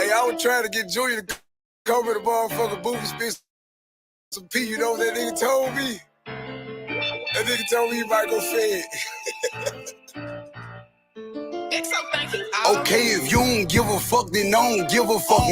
Hey, I was trying to get Junior to come in the motherfucking booth and spit some P. You know what that nigga told me? That nigga told me he might go fed. Okay, if you don't give a fuck, then I don't give a fuck.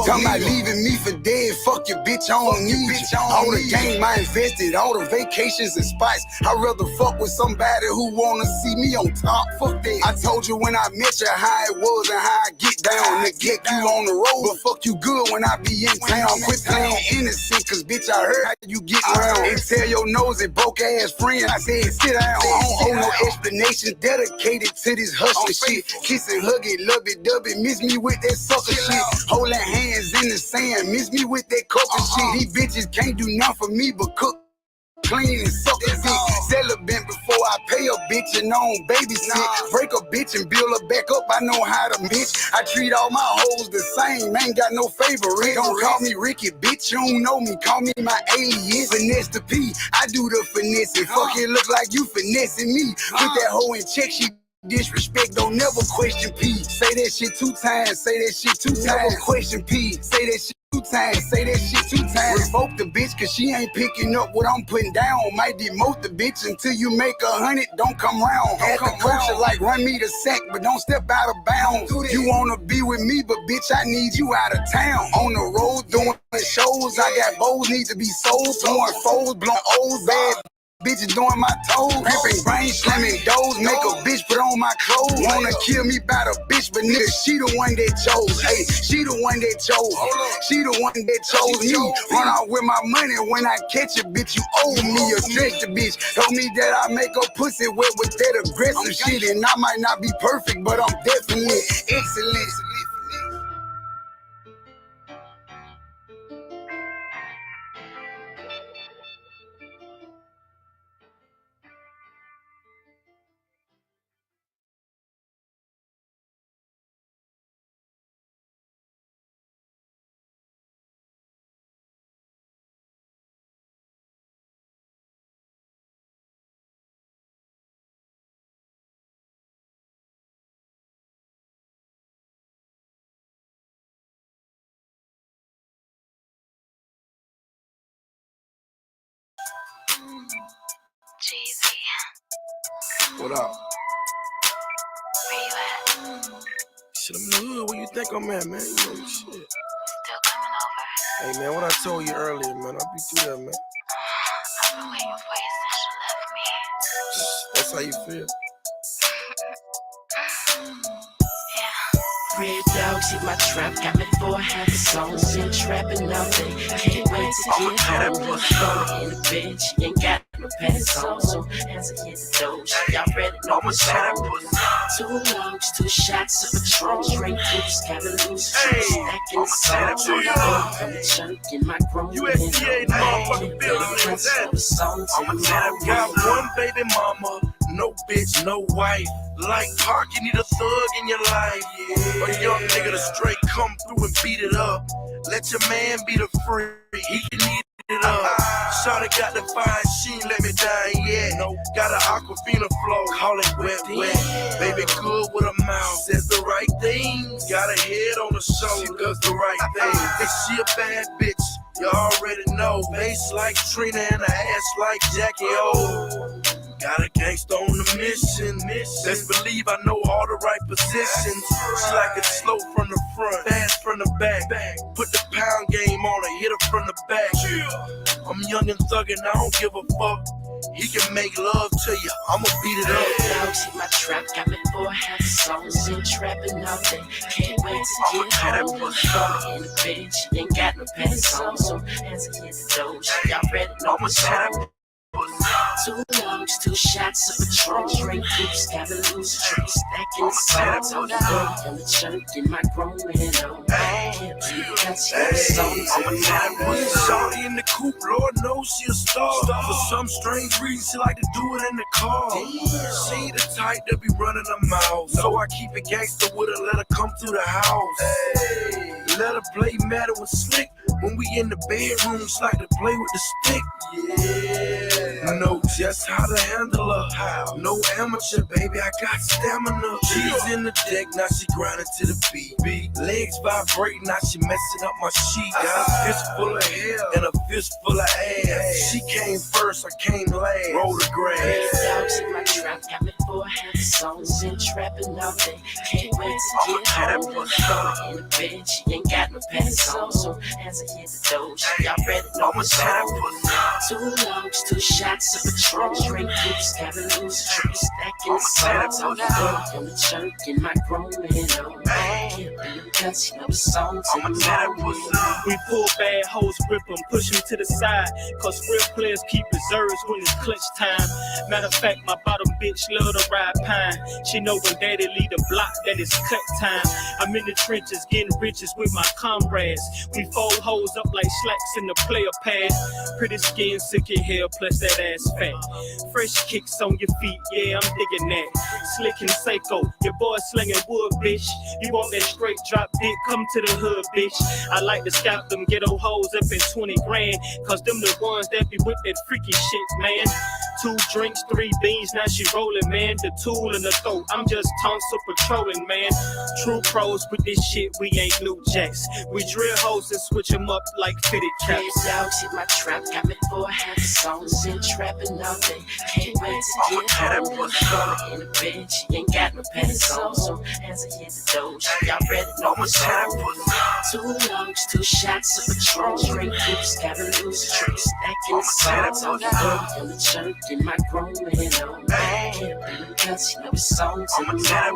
Talking about leaving me for dead, fuck your bitch, I don't need you. All the game I invested, all the vacations and spots. I'd rather fuck with somebody who wanna see me on top. Fuck that. I told you when I met you how it was and how I get down. To get you on the road, but fuck you good when I be in town. Quit playing innocent, cause bitch I heard how you get around. And tell your nosy broke ass friend, I said sit down. I don't owe no explanation, dedicated to this hustling shit. Kiss and hug it, love it, dub it, miss me with that sucker shit. Holding hands in the sand, miss me with that culture shit. These bitches can't do nothing for me but cook, clean, and suck a dick. Celibate before I pay a bitch and I don't babysit. Break a bitch and build her back up, I know how to bitch. I treat all my hoes the same, ain't got no favorite. Don't call me Ricky, bitch, you don't know me, call me my alias. Finesse the P, I do the finessing. Fuck it, look like you finessing me. Put that hoe in check, she disrespect, don't never question P. Say that shit 2 times, say that shit 2 times. Never question P. Say that shit 2 times, say that shit 2 times. Revoke the bitch, cause she ain't picking up what I'm putting down. Might demote the bitch until you make 100, don't come round. Had the culture like run me the sack, but don't step out of bounds. You wanna be with me, but bitch, I need you out of town. On the road doing shows, I got bows need to be sold. Throwing foes, blowing O's, bad bitches doing my toes, ripping brain, slamming doors, make a bitch put on my clothes. Wanna kill me by the bitch, but nigga, she the one that chose. Hey, she the one that chose. She the one that chose me. Run out with my money when I catch a bitch, you owe me. A stretch the bitch, told me that I make a pussy wet with that aggressive shit. And I might not be perfect, but I'm definitely excellent. Jeezy. What up? Where you at? Shit, I'm in the hood. Where you think I'm at, man? You know shit. Still coming over? Hey, man, what I told you earlier, man. I'll be through there, man. I've been waiting for you since you left me. That's how you feel? Red dogs hit my trap, got me 4 half songs in trapping all day. Can't wait to get home. Throw in the bed, she ain't got no pants on, so as I hit the door, she already know what's on. 2 longs, 2 shots of Patron, straight juice, gotta lose juice, stacking the songs. I'm a chunk in my grown USDA motherfucking building. I'm a tell them, got one baby mama, no bitch, no wife. Like Park, you need a thug in your life. A young nigga to straight come through and beat it up. Let your man be the free, he can eat it up. Shawty got the fine, she ain't let me die yet. Got an Aquafina flow, call it wet, wet. Baby good with a mouth, says the right things. Got a head on her shoulder, does the right thing. And she a bad bitch, you already know. Face like Trina and a ass like Jackie O. Got a gangsta on the mission. Best believe I know all the right positions. She like it slow from the front, fast from the back. Put the pound game on her, hit her from the back. I'm young and thuggin', I don't give a fuck. He can make love to you, I'ma beat it up. Dogs hit my trap, got me 4 half songs in trapping all day. Can't wait to get home. Throw in the bed, she ain't got no pants on, so as I hit the door, she already know what's on. 2 longs, 2 shots of Patron, straight juice, gotta lose juice, stacking the songs. I'm the chunk in my grown man on. Can't keep catching the songs. I'm a tell them, put Shawty in the coupe, Lord knows she a star. For some strange reason, she like to do it in the car. She ain't the type that be running her mouth, so I keep it gangster with her, let her come through the house. Let her play matter with slick. When we in the bedrooms, like to play with the stick. Yeah. Know just how to handle her. How? No amateur, baby, I got stamina. She's in the deck, now she grinding to the beat. Legs vibrating, now she messing up my sheet. Got a fist full of hair and a fist full of ass. She came first, I came last. Roll the grass. Dogs in my trap, got me 4 half songs and trapping all day. Can't wait to get home. Throw in the bed, she ain't got no pants on. So as I hit the door, she already know what's home. 2 longs, 2 shots of Patron. Drink hoops, gotta lose a tree. Stacking the songs on the jerk in my grown man on. Can't be the guts, you know the songs in my mind. We pull bad hoes, rip them, push them to the side. Cause real players keep reserves when it's clutch time. Matter of fact, my bottom bitch love to ride pine. She know when daddy lead the block that it's cut time. I'm in the trenches getting riches with my comrades. We fold hoes up like slacks in the player pad. Pretty skin, silky hair, plus that ass fat. Fresh kicks on your feet, yeah, I'm digging that. Slick and psycho, your boy slinging wood, bitch. You want that straight drop dick, come to the hood, bitch. I like to scalp them ghetto hoes up in 20 grand. Cause them the ones that be with that freaky shit, man. 2 drinks, 3 beans, now she rolling, man. The tool in the throat, I'm just tonsil patrolling, man. True pros with this shit, we ain't new jacks. We drill hoes and switch them up like fitted caps. Dogs hit my trap, got me 4 half songs and trapping all day. Can't wait to get home. Throw in the bed, she ain't got no pants on. So as I hit the door, she already know what's home. 2 longs, 2 shots of Patron. Drink hoops, gotta lose a tree. Stacking the songs on the jerk in my grown man on. Can't be the guts, you know the songs in my mind.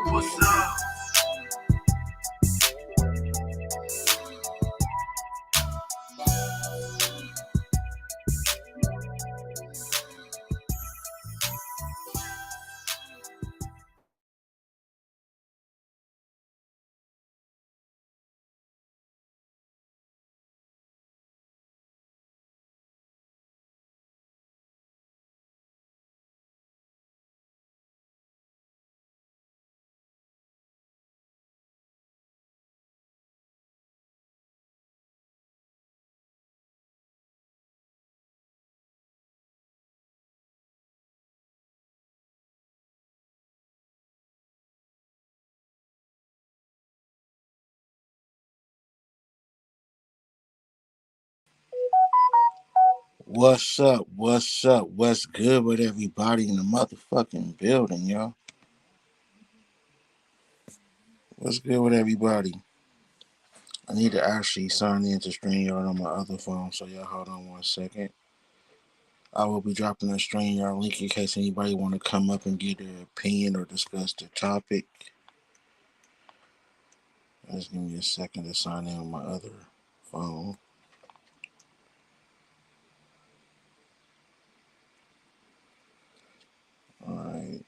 What's up? What's up? What's good with everybody in the motherfucking building, y'all? What's good with everybody? I need to actually sign in to StreamYard on my other phone, so y'all hold on 1 second. I will be dropping a StreamYard link in case anybody want to come up and get their opinion or discuss the topic. Just give me a second to sign in on my other phone. Alright.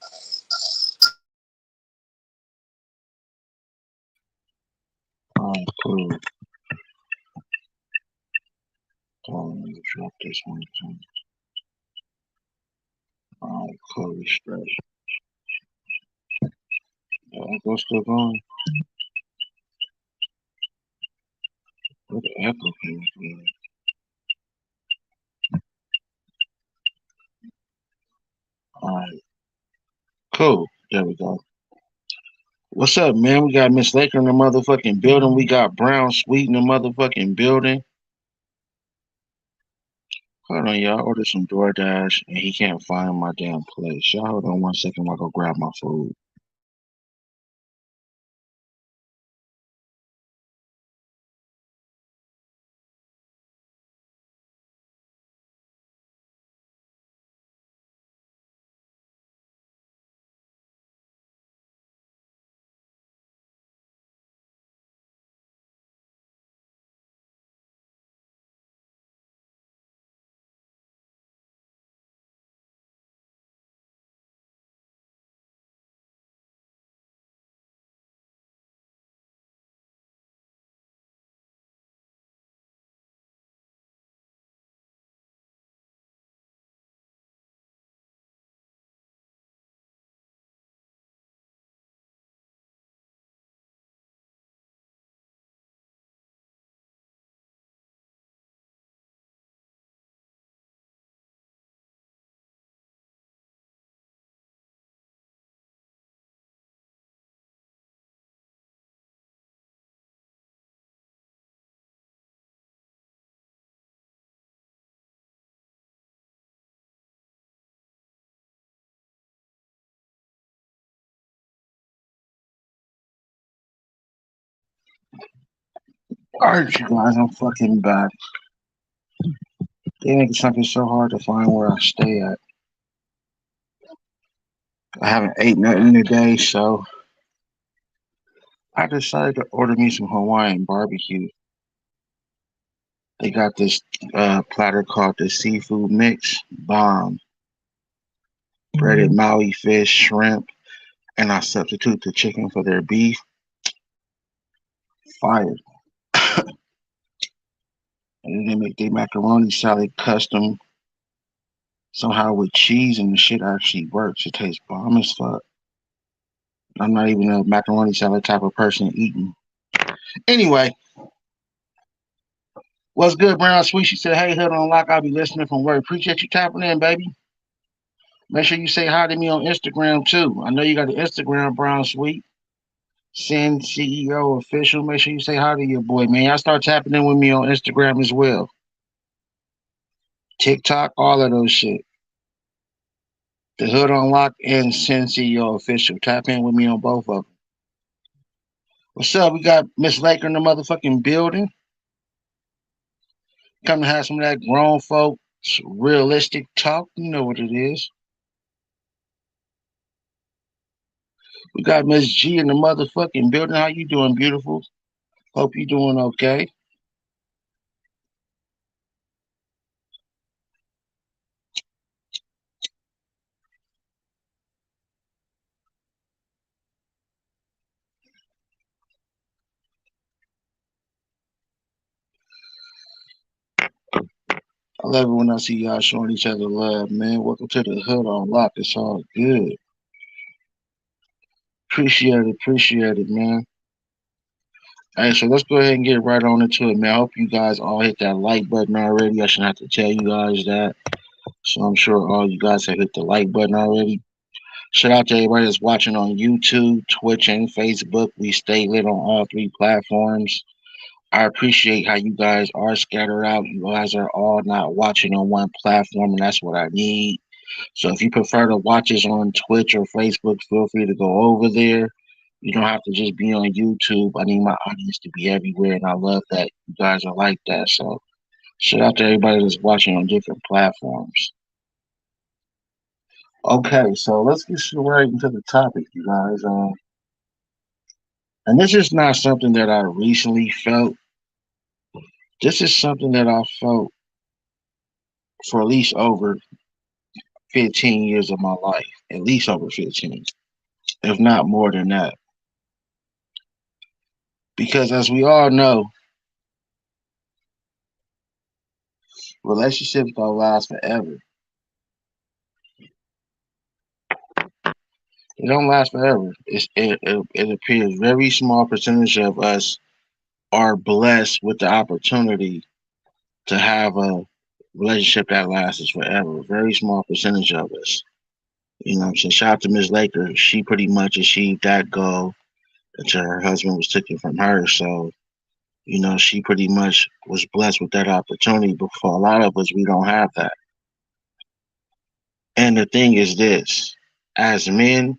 Alright, cool. Let me drop this one too. Alright, cool. Refresh. Echo still going? Where the echo came from? Alright, cool. There we go. What's up, man? We got Miss Laker in the motherfucking building. We got Brown Sweet in the motherfucking building. Hold on, y'all. Ordered some DoorDash and he can't find my damn place. Y'all hold on 1 second while I go grab my food. Alright, you guys, I'm fucking back. They make something so hard to find where I stay at. I haven't ate nothing today, so I decided to order me some Hawaiian barbecue. They got this platter called the seafood mix bomb, breaded Maui fish, shrimp, and I substitute the chicken for their beef. Fire. And then they make their macaroni salad custom somehow with cheese, and the shit actually works. It tastes bomb as fuck. I'm not even a macaroni salad type of person eating. Anyway, what's good, Brown Sweet? She said, hey, Hood on Lock. I'll be listening from work. Appreciate you tapping in, baby. Make sure you say hi to me on Instagram, too. I know you got the Instagram, Brown Sweet. Send CEO official. Make sure you say hi to your boy, man. Y'all start tapping in with me on Instagram as well. TikTok, all of those shit. The Hood on Lock and Send CEO official. Tap in with me on both of them. What's up? We got Miss Laker in the motherfucking building. Come to have some of that grown folk realistic talk. You know what it is. We got Miss G in the motherfucking building. How you doing, beautiful? Hope you doing okay. I love it when I see y'all showing each other love, man. Welcome to the Hood on Lock. It's all good. Appreciate it, man. Hey, so let's go ahead and get right on into it, man. I hope you guys all hit that like button already. I shouldn't have to tell you guys that. So I'm sure all you guys have hit the like button already. Shout out to everybody that's watching on YouTube, Twitch, and Facebook. We stay lit on all three platforms. I appreciate how you guys are scattered out. You guys are all not watching on one platform, and that's what I need. So if you prefer to watch us on Twitch or Facebook, feel free to go over there. You don't have to just be on YouTube. I need my audience to be everywhere, and I love that you guys are like that. So shout out to everybody that's watching on different platforms. Okay, so let's get right into the topic, you guys. And this is not something that I recently felt. This is something that I felt for at least over 15 years of my life, at least over 15, if not more than that. Because as we all know, relationships don't last forever. They don't last forever. It appears very small percentage of us are blessed with the opportunity to have a relationship that lasts forever. Very small percentage of us. You know what I'm saying? Shout out to Ms. Laker. She pretty much achieved that goal until her husband was taken from her. So, you know, she pretty much was blessed with that opportunity. But for a lot of us, we don't have that. And the thing is this, as men,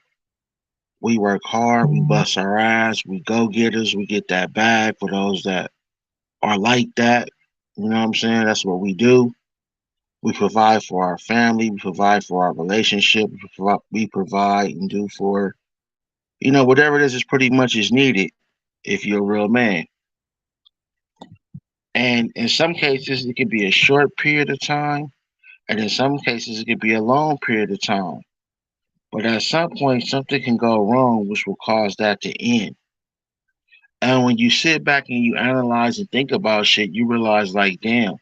we work hard, we bust our ass, we go getters, we get that bag for those that are like that. You know what I'm saying? That's what we do. We provide for our family, we provide for our relationship, we provide and do for, you know, whatever it is pretty much is needed if you're a real man. And in some cases, it could be a short period of time, and in some cases, it could be a long period of time. But at some point, something can go wrong, which will cause that to end. And when you sit back and you analyze and think about shit, you realize, like, damn,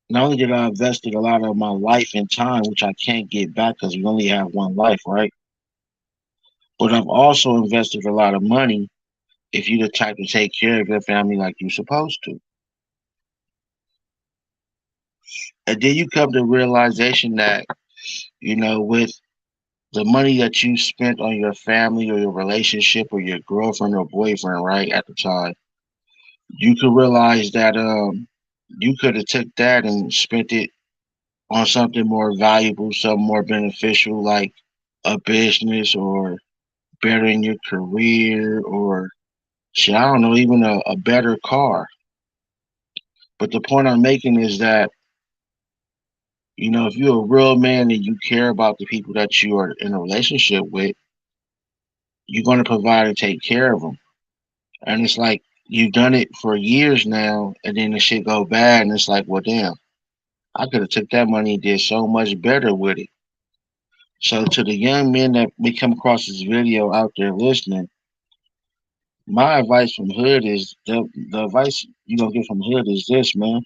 not only did I invested a lot of my life and time, which I can't get back because we only have one life, right? But I've also invested a lot of money if you're the type to take care of your family like you're supposed to. And then you come to the realization that, you know, with the money that you spent on your family or your relationship or your girlfriend or boyfriend, right, at the time, you could realize that you could have took that and spent it on something more valuable, something more beneficial, like a business or bettering your career or Shit, I don't know, even a better car. But the point I'm making is that, if you're a real man and you care about the people that you are in a relationship with, you're going to provide and take care of them. And it's like you've done it for years now, and then the shit go bad, and it's like, well, damn, I could have took that money and did so much better with it. So to the young men that may come across this video out there listening, my advice from hood is the advice you gonna get from hood is this, man.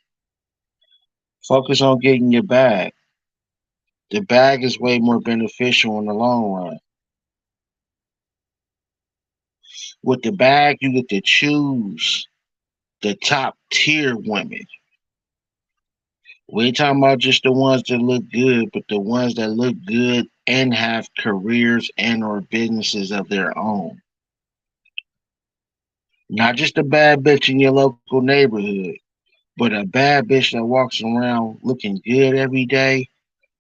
Focus on getting your bag. The bag is way more beneficial in the long run. With the bag, you get to choose the top tier women. We ain't talking about just the ones that look good, but the ones that look good and have careers and or businesses of their own. Not just a bad bitch in your local neighborhood, but a bad bitch that walks around looking good every day,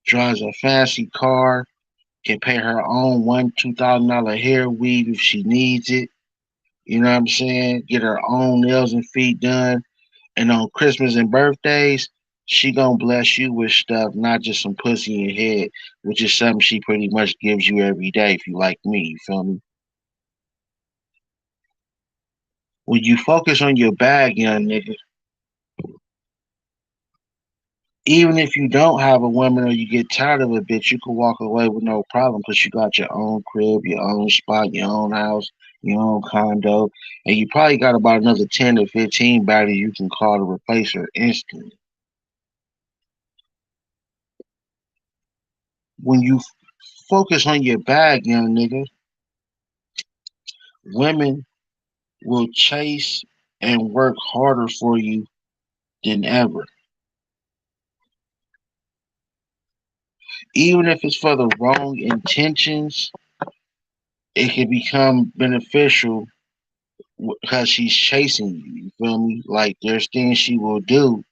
drives a fancy car, can pay her own $1,000 to $2,000 hair weave if she needs it. You know what I'm saying? Get her own nails and feet done. And on Christmas and birthdays, she gonna bless you with stuff, not just some pussy in your head, which is something she pretty much gives you every day if you like me, you feel me? When you focus on your bag, young nigga, even if you don't have a woman or you get tired of a bitch, you can walk away with no problem because you got your own crib, your own spot, your own house, your own condo, and you probably got about another 10 to 15 bodies you can call to replace her instantly. When you focus on your bag, young nigga, women will chase and work harder for you than ever. Even if it's for the wrong intentions, it can become beneficial because she's chasing you. You feel me? Like there's things she will do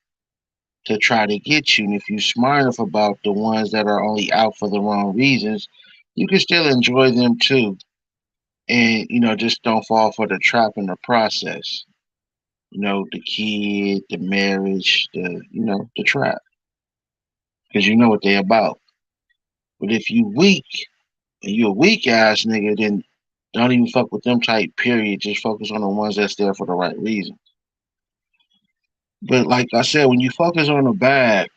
to try to get you. And if you're smart enough about the ones that are only out for the wrong reasons, you can still enjoy them too. And just don't fall for the trap in the process. The kid, the marriage, the trap. Because you know what they about. But if you weak and you a weak ass nigga, then don't even fuck with them type, period. Just focus on the ones that's there for the right reason. But like I said, when you focus on the bag,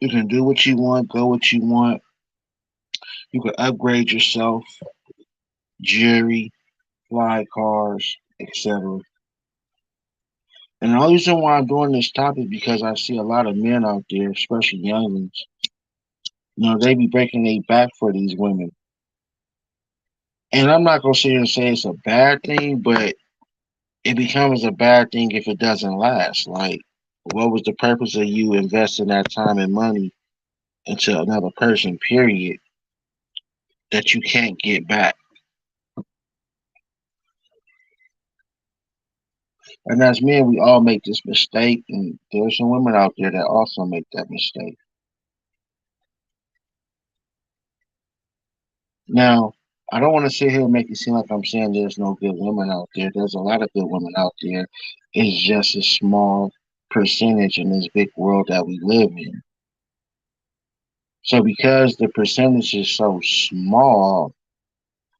you can do what you want, go what you want. You can upgrade yourself, jewelry, fly cars, etc. And the only reason why I'm doing this topic because I see a lot of men out there, especially younglings, they be breaking their back for these women. And I'm not gonna sit here and say it's a bad thing, but it becomes a bad thing if it doesn't last. Like, what was the purpose of you investing that time and money into another person, period, that you can't get back? And as men, we all make this mistake, and there's some women out there that also make that mistake. Now, I don't want to sit here and make it seem like I'm saying there's no good women out there. There's a lot of good women out there. It's just a small percentage in this big world that we live in. So, because the percentage is so small,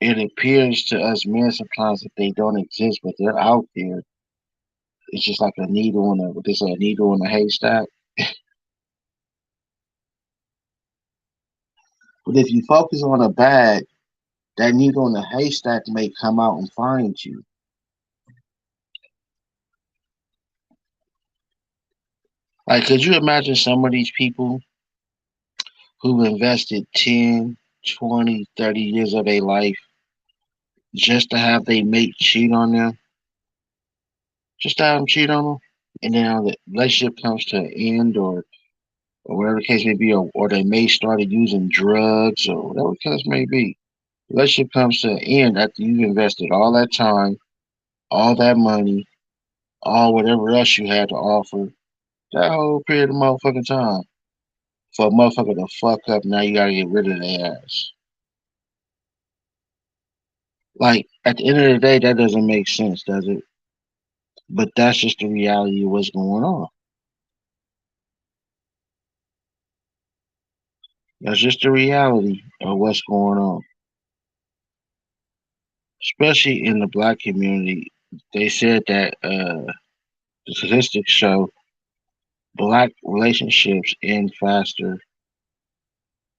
it appears to us men sometimes that they don't exist, but they're out there. It's just like a needle in a needle in a haystack. But if you focus on a bag, that needle in the haystack may come out and find you. Like, could you imagine some of these people who invested 10, 20, 30 years of their life just to have their mate cheat on them? Just to have them cheat on them? And then the relationship comes to an end, or whatever the case may be, or they may started using drugs, or whatever the case may be. Relationship comes to an end after you've invested all that time, all that money, all whatever else you had to offer, that whole period of motherfucking time. For a motherfucker to fuck up, now you gotta get rid of their ass. Like at the end of the day, that doesn't make sense, does it? But that's just the reality of what's going on. That's just the reality of what's going on. Especially in the black community, they said that the statistics show black relationships end faster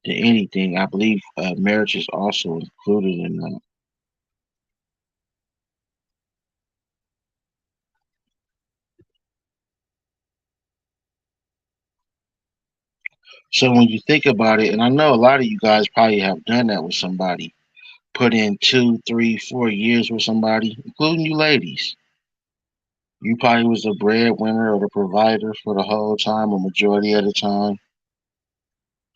than anything. I believe marriage is also included in that. So when you think about it, and I know a lot of you guys probably have done that with somebody, put in 2, 3, 4 years with somebody, including you ladies. You probably was the breadwinner or the provider for the whole time, a majority of the time,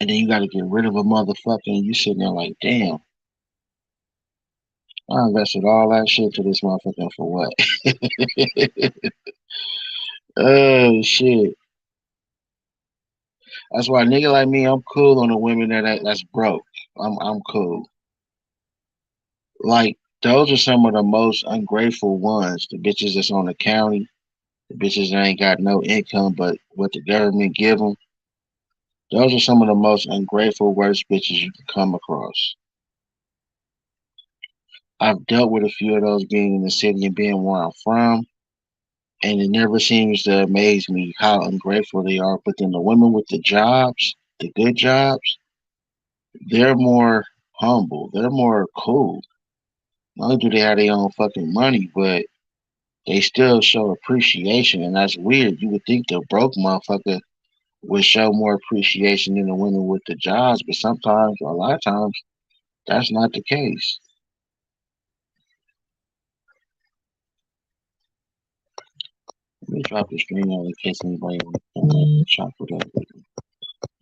and then you got to get rid of a motherfucker, and you sitting there like, damn, I invested all that shit to this motherfucker for what? Oh shit. That's why a nigga like me, I'm cool on the women that's broke. I'm cool. Like those are some of the most ungrateful ones. The bitches that's on the county, the bitches that ain't got no income but what the government give them. Those are some of the most ungrateful, worst bitches you can come across. I've dealt with a few of those being in the city and being where I'm from, and it never seems to amaze me how ungrateful they are. But then the women with the jobs, the good jobs, they're more humble. They're more cool. Not only do they have their own fucking money, but they still show appreciation, and that's weird. You would think the broke motherfucker would show more appreciation than the women with the jobs, but sometimes, a lot of times, that's not the case. Let me drop the stream out in case anybody wants to chop it up with me.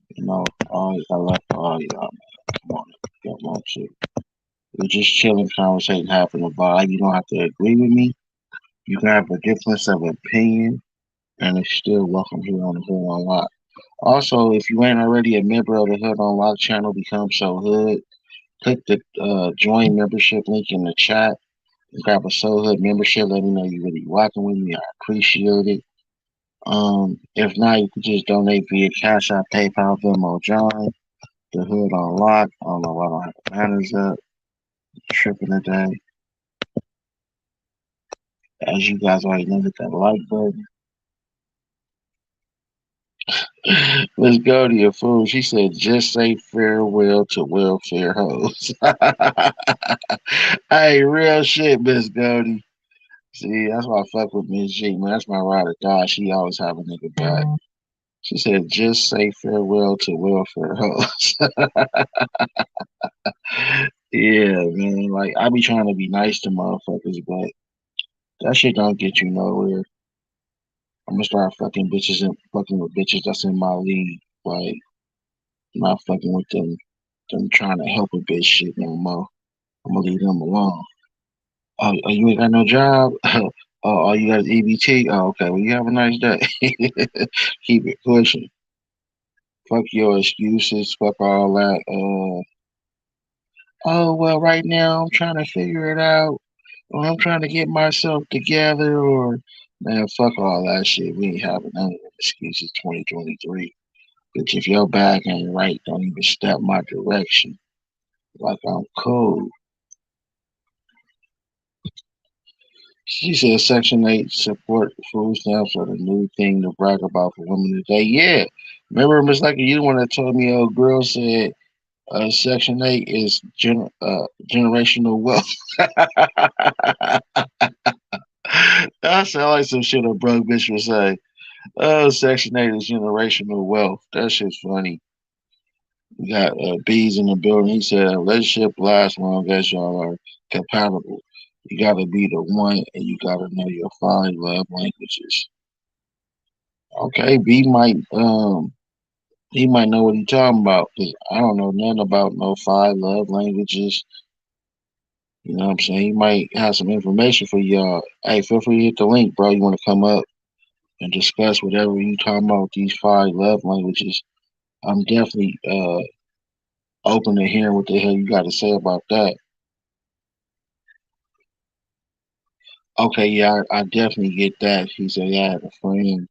You know, all I love for all y'all, man. Come on, get one too. We're just chilling, conversation happening about. You don't have to agree with me. You can have a difference of opinion, and it's still welcome here on the Hood Unlocked. Also, if you ain't already a member of the Hood Unlocked channel, become so hood. Click the join membership link in the chat. Grab a Soul Hood membership. Let me know you really rocking with me. I appreciate it. If not, you can just donate via Cash App, PayPal, Venmo, John. The Hood Unlocked. I don't know why I don't have the banners up. Tripping today. As you guys already know, hit that like button. Let's go to your fool. She said, just say farewell to welfare hoes. Hey, real shit, Miss Goldie. See, that's why I fuck with Miss G, man. That's my ride or die. She always have a nigga back. She said, just say farewell to welfare hoes. Yeah, man. Like, I be trying to be nice to motherfuckers, but that shit don't get you nowhere. I'm gonna start fucking bitches and fucking with bitches that's in my league. Like, not fucking with them trying to help a bitch shit no more. I'm gonna leave them alone. Oh, you ain't got no job? Oh, all you got is EBT? Oh, okay. Well, you have a nice day. Keep it pushing. Fuck your excuses. Fuck all that. Oh, well, right now I'm trying to figure it out. Or I'm trying to get myself together. Or, man, fuck all that shit. We ain't having none of them excuses 2023. Bitch, if your bag ain't right, don't even step my direction. Like I'm cool. She said Section 8 support food stamps are the new thing to brag about for women today. Yeah. Remember, Miss Lucky, you the one that told me old girl said Section 8 is generational wealth. That sounds like some shit a broke bitch would say. Oh, Section 8 is generational wealth. That shit's funny. We got Bees in the building. He said, a relationship lasts long as y'all are compatible. You gotta be the one and you gotta know your five love languages. Okay, B might he might know what he's talking about because I don't know nothing about no five love languages. You know what I'm saying? He might have some information for y'all. Hey, feel free to hit the link, bro. You want to come up and discuss whatever you talking about with these five love languages. I'm definitely open to hearing what the hell you got to say about that. Okay, yeah, I definitely get that. He said, yeah, I had a friend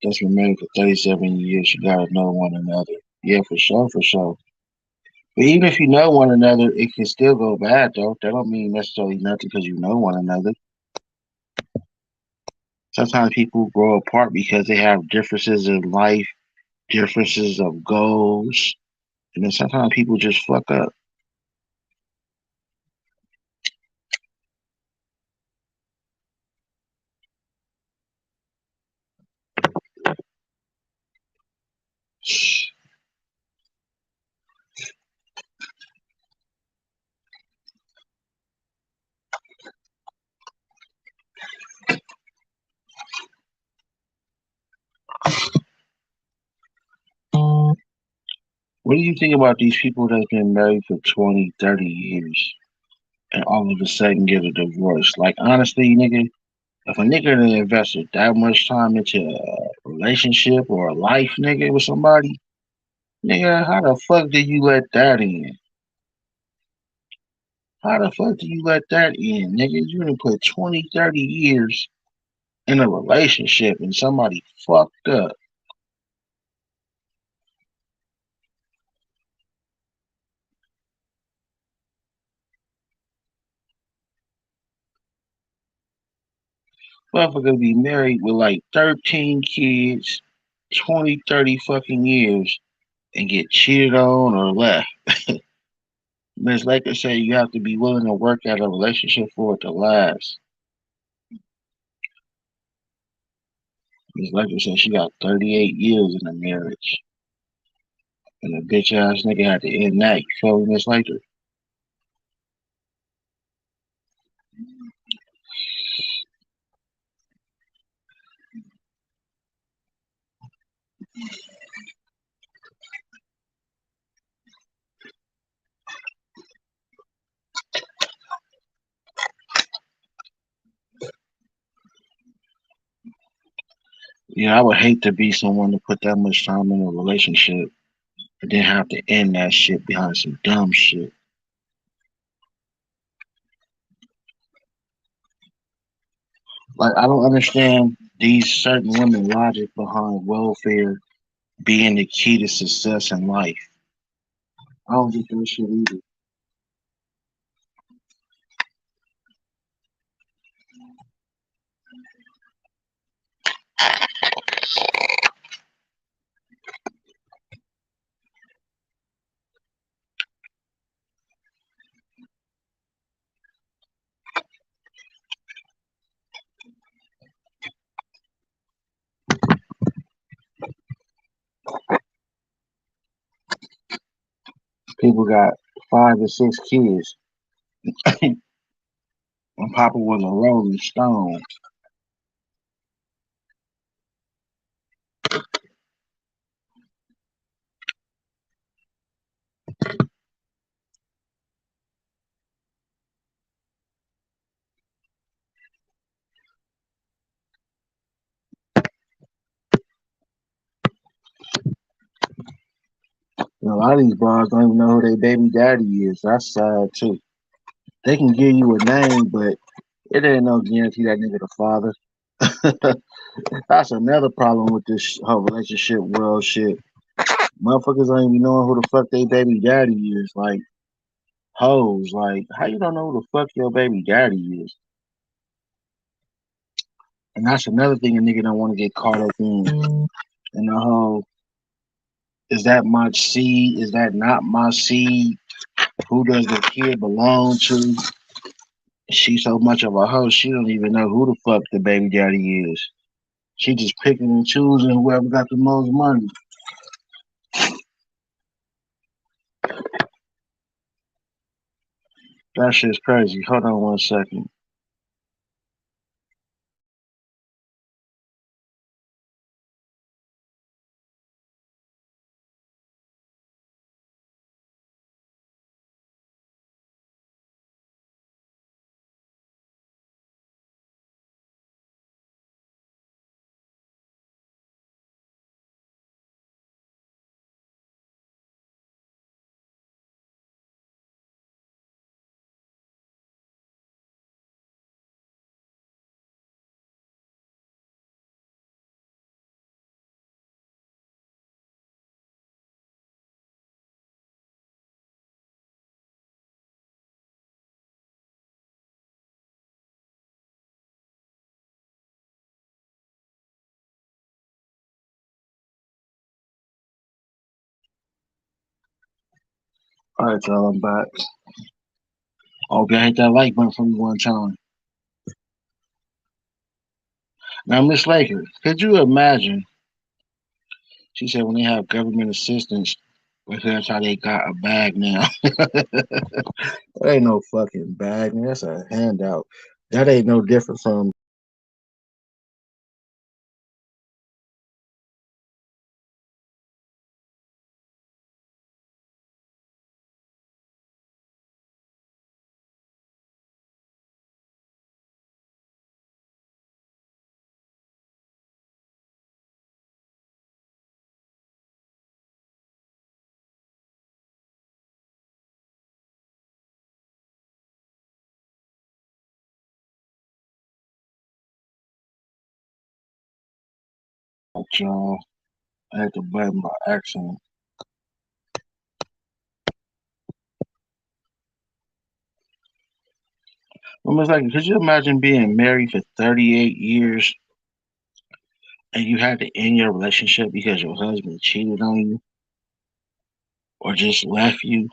that's been married for 37 years. You gotta know one another. Yeah, for sure, for sure. But even if you know one another, it can still go bad, though. That don't mean necessarily nothing because you know one another. Sometimes people grow apart because they have differences in life, differences of goals, and then sometimes people just fuck up. What do you think about these people that's been married for 20, 30 years and all of a sudden get a divorce? Like, honestly, nigga, if a nigga done invested that much time into a relationship or a life, nigga, with somebody, nigga, how the fuck did you let that in? How the fuck do you let that in, nigga? You done put 20, 30 years in a relationship and somebody fucked up. Motherfucker be married with like 13 kids, 20, 30 fucking years, and get cheated on or left. Miss Laker say you have to be willing to work at a relationship for it to last. Miss Laker said she got 38 years in a marriage, and a bitch ass nigga had to end that. You feel me, Miss Laker? Yeah, I would hate to be someone to put that much time in a relationship and then have to end that shit behind some dumb shit. Like, I don't understand these certain women logic behind welfare being the key to success in life. I don't get that shit either. People got 5 or 6 kids, and Papa was a Rolling Stone. And a lot of these bras don't even know who their baby daddy is. That's sad too. They can give you a name, but it ain't no guarantee that nigga the father. That's another problem with this whole relationship world shit. Motherfuckers don't even know who the fuck they baby daddy is. Like hoes. Like how you don't know who the fuck your baby daddy is? And that's another thing a nigga don't want to get caught up in. And the whole is that my seed? Is that not my seed? Who does the kid belong to? She so much of a hoe, she don't even know who the fuck the baby daddy is. She just picking and choosing whoever got the most money. That shit's crazy. Hold on 1 second. All right, y'all, I'm back. Okay, hit that like button for me one time. Now, Miss Laker, could you imagine? She said when they have government assistance, because that's how they got a bag now. That ain't no fucking bag, man. That's a handout. That ain't no different from y'all. I had the button by accident. But Miss Laker, could you imagine being married for 38 years and you had to end your relationship because your husband cheated on you or just left you?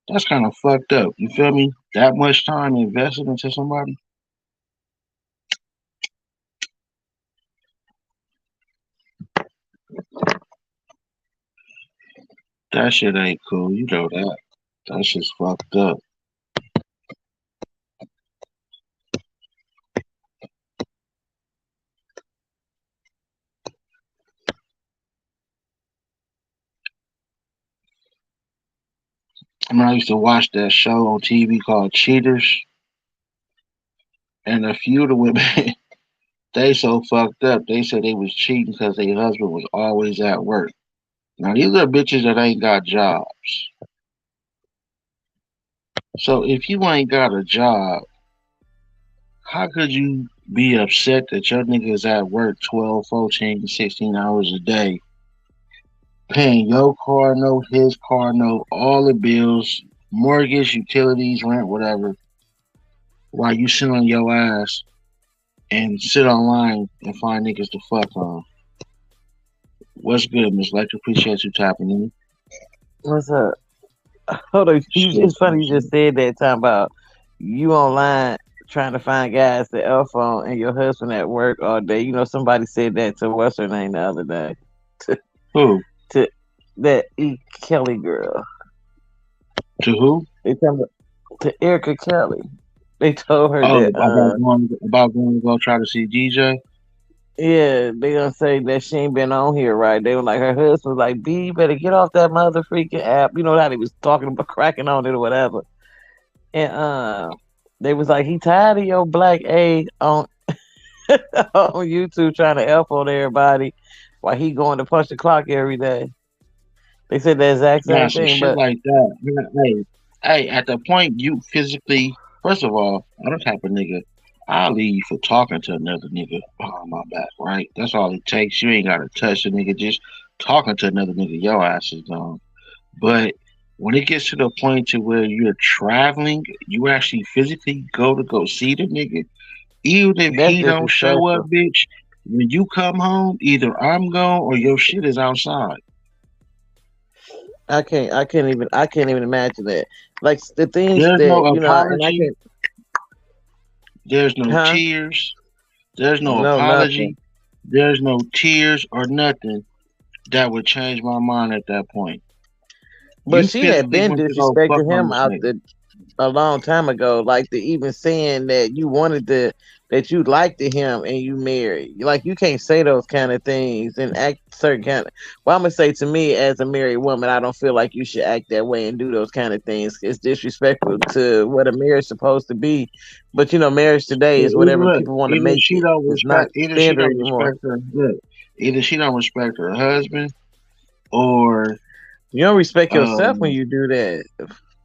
That's kind of fucked up. You feel me? That much time invested into somebody? That shit ain't cool. You know that. That shit's fucked up. I mean, I used to watch that show on TV called Cheaters, and a few of the women, they so fucked up. They said they was cheating because their husband was always at work. Now, these are bitches that ain't got jobs. So if you ain't got a job, how could you be upset that your nigga is at work 12, 14, 16 hours a day, paying your car note, his car note, all the bills, mortgage, utilities, rent, whatever, while you sit on your ass and sit online and find niggas to fuck on? What's good, Miss Lecter? Appreciate you tapping in. What's up? Hold on, Shit, it's funny you just said that talking about you online trying to find guys to L phone and your husband at work all day. You know, somebody said that to what's her name the other day. To, who? to that E. Kelly girl. To who? They talking about, to Erica Kelly. They told her Oh, that about going to go try to see DJ. yeah, they gonna say that she ain't been on here right. They were like her husband was like, B, you better get off that mother freaking app. You know how they was talking about cracking on it or whatever. And they was like, he tired of your black A on on YouTube trying to help on everybody while he going to punch the clock every day. They said the exact Nah, same some thing, shit but like that. Hey, at the point you physically, first of all, I'm the type of nigga, I'll leave you for talking to another nigga behind my back, right? That's all it takes. You ain't got to touch the nigga, just talking to another nigga, your ass is gone. But when it gets to the point to where you're traveling, you actually physically go see the nigga, even if that's he don't show up, disrespectful. bitch. When you come home, either I'm gone or your shit is outside. I can't even imagine that. Like the things There's that no and I apology. can, There's no huh? tears. There's no No, nothing. apology. There's no tears or nothing that would change my mind at that point. But You she had physically been went to go fuck disrespecting on him this out nigga. the a long time ago, like the even saying that you wanted to that you liked to him and you married. Like you can't say those kind of things and act certain kind of well, I'm gonna say to me as a married woman, I don't feel like you should act that way and do those kind of things. It's disrespectful to what a marriage supposed to be. But you know, marriage today So is either whatever look, people want to make it. It's not either she standard don't anymore. respect her look, either she don't respect her husband or You don't respect yourself when um you do that.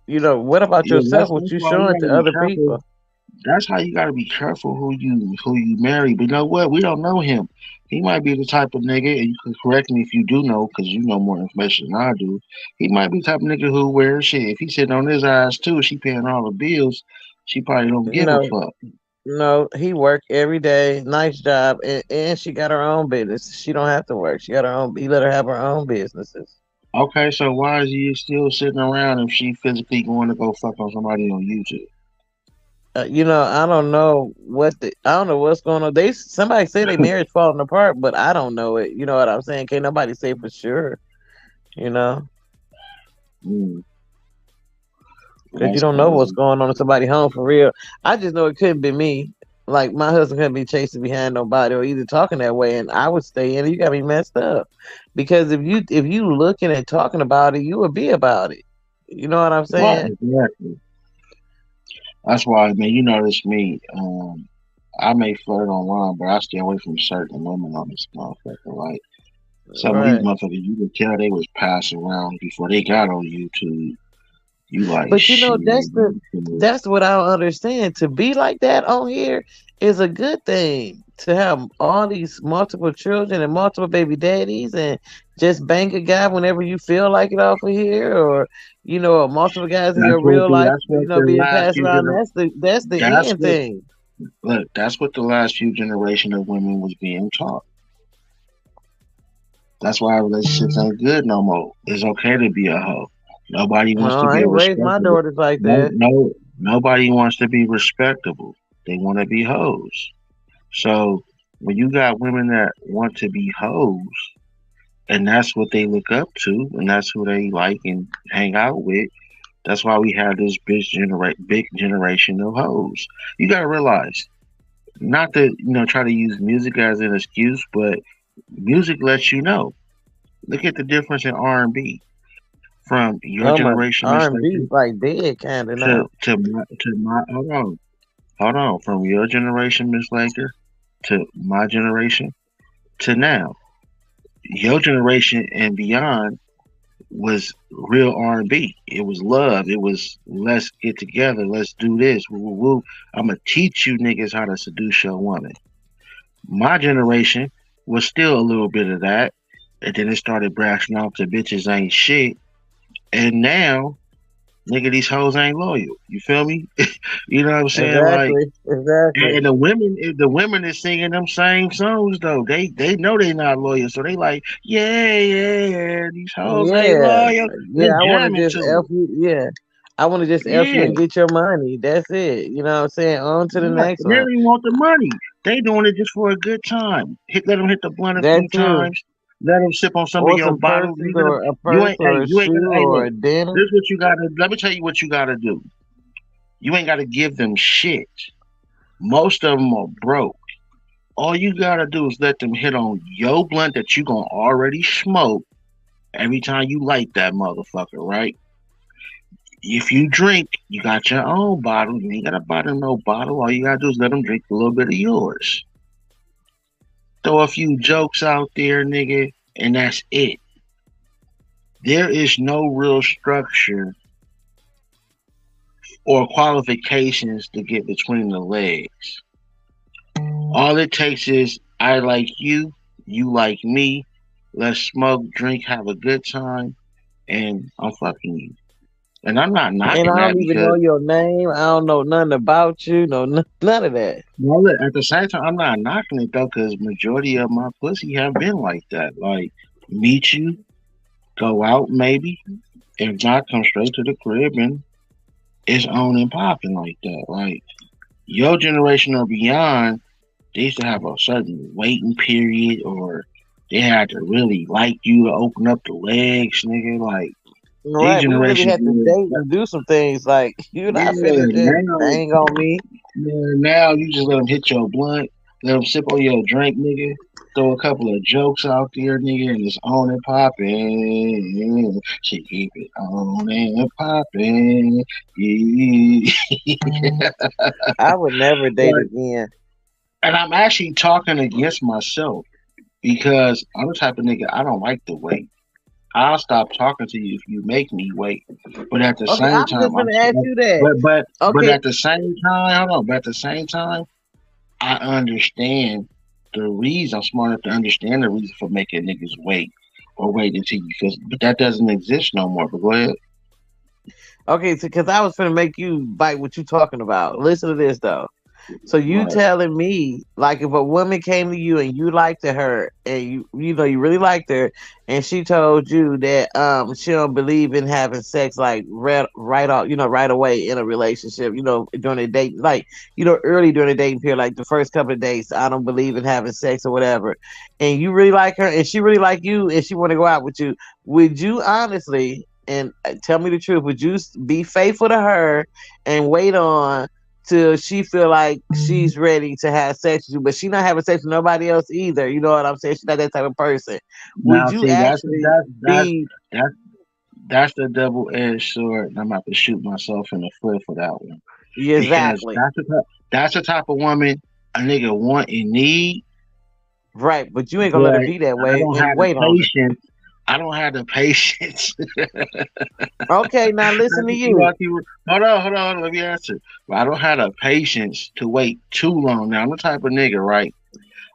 You know, what about yeah, yourself? What that's you why you showing gotta to be other careful. people? That's how you gotta be careful who you marry. But you know what? We don't know him. He might be the type of nigga, and you can correct me if you do know, because you know more information than I do. He might be the type of nigga who wears shit. If he's sitting on his ass too, she paying all the bills. She probably don't give a No, fuck. no, he work every day, nice job, and she got her own business. She don't have to work. She got her own. He let her have her own businesses. Okay, so why is you still sitting around if she physically going to go fuck on somebody on YouTube? I don't know I don't know what's going on. Somebody say they marriage falling apart, but I don't know it. You know what I'm saying? Can't nobody say for sure. You know, Mm, because you that's don't know what's crazy. going on in somebody's home for real. I just know it couldn't be me. Like my husband couldn't be chasing behind nobody or either talking that way, and I would stay in it. You got me messed up because if you looking and talking about it, you would be about it. You know what I'm Right, saying? exactly. That's why, man. You notice me. I may flirt online, but I stay away from certain women on this motherfucker. Like some of these Right. motherfuckers, you could tell they was passing around before they got on YouTube. You like But shit. that's what I don't understand. To be like that on here is a good thing. To have all these multiple children and multiple baby daddies and just bang a guy whenever you feel like it off of here, or multiple guys in your real life, That's what the being last passed few around. gener- That's the That's end what thing. look. That's what the last few generation of women was being taught. That's why relationships ain't good no more. It's okay to be a hoe. Nobody No, wants to I be a ain't raised my respectable. daughters like No, that. no, nobody wants to be respectable. They want to be hoes. So when you got women that want to be hoes, and that's what they look up to, and that's who they like and hang out with. That's why we have this big generation of hoes. You gotta realize, not to try to use music as an excuse, but music lets you know. Look at the difference in R&B from your Oh my, generation, Miss R&B Laker, is like dead kind of to now. my hold on, from your generation, Miss Laker, to my generation to now. Your generation and beyond was real R&B. It was love. It was let's get together, let's do this. Woo, woo, woo. I'm gonna teach you niggas how to seduce your woman. My generation was still a little bit of that, and then it started branching out to bitches ain't shit. And now, nigga, these hoes ain't loyal. You feel me? You know what I'm saying? Like, Exactly, exactly. and the women is singing them same songs though. They know they not loyal, so they like, yeah, yeah, these hoes ain't Yeah, loyal. Let's yeah. I want to jam just into F you. Yeah, I want to just it. F you Yeah. and get your money. That's it. You know what I'm saying? On to the Yeah, next they one. don't even want the money. They doing it just for a good time. Let them hit the blunt a That few too. times. Let them sip on some of Or your some bottles. purses, or a You purse, ain't. Hey, or a you ain't shoe, gotta. Hey, or look. a dinner. This is what you gotta. Let me tell you what you gotta do. You ain't gotta give them shit. Most of them are broke. All you gotta do is let them hit on your blunt that you gonna already smoke every time you light that motherfucker, right? If you drink, you got your own bottle. You ain't gotta buy them no bottle. All you gotta do is let them drink a little bit of yours. Throw a few jokes out there, nigga, and that's it. There is no real structure or qualifications to get between the legs. All it takes is I like you like me. Let's smoke, drink, have a good time, and I'm fucking you. And I'm not And knocking I that don't even know because, your name. I don't know nothing about you. No, none of that. well, look, at the same time, I'm not knocking it though, because majority of my pussy have been like that. Like, meet you, go out maybe, if not, come straight to the crib and it's on and popping like that. Like your generation or beyond, they used to have a certain waiting period, or they had to really like you to open up the legs, nigga. Like these Right? We really generations, had to date and do some things. Like you're not yeah, finna just bang on me. now you just let them hit your blunt, let them sip on your drink, nigga. Throw a couple of jokes out there, nigga, and it's on and popping. She keep it on and popping. Yeah. I would never date Like, again. and I'm actually talking against myself because I'm the type of nigga I don't like to wait. I'll stop talking to you if you make me wait. But at the Okay, same I'm time, just gonna ask you that. but Okay, at the same time, hold on. But at the same time, I understand the reason. I'm smart enough to understand the reason for making niggas wait or wait until you feel. But that doesn't exist no more. But go ahead. okay, so because I was gonna make you bite what you talking about. Listen to this though. So you Right. telling me, like, if a woman came to you and you liked her and you know you really liked her, and she told you that she don't believe in having sex like right off, right away in a relationship, during the date, like early during the dating period, like the first couple of days, I don't believe in having sex or whatever, and you really like her and she really like you and she want to go out with you, would you honestly and tell me the truth, would you be faithful to her and wait on till she feel like she's ready to have sex with you, but she not having sex with nobody else either? You know what I'm saying? She's not that type of person. Would Now, you see, actually be that's that's the double edged sword, and I'm about to shoot myself in the foot for that one because exactly that's the type of woman a nigga want and need, right? But you ain't gonna let her but be that I way don't and have the wait on her. patience. I don't have the patience. Okay, now listen to You you. got to hold on, let me answer. But I don't have the patience to wait too long. Now I'm the type of nigga, right?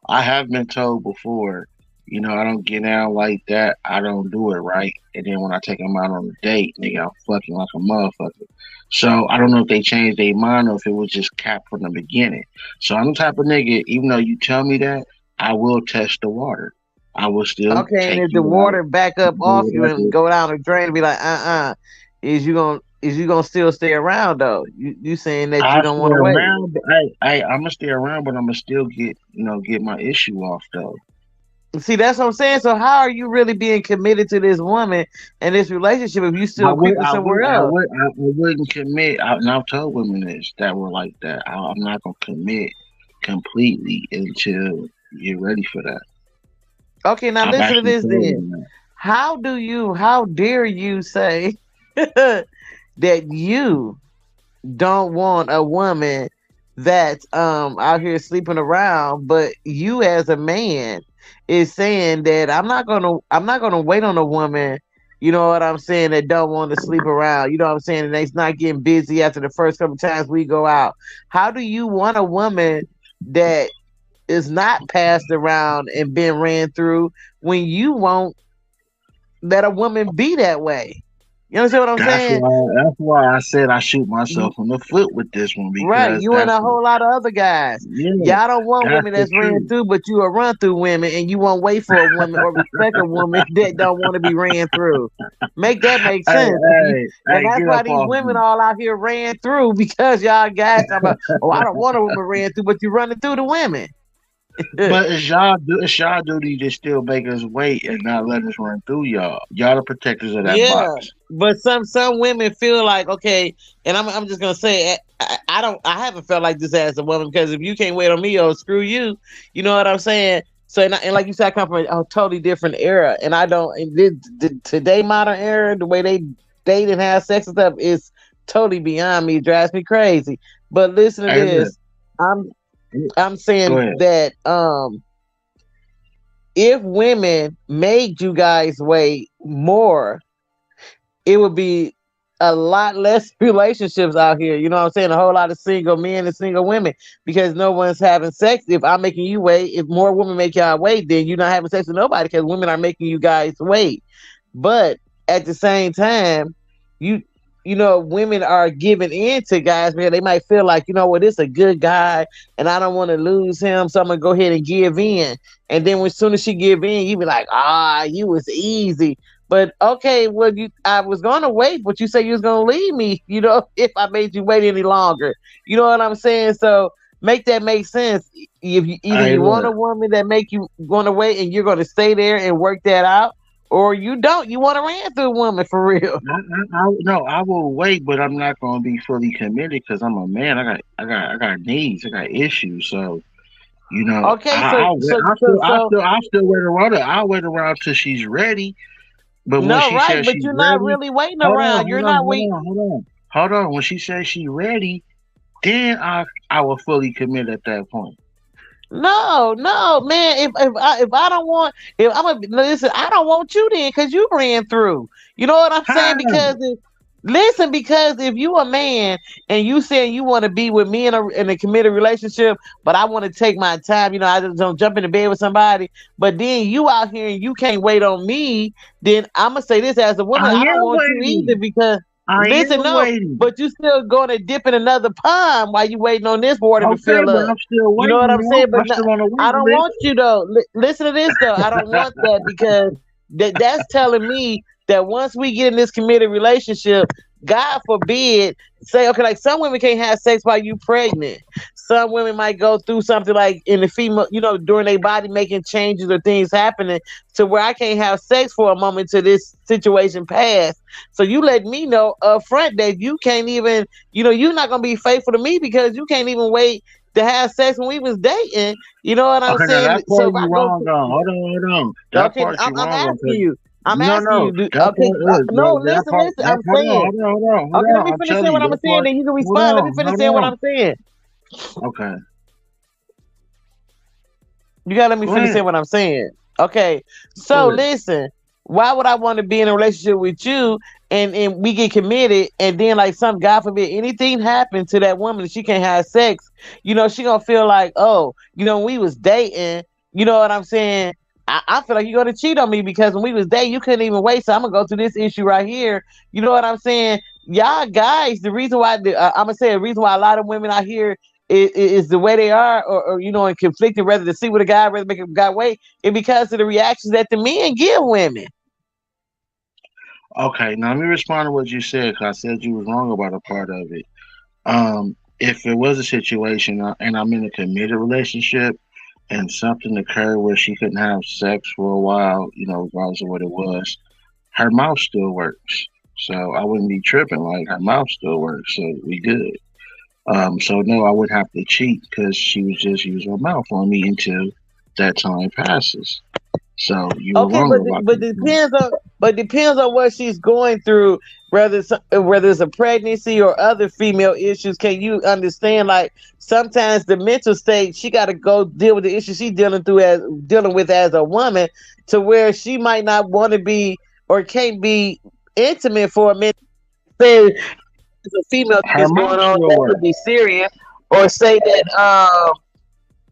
I have been told before, I don't get down like that. I don't do it right. And then when I take them out on a date, nigga, I'm fucking like a motherfucker. So I don't know if they changed their mind or if it was just capped from the beginning. So I'm the type of nigga, even though you tell me that, I will test the water. I will still Okay, and take if the you out, water back up do off you and whatever. go down the drain and be like, is you gonna still stay around though? You saying that you I don't stay want to wait? around, but I'm gonna stay around, but I'm gonna still get my issue off though. See, that's what I'm saying. So how are you really being committed to this woman and this relationship if you still creeping somewhere else? I wouldn't commit. And I've told women this that were like that. I'm not gonna commit completely until you're ready for that. Okay, now I've listen to actually this told then. them that. How dare you say that you don't want a woman that's out here sleeping around, but you as a man is saying that I'm not gonna wait on a woman, you know what I'm saying, that don't want to sleep around. You know what I'm saying? And they's not getting busy after the first couple times we go out. How do you want a woman that is not passed around and been ran through when you won't let a woman be that way? You understand what I'm saying? That's why I said I shoot myself in the foot with this one Right, because you and a whole lot of other guys. yeah, Y'all don't want that's women the that's ran truth. through, but you will run through women, and you won't wait for a woman or respect a woman that don't want to be ran through. Make that make sense. And that's Get why up these off women me. all out here ran through because y'all guys talking about, oh, I don't want a woman ran through, but you running through the women. But it's y'all duty to still make us wait and not let us run through y'all. Y'all the protectors of that Yeah, box. but some women feel like, okay, and I'm just gonna say I haven't felt like this as a woman, because if you can't wait on me, oh screw you, you know what I'm saying? So and like you said, I come from a totally different era, and I don't and today modern era, the way they date and have sex and stuff is totally beyond me. It drives me crazy. But listen to Hey, look, this, I'm I'm go saying ahead. that if women made you guys wait more, it would be a lot less relationships out here. You know what I'm saying? A whole lot of single men and single women, because no one's having sex. If I'm making you wait, if more women make y'all wait, then you're not having sex with nobody because women are making you guys wait. But at the same time, you women are giving in to guys because they might feel like, this is a good guy and I don't want to lose him, so I'm gonna go ahead and give in. And then as soon as she give in, you be like, you was easy. But okay, well, I was gonna wait, but you say you was gonna leave me, if I made you wait any longer. You know what I'm saying? So make that make sense. If either Hey, you want a look. woman that make you gonna wait and you're gonna stay there and work that out, or you don't. You want to ran through a woman for real. No, I will wait, but I'm not gonna be fully committed because I'm a man. I got needs. I got issues. So Okay, so so so so I'll still wait around her. I'll wait around till she's ready. But when no, she right? says But she's you're not ready, really waiting around. You're not waiting. hold on. When she says she's ready, then I will fully commit at that point. No, no, man. If I don't want, if I'm a listen, I don't want you then because you ran through. You know what I'm saying? How? Listen, because if you a man and you saying you want to be with me in a committed relationship, but I want to take my time, I just don't jump into bed with somebody. But then you out here and you can't wait on me. Then I'm gonna say this as a I woman, I don't am want you either waiting. because. I Listen, am no, waiting. but you still going to dip in another pond while you waiting on this water to Okay, fill but up. I'm still You know what waiting I'm now. saying? But I'm no, still on the I waiting don't list. want you though. Listen to this though. I don't want that because that's telling me that once we get in this committed relationship, God forbid, say okay, like some women can't have sex while you pregnant. Some women might go through something like in the female, during their body making changes or things happening to where I can't have sex for a moment till this situation pass. So you let me know up front that you can't even, you're not gonna be faithful to me because you can't even wait to have sex when we was dating. You know what I'm Okay, now saying? that So part if I you go wrong on. Hold on. That okay, part you I'm wrong on. asking 'Cause you. I'm no, asking no, you. that Okay, part is no, that listen, part. listen. That I'm saying. hold Okay, let on. me I'm finish telling saying you what I'm that saying, part. then you can Hold respond. Let me on, finish hold saying what on. I'm saying. Okay, You gotta let me go finish ahead. saying what I'm saying. Okay. Go So ahead. listen, why would I want to be in a relationship with you and we get committed and then like some God forbid anything happened to that woman and she can't have sex, she gonna feel like, oh, we was dating, you know what I'm saying? I feel like you're gonna cheat on me because when we was dating, you couldn't even wait. So I'm gonna go through this issue right here. You know what I'm saying? Y'all guys, the reason why I'm gonna say the reason why a lot of women out here is the way they are, or and conflicted whether to see with a guy, whether make a guy wait, and because of the reactions that the men give women. Okay, now let me respond to what you said. 'Cause I said you was wrong about a part of it. If it was a situation and I'm in a committed relationship and something occurred where she couldn't have sex for a while, regardless of what it was, her mouth still works. So I wouldn't be tripping. Like her mouth still works, so we good. So no, I wouldn't have to cheat because she was just using her mouth on me until that time passes. So you were Okay, wrong about but that. depends on what she's going through, whether it's a pregnancy or other female issues. Can you understand? Like sometimes the mental state she got to go deal with the issue she's dealing with as a woman, to where she might not want to be or can't be intimate for a minute. Say there's a female Her things mouth going on still that could works. be serious, or say that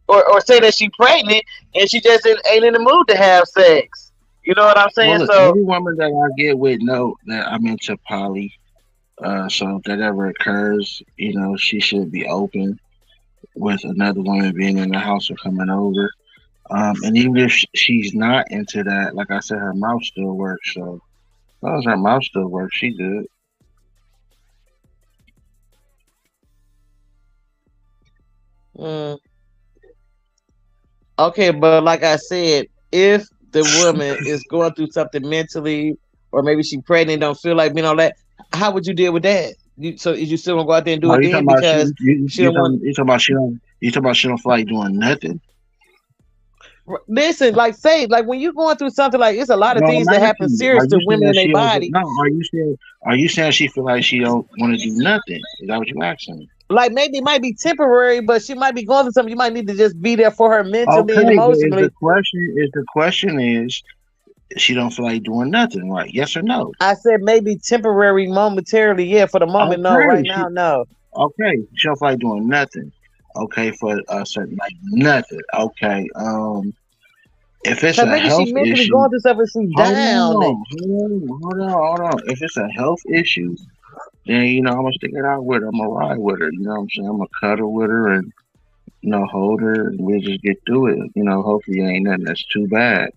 or say that she pregnant and she just ain't in the mood to have sex. You know what I'm Well, saying? look, So every woman that I get with know that I'm into poly. So if that ever occurs, she should be open with another woman being in the house or coming over. And even if she's not into that, like I said, her mouth still works. So as long as her mouth still works, she good. mm, okay, but like I said, if the woman is going through something mentally, or maybe she pregnant, don't feel like being all that, how would you deal with that? So is you still gonna go out there and do No, it you then talking about because she don't want? you talking about she don't feel like doing nothing. Listen, like say, like when you're going through something like it's a lot of No, things I'm that happen asking you. serious Are to you women saying in their she don't? body. No, are you saying she feel like she don't want to do nothing? Is that what you asking me? Like maybe it might be temporary, but she might be going through something. You might need to just be there for her mentally and Okay, but is the emotionally. question is the question is she don't feel like doing nothing, right? Yes or no? I said maybe temporary, momentarily, yeah. For the moment, no. Okay, Right now, no. she don't feel like doing nothing. Okay, for a certain like nothing. Okay, if it's Cause a maybe she health mentally issue, going through something. She hold down. on, hold on. If it's a health issue, then I'm gonna stick it out with her. I'm gonna ride with her. You know what I'm saying? I'm gonna cuddle with her and hold her, and we'll just get through it. Hopefully it ain't nothing that's too bad.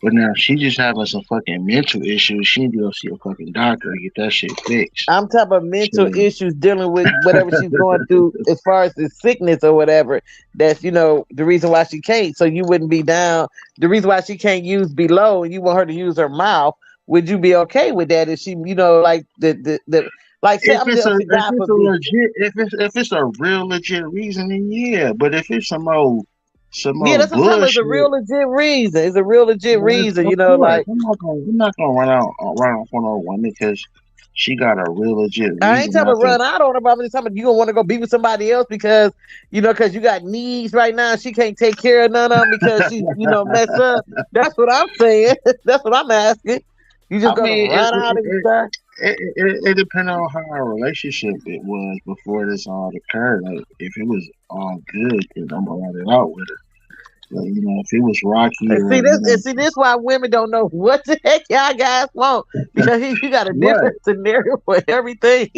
But now if she just having some fucking mental issues. She need to go see a fucking doctor and get that shit fixed. I'm talking about mental So, issues dealing with whatever she's going through as far as the sickness or whatever. That's the reason why she can't. So you wouldn't be down. The reason why she can't use below and you want her to use her mouth. Would you be okay with that if she, like the like say if I'm it's a just if God it's a forbid. legit if it's a real legit reason, then yeah. But if it's some old Yeah, that's what I'm talking about. It's a bullshit, real legit reason. It's a real legit well, reason, of course like I'm not gonna run off on a woman because she got a real legit I ain't reason talking not about to. run out on her, but I'm just talking about you gonna want to go be with somebody else because because you got needs right now. She can't take care of none of them because she messed up. That's what I'm saying. That's what I'm asking. You just I gonna mean, it run it, out and it, stuff? it, it, it depends on how our relationship it was before this all occurred. Like if it was all good, then I'm gonna run it out with her. If it was Rocky or And see this why women don't know what the heck y'all guys want because you got a what? different scenario for everything.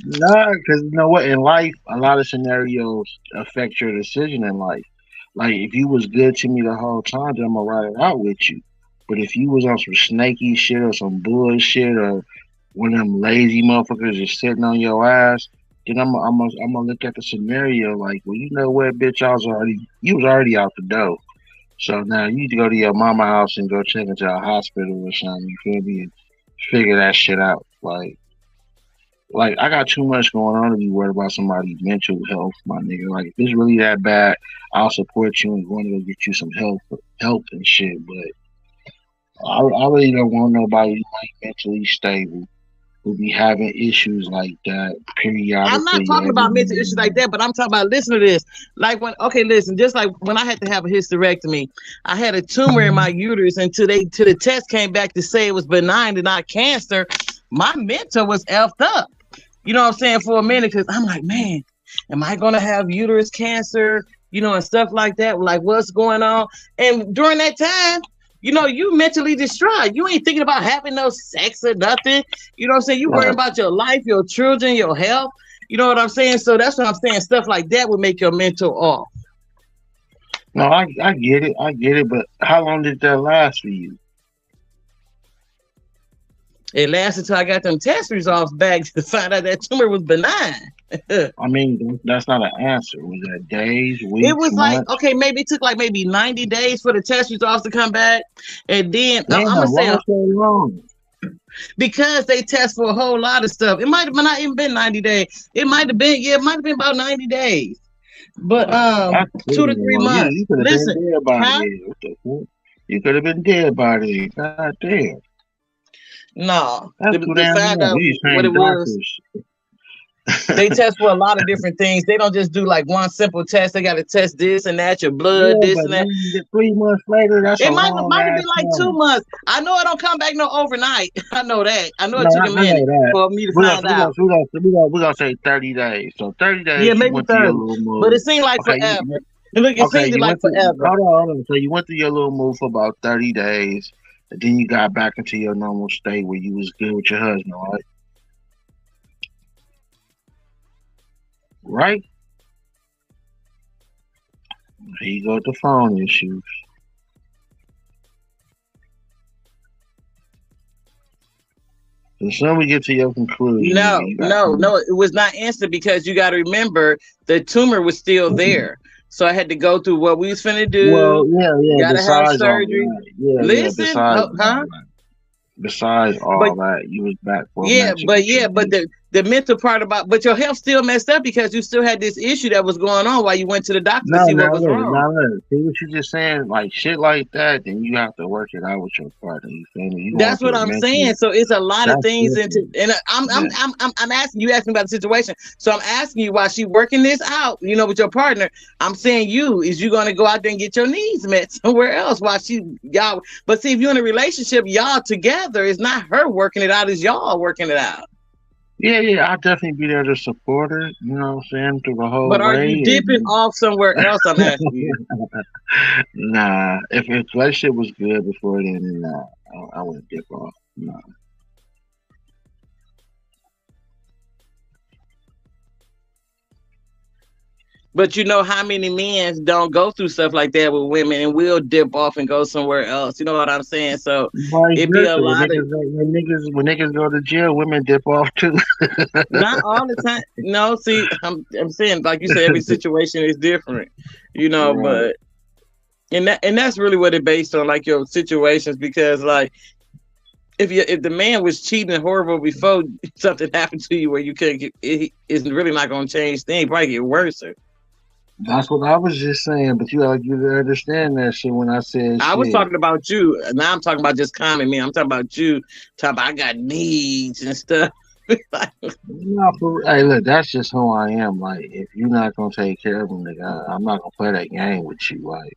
Nah, because you know what? In life, a lot of scenarios affect your decision in life. Like if you was good to me the whole time, then I'm gonna ride it out with you. But if you was on some snaky shit or some bullshit or one of them lazy motherfuckers just sitting on your ass, then I'm gonna look at the scenario like, well, you know what, bitch, you was already out the door. So now you need to go to your mama house and go check into a hospital or something. You feel me? And figure that shit out. Like I got too much going on to be worried about somebody's mental health, my nigga. Like if it's really that bad, I'll support you and going to go get you some help and shit. But I really don't want nobody like mentally stable who be having issues like that I'm not periodically talking every about mental issues like now that, but I'm talking about listen to this. Like when okay, listen, just like when I had to have a hysterectomy, I had a tumor in my uterus until the test came back to say it was benign and not cancer. My mental was effed up. You know what I'm saying, for a minute, because I'm like, man, am I gonna have uterus cancer? And stuff like that. Like, what's going on? And during that time, you mentally distraught. You ain't thinking about having no sex or nothing. You know what I'm saying? You worrying Right. about your life, your children, your health. You know what I'm saying? So that's what I'm saying. Stuff like that would make your mental off. No, I get it. I get it. But how long did that last for you? It lasted until I got them test results back to find out that tumor was benign. I mean, that's not an answer. Was that days, It weeks, was like, months? okay, maybe it took like maybe 90 days for the test results to come back. And then I'm gonna Damn, say why so long? because they test for a whole lot of stuff. It might have not even been 90 days. It might have been, yeah, it might have been about 90 days. But That's two pretty to three long. You months. could have been Listen, dead by huh? then. What the fuck? You could have been dead by then. God damn. No. That's too To damn find long. out These what same it was. doctors. They test for a lot of different things. They don't just do like one simple test. They got to test this and that, your blood, Yeah, this but and that. man, 3 months later, that's a It might long might have ass been like time. 2 months. I know it don't come back no overnight. I know that. I know No, it took a I know minute that. for me to We're gonna find we're gonna out. we're gonna we're gonna say 30 days. So 30 days, Yeah, you maybe went through your 30. little But move. it seemed like Okay, forever. Look, it okay, seemed you like went through. forever. Hold on. So you went through your little move for about 30 days, and then you got back into your normal state where you was good with your husband, right? Right? Here you go with the phone issue. As soon as we get to your conclusion, nigga, No, you got no, no. It was not instant because you got to remember the tumor was still there. So I had to go through what we was finna well, do. yeah, yeah. Got to have Besides all surgery. that, yeah, yeah. Listen, huh? Besides But all that, you was back for a yeah, match but with your yeah, but bitch. the mental part about but your health still messed up because you still had this issue that was going on while you went to the doctor to No, see what now was look, wrong. now look. See what you just saying, like shit like that. Then you have to work it out with your partner. You feel me? You going That's what through a I'm mental. saying. So it's a lot of That's things into, different. and Yeah. I'm asking you asking about the situation. So I'm asking you while she working this out, with your partner. I'm saying is you gonna go out there and get your needs met somewhere else while y'all. But see, if you're in a relationship, y'all together. It's not her working it out. It's y'all working it out. Yeah, yeah, I'll definitely be there to support her, you know what I'm saying, through the whole But are way. you dipping And off somewhere else? I'm asking you. nah, if relationship was good before then, then nah, I wouldn't dip off. Nah. But you know how many men don't go through stuff like that with women and will dip off and go somewhere else. You know what I'm saying? So Vice it'd be a versa. lot of When niggas go to jail, women dip off too. not all the time. No, see, I'm saying like you said, every situation is different. Right. But and that's really what it based on, like your situations, because like if the man was cheating and horrible before something happened to you where you couldn't it's really not gonna change things, probably get worse. That's what I was just saying, but you gotta you understand that shit when I said I was shit. talking about you. Now I'm talking about just common men. I'm talking about you. Talking about I got needs and stuff. Like, No, hey, look, that's just who I am. Like, if you're not gonna take care of me, nigga, I'm not gonna play that game with you. Like,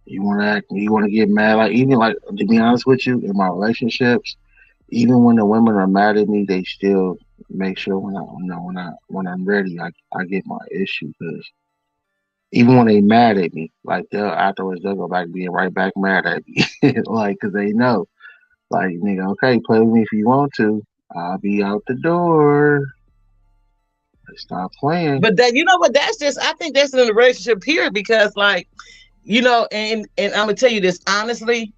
you wanna get mad. Like, even like to be honest with you, in my relationships, even when the women are mad at me, they still make sure when I'm ready, I get my issue because Even when they mad at me, like they'll afterwards they'll go back being right back mad at me, like because they know, like nigga, okay, play with me if you want to. I'll be out the door. Stop playing. But that, you know what? That's just, I think that's in the relationship period because, like, you know, and I'm gonna tell you this honestly.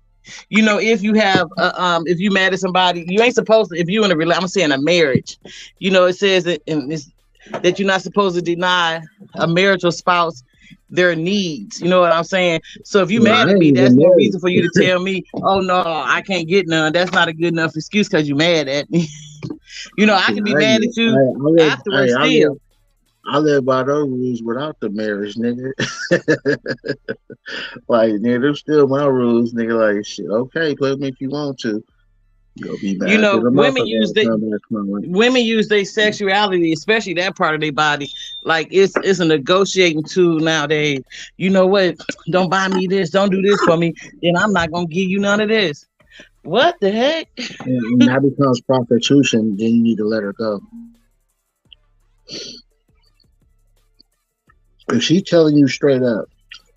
You know, if you mad at somebody, you ain't supposed to. If you in a I'm saying a marriage, you know, it says that that you're not supposed to deny a marital spouse their needs. You know what I'm saying? So if you Well, mad I at ain't me, even that's no married. reason for you to tell me, oh no, I can't get none. That's not a good enough excuse because you mad at me. You know, I Shit, can be I mad ain't. at you I live. afterwards still. I live by those rules without the marriage, nigga. Like, nigga, them still my rules, nigga. Like, shit, okay, play with me if you want to. You'll be You mad to know, the motherfucker when it come back from women use their sexuality, especially that part of their body, like it's a negotiating tool nowadays. You know what? Don't buy me this. Don't do this for me. Then I'm not gonna give you none of this. What the heck? and that becomes prostitution. Then you need to let her go. If she telling you straight up,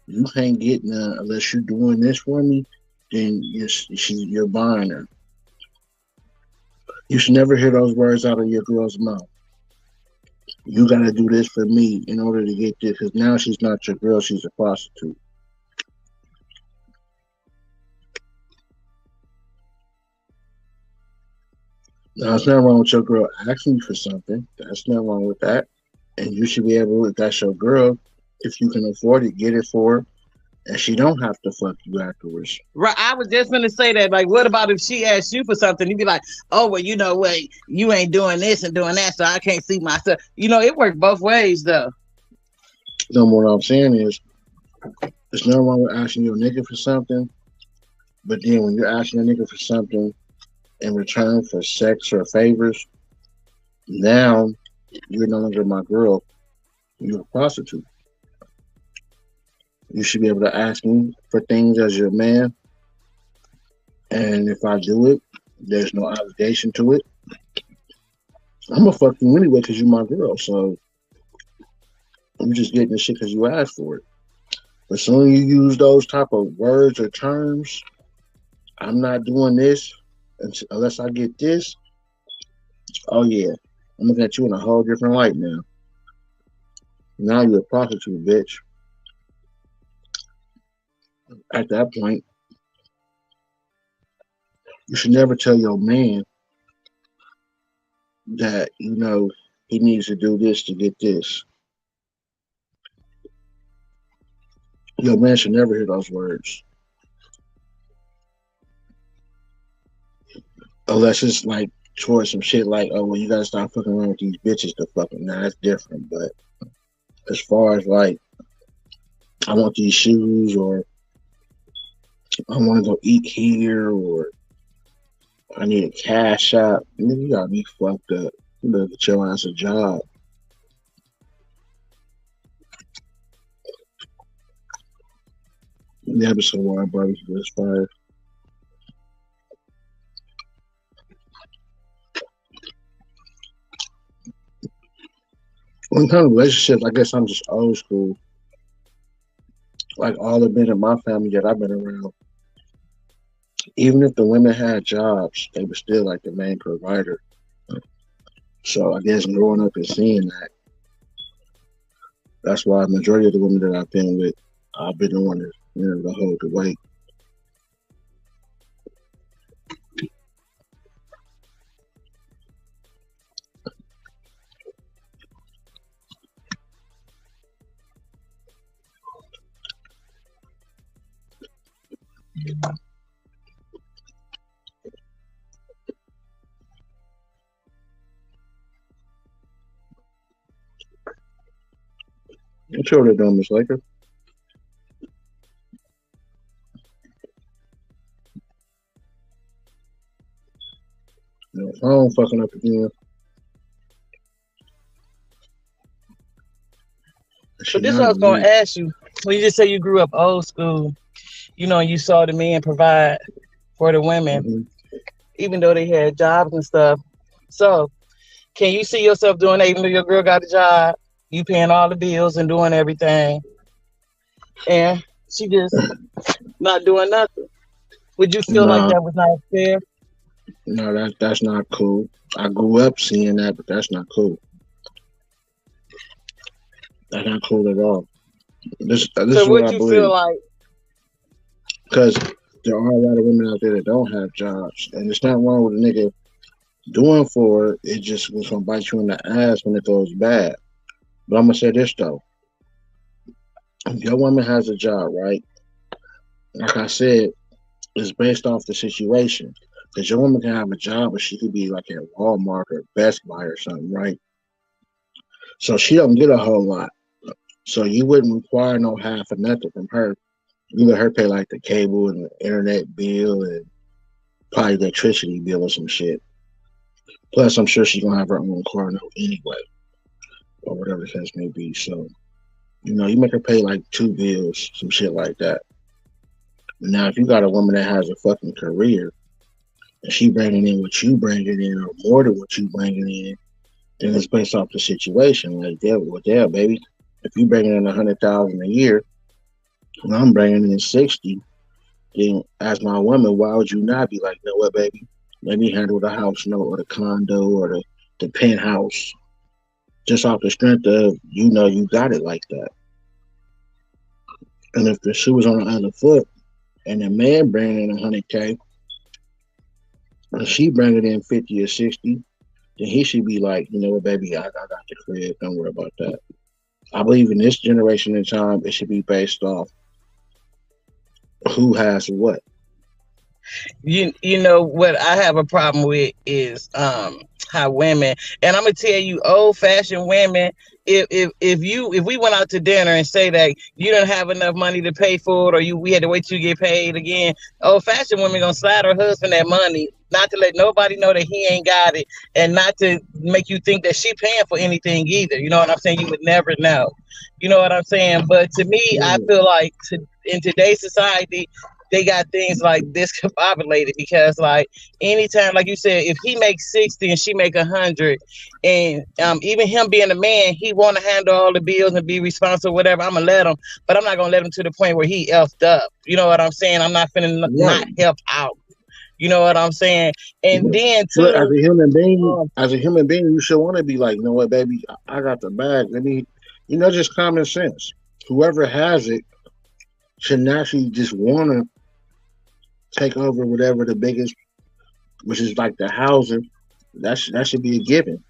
you can't get none unless you're doing this for me, then you're buying her. You should never hear those words out of your girl's mouth. You gotta do this for me in order to get this, because now she's not your girl, she's a prostitute. Now, there's nothing wrong with your girl asking you for something. That's nothing wrong with that. And you should be able, if that's your girl, if you can afford it, get it for her. And she don't have to fuck you afterwards. Right. I was just gonna say that. Like, what about if she asked you for something? You'd be like, oh well, you know what? You ain't doing this and doing that, so I can't see myself. You know, it worked both ways though. No, what I'm saying is, there's nothing wrong with asking your nigga for something. But then when you're asking a nigga for something in return for sex or favors, now you're no longer my girl. You're a prostitute. You should be able to ask me for things as your man. And if I do it, there's no obligation to it. I'm gonna fuck you anyway because you're my girl. So I'm just getting this shit because you asked for it. But soon you use those type of words or terms, I'm not doing this unless I get this. Oh yeah, I'm looking at you in a whole different light now. Now you're a prostitute, bitch. At that point, you should never tell your man that he needs to do this to get this. Your man should never hear those words unless it's like towards some shit like, oh well, you gotta stop fucking around with these bitches to fucking. Nah, that's different. But as far as like, I want these shoes, or I want to go eat here, or I need a cash out. Nigga, you got me fucked up. You better get your ass a job. The episode where I barbecue was fire. When it comes to relationships, I guess I'm just old school. Like all the men in my family that I've been around, even if the women had jobs, they were still like the main provider. So I guess growing up and seeing that, that's why the majority of the women that I've been with, I've been the one that, to hold the weight. What you over there doing, Miss Laker? Phone fucking up again. But She this is not what I was on gonna mute. ask you. When you just say you grew up old school, you know, and you saw the men provide for the women, Mm-hmm. even though they had jobs and stuff. So, can you see yourself doing that even though your girl got a job? You paying all the bills and doing everything. and she just not doing nothing. Would you feel like No, that was not fair? no, that's not cool. I grew up seeing that, but that's not cool. That's not cool at all. This So is what what I you feel believe. like? Because there are a lot of women out there that don't have jobs, and it's not wrong with a nigga doing for it. It just was gonna bite you in the ass when it goes bad. But I'm gonna say this though: if your woman has a job, right? Like I said, it's based off the situation. Because your woman can have a job, but she could be like at Walmart or Best Buy or something, right? So she don't get a whole lot. So you wouldn't require no half or nothing from her. You let her pay like the cable and the internet bill and probably the electricity bill or some shit. Plus, I'm sure she's gonna have her own car note anyway, or whatever the case may be. So, you make her pay like two bills, some shit like that. Now, if you got a woman that has a fucking career and she bringing in what you bringing in or more than what you bringing in, then it's based off the situation. Like, damn, baby, if you bringing in 100,000 a year and I'm bringing in 60, then as my woman, why would you not be like, you know what, baby? Let me handle the house note or the condo or the penthouse just off the strength of you got it like that. And if the shoe was on the other foot and the man bringing in 100K and she bringing in 50 or 60, then he should be like, you know what, baby, I got the crib. Don't worry about that. I believe in this generation and time, it should be based off who has what. You know what I have a problem with is how women, and I'm gonna tell you, old fashioned women, if we went out to dinner and say that you don't have enough money to pay for it, or we had to wait till you get paid again, old fashioned women gonna slide her husband that money, not to let nobody know that he ain't got it, and not to make you think that she paying for anything either. You know what I'm saying? You would never know. You know what I'm saying? But to me, I Yeah, feel like in today's society, they got things like discombobulated because, like, anytime, like you said, if he makes 60 and she make 100, and even him being a man, he want to handle all the bills and be responsible, whatever. I'm gonna let him, but I'm not gonna let him to the point where he effed up. You know what I'm saying? I'm not finna not right. help out. You know what I'm saying? And then But as too, a human being, um, you should want to be like, you know what, baby, I got the bag. Let me, just common sense. Whoever has it should naturally just want to take over whatever the biggest, which is like the housing. That should be a given.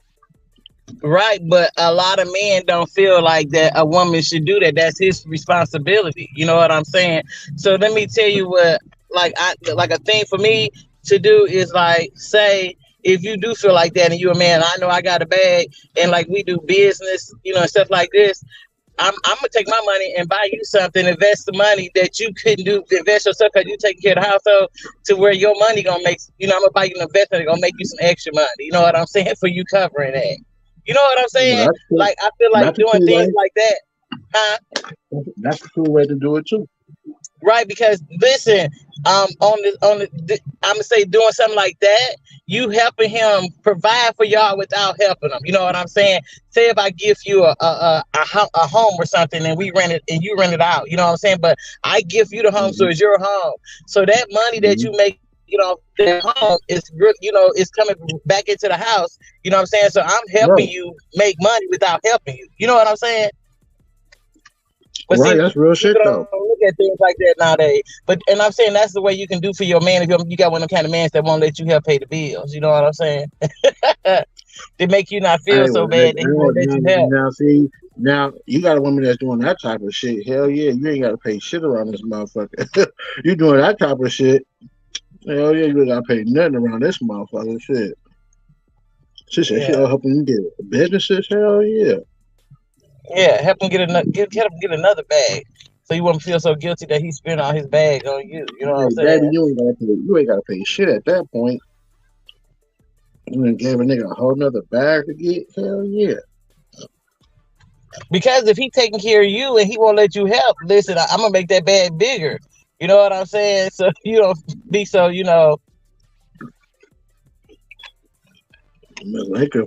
right, but a lot of men don't feel like that a woman should do that. That's his responsibility. You know what I'm saying? So let me tell you what, like a thing for me to do is, like, say if you do feel like that and you a man, I know I got a bag, and like we do business, and stuff like this. I'm gonna take my money and buy you something, invest the money that you couldn't do, invest yourself because you taking care of the household, to where your money gonna make, I'm gonna buy you an investment that's gonna make you some extra money. You know what I'm saying? For you covering that. You know what I'm Well, saying? that's cool. Like, I feel like That's a doing cool things way. like that, huh? That's a cool way to do it too. Right, because listen, I'm gonna say doing something like that, you helping him provide for y'all without helping him. You know what I'm saying? Say if I give you a home or something, and we rent it and you rent it out. You know what I'm saying? But I give you the home, so Hmm. it's your home. So that money that Hmm. you make, that home is good. Is coming back into the house. You know what I'm saying? So I'm helping Right, you make money without helping you. You know what I'm saying? But see, right. That's real people shit though. don't look at things like that nowadays. And I'm saying that's the way you can do for your man if you got one of them kind of mans that won't let you help pay the bills. You know what I'm saying? They make you not feel Hey, so well, hey, bad that he hey, won't let you help. now, see, now you got a woman that's doing that type of shit. Hell yeah, you ain't got to pay shit around this motherfucker. You doing that type of shit. Hell yeah, you ain't got to pay nothing around this motherfucker. Shit. She said Yeah, she'll help him get businesses. Hell yeah. yeah. Help him get another, help him get another bag, so you won't feel so guilty that he spent all his bag on you. You know what I'm Hey, baby, saying? you ain't gotta pay shit at that point. You ain't gave a nigga a whole nother bag to get. Hell yeah. Because if he taking care of you and he won't let you help, listen, I'm gonna make that bag bigger. You know what I'm saying? So you don't be so, Miss Laker,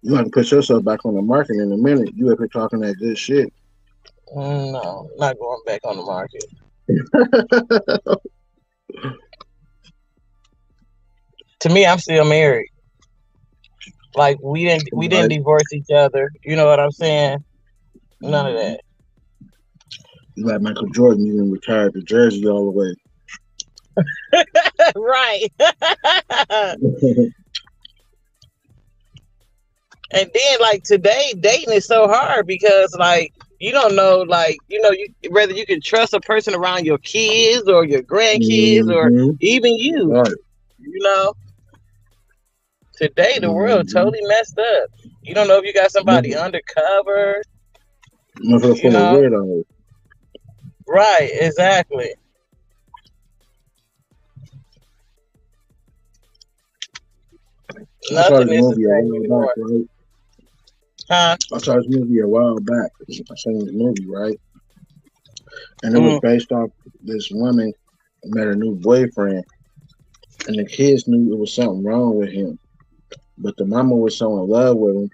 you have to put yourself back on the market in a minute. You up here talking that good shit. No, not going back on the market. To me, I'm still married. Like we didn't Like, divorce each other. You know what I'm saying? None of mhm. that. Like Michael Jordan, even retired the jersey all the way. Right. And then like today, dating is so hard because like you don't know, like you whether you can trust a person around your kids or your grandkids or Hmm. even you. Right. You know, today the world Hmm. totally messed up. You don't know if you got somebody undercover. Motherfucker You full of know, weirdos. right? Exactly. I saw this Nothing is the movie a same while back, anymore. right? Huh? I saw this movie a while back. I seen this movie, right? And it was Mm, based off this woman met a new boyfriend, and the kids knew it was something wrong with him. But the mama was so in love with him,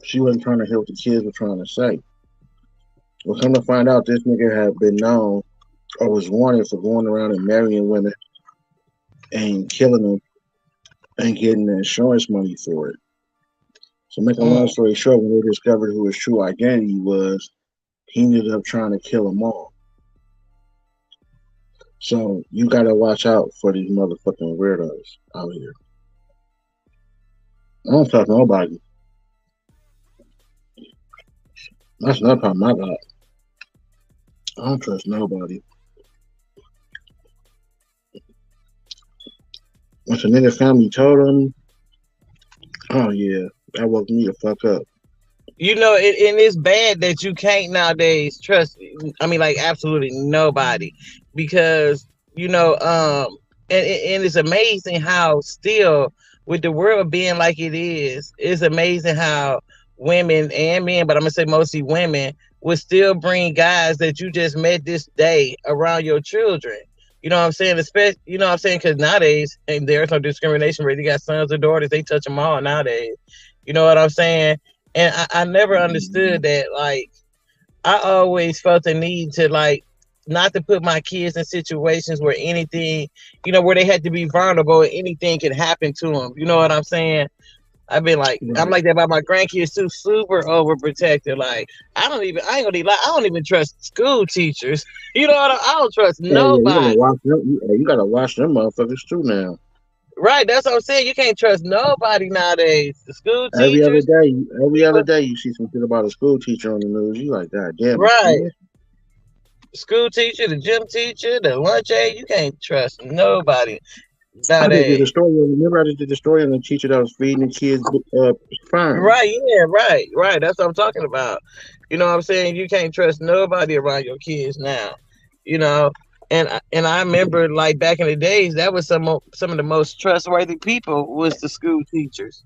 she wasn't trying to hear what the kids were trying to say. Well, come to find out, this nigga had been known or was wanted for going around and marrying women and killing them and getting the insurance money for it. So, make a long mm. story short, when they discovered who his true identity was, he ended up trying to kill them all. So, you gotta watch out for these motherfucking weirdos out here. I don't trust nobody. That's another problem I got. I don't trust nobody. Once a nigga family told him, oh yeah, that woke me the fuck up. And it's bad that you can't nowadays trust. I mean, like absolutely nobody, because you know, and it's amazing how still with the world being like it is, it's amazing how women and men, but I'm gonna say mostly women, will still bring guys that you just met this day around your children. You know what I'm saying? Especially, you know what I'm saying? Because nowadays, and there's no discrimination. Whether you got sons or daughters, they touch them all nowadays. You know what I'm saying? And I never understood that. Like, I always felt the need to like not to put my kids in situations where anything, where they had to be vulnerable and anything can happen to them. You know what I'm saying? I've been like, I'm Right. like that about my grandkids too, super overprotected. Like, I ain't gonna lie, I don't even trust school teachers. You know what? I don't trust Oh yeah, you gotta nobody. watch them. You gotta watch them motherfuckers too now. Right? That's what I'm saying. You can't trust nobody nowadays. The school Every other teachers, day, every other people, day, you see some shit about a school teacher on the news. You like, God damn, right? again? School teacher, the gym teacher, the lunch aide. You can't trust nobody I just did a nowadays. story. Remember, I just did a story on the teacher that was feeding the kids sperm. Right? Yeah. Right. Right. That's what I'm talking about. You know what I'm saying? You can't trust nobody around your kids now. You know. And I remember like back in the days, that was some of the most trustworthy people was the school teachers.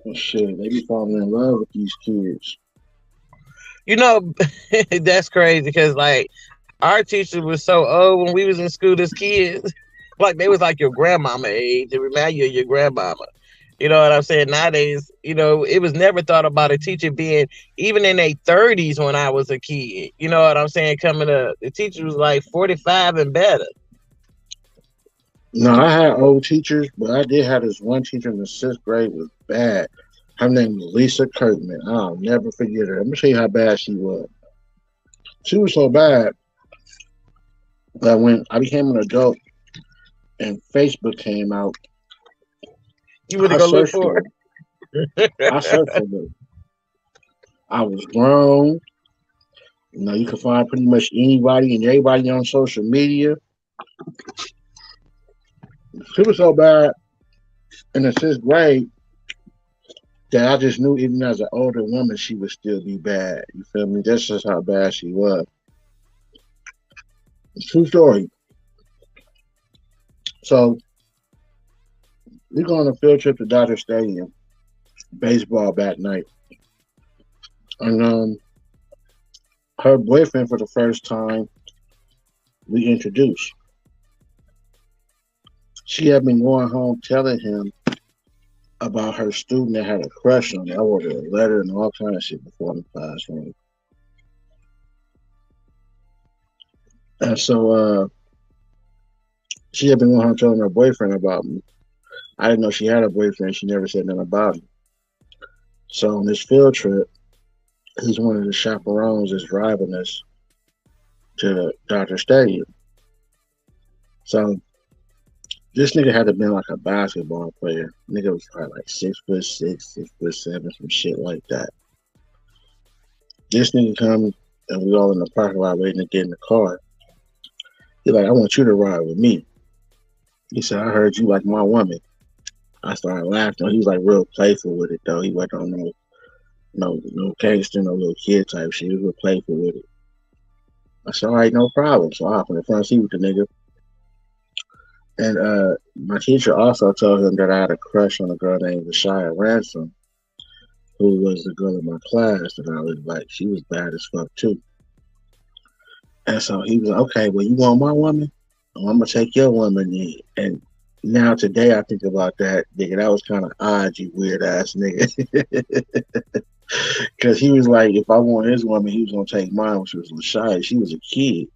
And shit, they be falling in love with these kids. You know, that's crazy because like our teachers was so old when we was in school as kids. Like they was like your grandmama age. They remind you of your grandmama. You know what I'm saying? Nowadays, it was never thought about a teacher being even in their 30s when I was a kid. You know what I'm saying? Coming up, the teacher was like 45 and better. No, I had old teachers, but I did have this one teacher in the sixth grade was bad. Her name was Lisa Kirkman. I'll never forget her. Let me show you how bad she was. She was so bad that when I became an adult and Facebook came out, You would I go look searched for for her. I searched for her. I was grown. You can find pretty much anybody and everybody on social media. She was so bad in the sixth grade that I just knew even as an older woman she would still be bad. You feel me? That's just how bad she was. True story. So we go on a field trip to Dodger Stadium, baseball bat night. And her boyfriend for the first time we introduced. She had been going home telling him about her student that had a crush on her. I wrote her a letter and all kind of shit before in the classroom. And so she had been going home telling her boyfriend about me. I didn't know she had a boyfriend. She never said nothing about him. So on this field trip, he's one of the chaperones that's driving us to the Dodger Stadium. So this nigga had to been like a basketball player. Nigga was probably like 6'6", 6'7", some shit like that. This nigga comes and we all in the parking lot waiting to get in the car. He's like, I want you to ride with me. He said, I heard you like my woman. I started laughing. He was like real playful with it though. He wasn't on no gangster, no little kid type shit. He was real playful with it. I said, all right, no problem. So I hop in the front seat with the nigga. And my teacher also told him that I had a crush on a girl named Rashaya Ransom, who was the girl in my class that I was like. She was bad as fuck too. And so he was like, okay, well, you want my woman? Well, I'm gonna take your woman then. And now today I think about that, nigga, that was kind of odd, you weird ass nigga. Because he was like, if I want his woman, he was gonna take mine, which was Lashaya. She was a kid.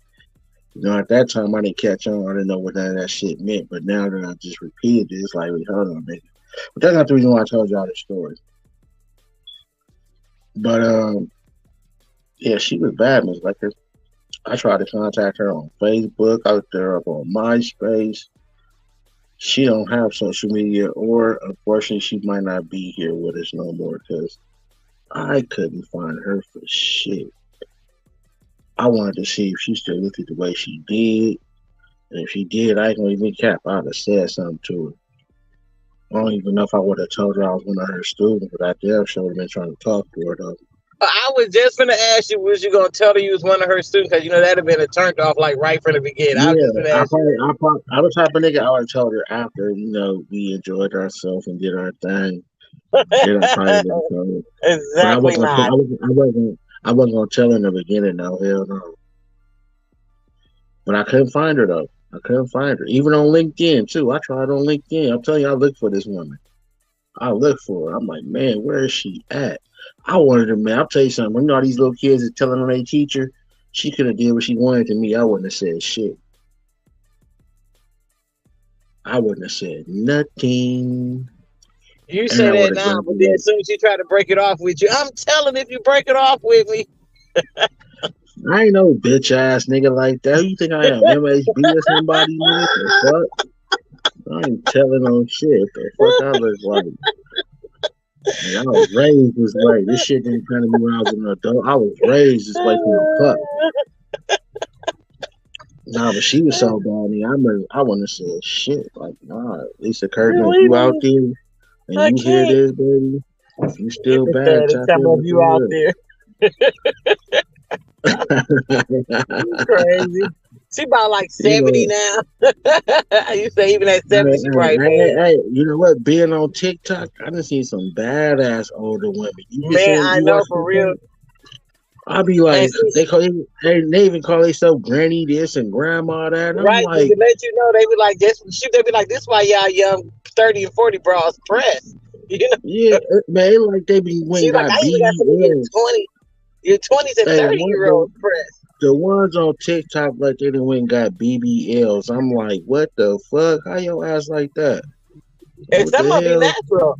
You know, at that time I didn't catch on. I didn't know what none of that shit meant. But now that I just repeated it, it's like, wait, hold on, nigga. But that's not the reason why I told y'all this story. But yeah, she was bad, Miss Lakers. I tried to contact her on Facebook. I looked her up on MySpace. She don't have social media, or unfortunately, she might not be here with us no more because I couldn't find her for shit. I wanted to see if she still looked at the way she did. And if she did, I ain't gonna even cap. I'd have said something to her. I don't even know if I would have told her I was one of her students, but I damn sure would have been trying to talk to her though. I was just gonna ask you, was you gonna tell her you was one of her students? Because you know that'd have been a turned off like right from the beginning. I was Yeah, just gonna ask you I was type of nigga. I would have told her after, we enjoyed ourselves and did our thing. Then I probably would that. have told her. But I Exactly wasn't gonna. not. I wasn't gonna tell her in the beginning. No, hell no. But I couldn't find her though. I couldn't find her. Even on LinkedIn too. I tried on LinkedIn. I'm telling you, I looked for this woman. I looked for her. I'm like, man, where is she at? I wanted her, man. I'll tell you something. You know, all these little kids are telling on their teacher. She could have did what she wanted to me. I wouldn't have said shit. I wouldn't have said nothing. You And say I would that have now, but then graduated. as soon as she try to break it off with you, I'm telling if you break it off with me. I ain't no bitch ass nigga like that. Who you think I am? MHB or somebody, nigga? The fuck? I ain't telling on shit. The fuck I look like? Nigga, I was raised this way. This shit didn't come to me when I was an adult. I was raised this way from a pup. Nah, but she was so bad. I wouldn't have said shit. Like, nah, Lisa Kirkman, if you out Really? there and I you hear can't. this, baby, you Get still the bad, static. tap Some in of with you out there. the You crazy. She about like you 70 know, now. You say even at 70, she probably bad. you know what? Being on TikTok, I done seen some badass older women. You be Man, seeing, I you know watch for real. TikTok? I be And like, she, they even call themselves granny this and grandma that. And I'm right, just like, to let you know, they be like, this, they be like, this why y'all young 30 and 40 bras press. You know? yeah, man, it like they be went She and like, got I even got some of BBLs. your 20s and Hey, 30-year olds press. the ones on TikTok like they done went and got BBLs. I'm like, what the fuck? How your ass like that? And What some the of them be hell? natural.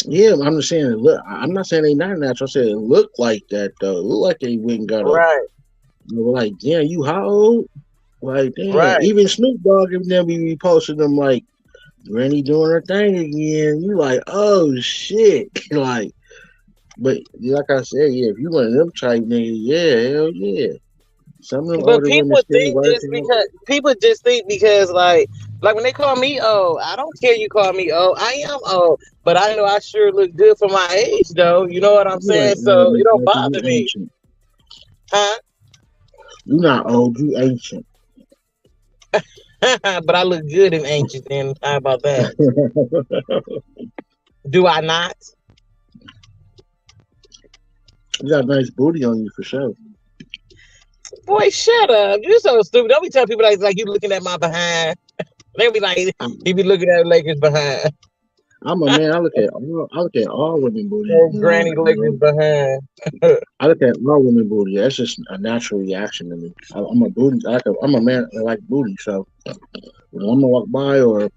Yeah, I'm just saying. Look, I'm not saying they not natural. I'm saying it look like that though. It look like they went and got a. Right, They were like, damn, you how old? Like, damn. right. Even Snoop Dogg and them be reposting them like, Granny doing her thing again. You like, oh shit. Like, but like I said, yeah, if you one of them type niggas, yeah, hell yeah. Some of them But older women people still think just working. because like when they call me old, I don't care you call me old. I am old, but I know I sure look good for my age though. You know what I'm You saying? ain't old, So it Miss don't Lucky. You bother me. ancient. Huh? You not old. You ancient. But I look good in ancient then. How about that? You Do I not? got a nice booty on you for sure. Boy, shut up. You're so stupid. Don't be telling people like you looking at my behind. They be like, he be looking at Lakers behind. I'm a man. I look at all women booty. Oh, granny licking behind. I look at all women booty. That's just a natural reaction to me. I'm a booty. I'm a man that like booty. So when I'm gonna walk by, or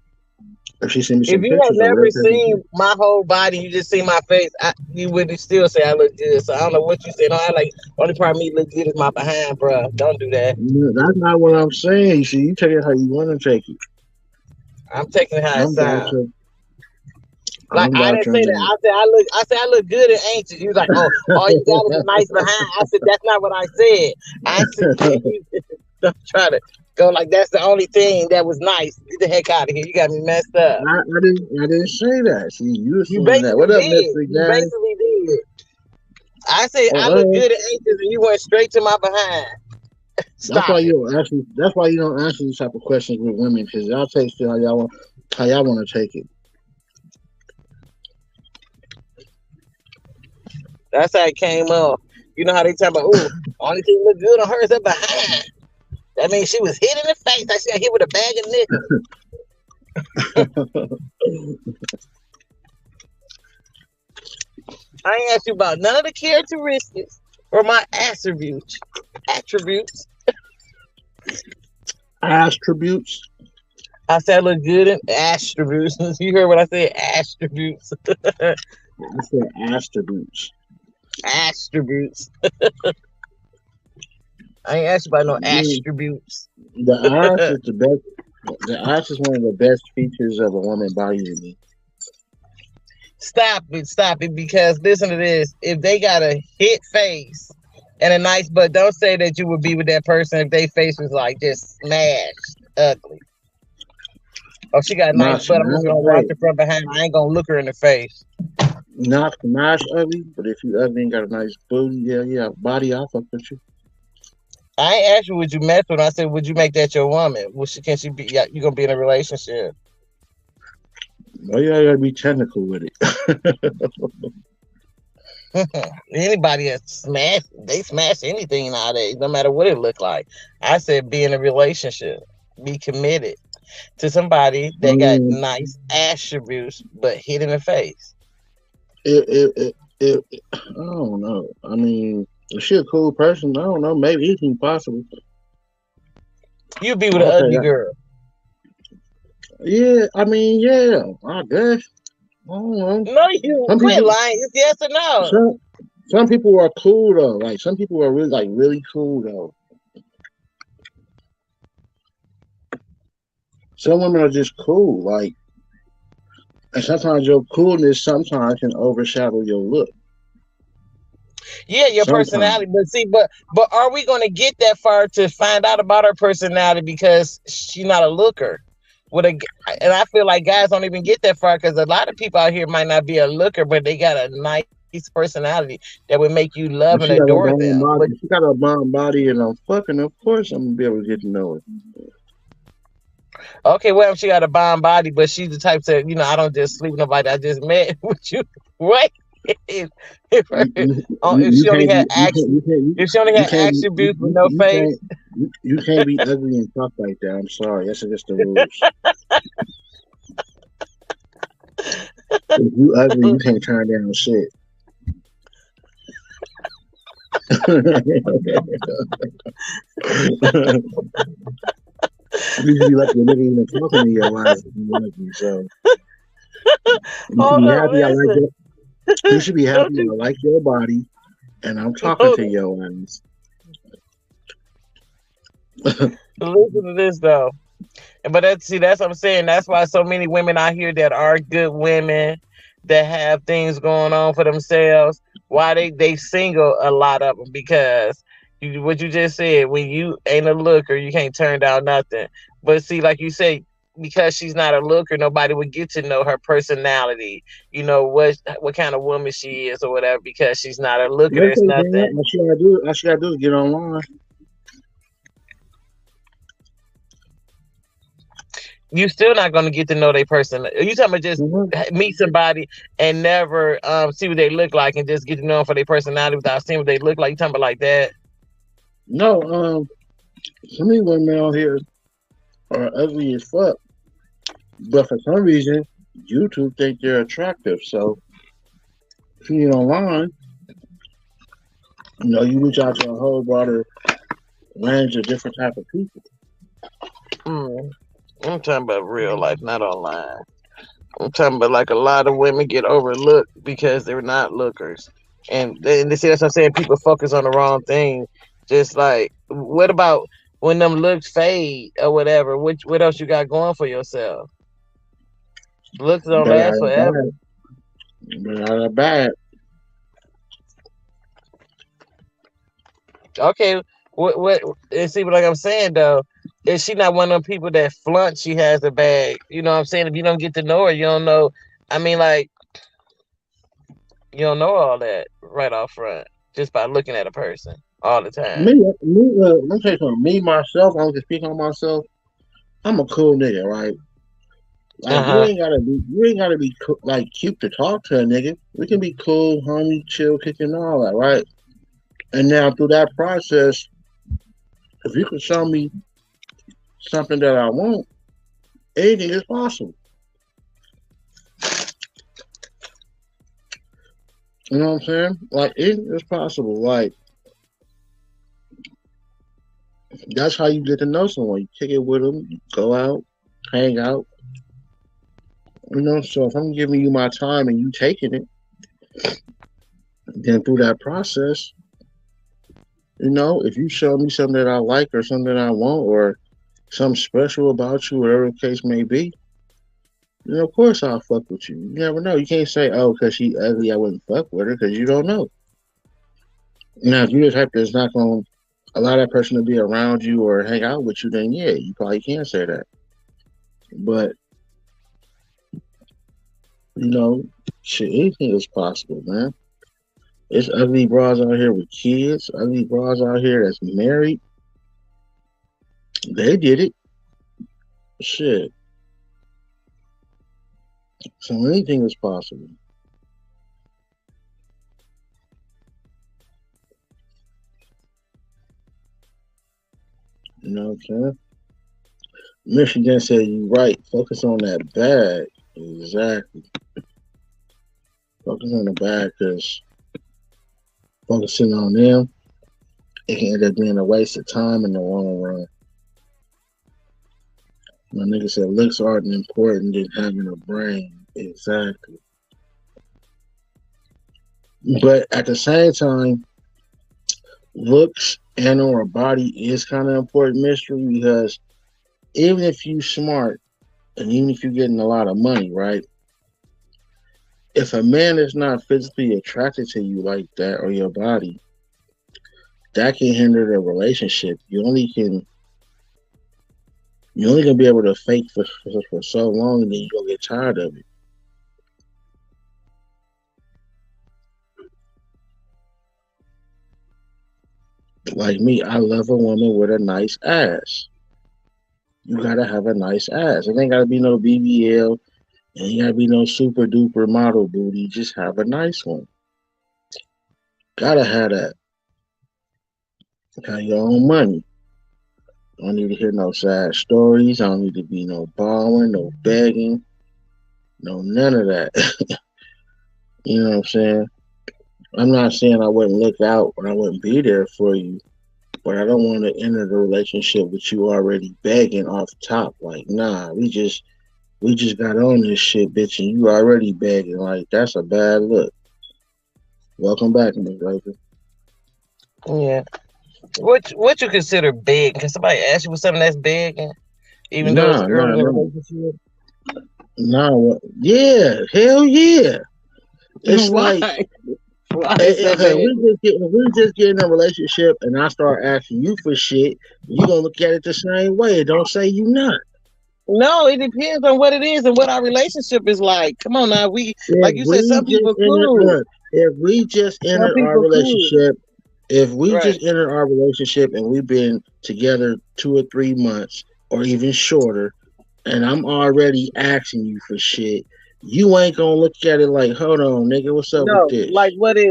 if she send me If some you have pictures or never whatever, seen my whole body, you just see my face, you would still say I look good. So I don't know what you said. No, I like only part of me look good is my behind, bro. Don't do that. that's not what I'm saying. You see, you take it how you want to take it. I'm taking it how it I'm about sounds. to. Like I'm I about didn't to. say that. I said I look good and anxious. You was like, oh, all you got is a nice behind. I said that's not what I said. I said you don't try to go like that's the only thing that was nice. Get the heck out of here. You got me messed up. I didn't say that. See, you You assuming that. basically What up, did. Mystery You Guy? basically did. I said I look Uh, good and anxious, and you went straight to my behind. that's why Stop it. you don't answer. That's why you don't answer these type of questions with women, because y'all take it how y'all want to take it. That's how it came up. You know how they talk about, oh, only thing look good on her is her behind. That means she was hit in the face. Like she got hit with a bag of nickels. I ain't asked you about none of the characteristics or my attributes. Attributes. Attributes. I said I look good in attributes. You heard what I said? Attributes. I said attributes. Attributes. I ain't asked you about no Mm, attributes. the ass is the best. The ass is one of the best features of a woman body to me. Stop it, because listen to this. If they got a hit face and a nice butt, don't say that you would be with that person if their face was like just smashed, ugly. Oh, she got a nice Not butt. I'm just smash, gonna watch hey, her from behind. I ain't gonna look her in the face. not smash ugly, but if you ugly and got a nice booty, yeah, body, I'll fuck with you. I ain't asked you would you mess with her. I said, would you make that your woman? Can she be? Yeah, you gonna be in a relationship? Oh yeah, you gotta be technical with it. Anybody that they smash anything nowadays, no matter what it look like. I said, be in a relationship, be committed to somebody that got um, nice attributes, but hit in the face. I don't know. I mean, if she a cool person, I don't know. Maybe anything possible. You be with an I'll say ugly that. girl. Yeah, I mean, yeah, I guess. I don't know. No, you Some quit people, lying. It's yes or no. some some people are cool though. Like some people are really cool though. Some women are just cool. Like, and sometimes your coolness sometimes can overshadow your look. Yeah, your Sometimes. personality. But see, but are we gonna get that far to find out about her personality because she's not a looker? With a, and I feel like guys don't even get that far because a lot of people out here might not be a looker, but they got a nice personality that would make you love If and she got a adore bomb them. body, But if she got a bomb body and I'm fucking, of course I'm gonna be able to get to know it. okay, well, if she got a bomb body, but she's the type to, I don't just sleep with nobody I just met with you. Wait, if, her, if You she only can't had be you can't if she only you had can't be attributes with no you face, can't you can't be ugly and talk like that. I'm sorry, that's against the rules. If you ugly, you can't turn down shit. You should be lucky a nigga even talking to your ass if you ugly. So you should hold be on, happy. I like listen. your you should be happy. Don't you, I like your body, and I'm talking hold to on. your ass. Listen to this though. But that's what I'm saying. That's why so many women out here that are good women that have things going on for themselves. Why they single, a lot of them, because what you just said, when you ain't a looker, you can't turn down nothing. But see, like you say, because she's not a looker, nobody would get to know her personality. What kind of woman she is or whatever. Because she's not a looker, Let's there's say that. nothing. All she gotta do is get online. You still not gonna get to know their person. You talking about just Mhm. meet somebody and never see what they look like and just get to know them for their personality without seeing what they look like. You talking about like that? No, some of these women out here are ugly as fuck, but for some reason you two think they're attractive. So if you get online, you reach out to a whole broader range of different type of people. Mm. I'm talking about real life, not online. I'm talking about like a lot of women get overlooked because they're not lookers, and they see that's what I'm saying. People focus on the wrong thing. Just like, what about when them looks fade or whatever? What else you got going for yourself? Looks don't Better last out of forever. bad. Better out of bad. Okay, what? And see, but like I'm saying though, is she not one of them people that flaunt she has a bag? You know what I'm saying? If you don't get to know her, you don't know. I mean, like, you don't know all that right off front just by looking at a person all the time. Let me tell you something. Me myself, I'm just speaking on myself. I'm a cool nigga, right? Uh Like huh. you ain't gotta be like cute to talk to a nigga. We can be cool, homie, chill, kicking all that, right? And now through that process, if you can show me something that I want, anything is possible. You know what I'm saying? Like anything is possible. Like that's how you get to know someone. You kick it with them, you go out, hang out. So if I'm giving you my time and you taking it, then through that process, if you show me something that I like or something that I want or something special about you, whatever the case may be, of course I'll fuck with you. You never know. You can't say, oh, because she ugly, I wouldn't fuck with her because you don't know. Now, if you're the type that's not going to allow that person to be around you or hang out with you, then yeah, you probably can say that. But, you know, shit, anything is possible, man. It's ugly bras out here with kids, ugly bras out here that's married. They did it. Shit. So anything is possible. You know what I'm saying? Michigan said you right. Focus on that bag. Exactly. Focus on the bag because focusing on them, it can end up being a waste of time in the long run. My nigga said looks aren't important than having a brain. Exactly. But at the same time, looks and or a body is kind of important mystery because even if you smart and even if you're getting a lot of money, right? If a man is not physically attracted to you like that or your body, that can hinder the relationship. You only gonna be able to fake for so long, and then you gonna get tired of it. Like me, I love a woman with a nice ass. You gotta have a nice ass. It ain't gotta be no BBL. It ain't gotta be no super duper model booty. Just have a nice one. Gotta have that. Have your own money. I don't need to hear no sad stories. I don't need to be no balling, no begging, no none of that. You know what I'm saying? I'm not saying I wouldn't look out or I wouldn't be there for you, but I don't want to enter the relationship with you already begging off top. Like, nah, we just got on this shit, bitch, and you already begging. Like, that's a bad look. Welcome back, Miss Raker. Yeah. What you consider big? Can somebody ask you for something that's big, and even though it's Nah, early nah, in the nah, relationship? nah. Yeah, hell yeah. It's Why? like Why is that okay, bad? if we just get in a relationship and I start asking you for shit, you gonna look at it the same way. Don't say you not. No, it depends on what it is and what our relationship is like. Come on now, we If like you said, we some just people enter, cool. if we just Some enter our people cool. relationship, if we Right. just enter our relationship and we've been together 2 or 3 months or even shorter, and I'm already asking you for shit, you ain't gonna look at it like, hold on, nigga, what's up with No, like this? what is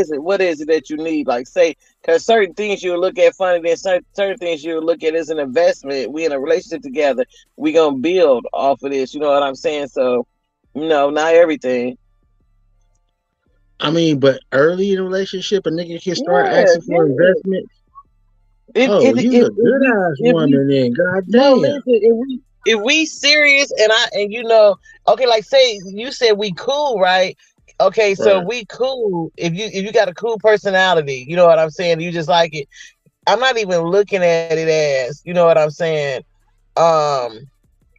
it? What is it that you need? Like say, because certain things you'll look at funny, then certain things you'll look at as an investment. We in a relationship together. We gonna build off of this. You know what I'm saying? So No, not everything. I mean, but early in a relationship, a nigga can start Yeah, asking for yeah. investments. If Oh, if you's if, a if good we ass if we woman then. God no damn. listen, if we serious and okay, like say you said we cool, right? Okay, so Right. we cool. If you got a cool personality, you know what I'm saying. You just like it. I'm not even looking at it as, you know what I'm saying. Um,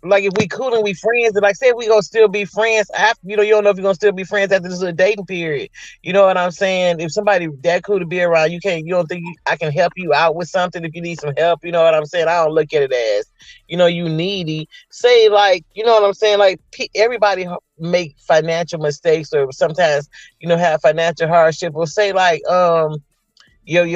like if we cool and we friends, and like say we gonna still be friends after, you don't know if you're gonna still be friends after this little dating period. You know what I'm saying? If somebody that cool to be around, you don't think I can help you out with something if you need some help. You know what I'm saying? I don't look at it as, you needy. Say like, you know what I'm saying? Like everybody make financial mistakes or sometimes, have financial hardship. Or say like, your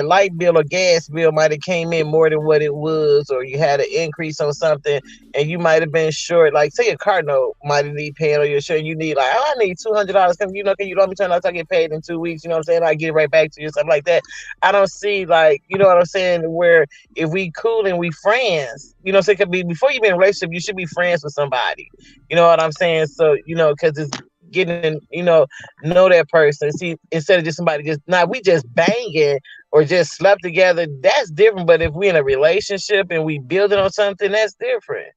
light bill or gas bill might have came in more than what it was, or you had an increase on something, and you might have been short. Like say a car note might have need paying, or you're sure you need like, oh, I need $200. Can you let me turn out to get paid in 2 weeks? You know what I'm saying? I get it right back to you, something like that. I don't see like, you know what I'm saying, where if we cool and we friends, so it could be before you be in a relationship, you should be friends with somebody. You know what I'm saying? So because it's getting, know that person. See, instead of just somebody just now we just banging or just slept together, that's different. But if we in a relationship and we building on something, that's different.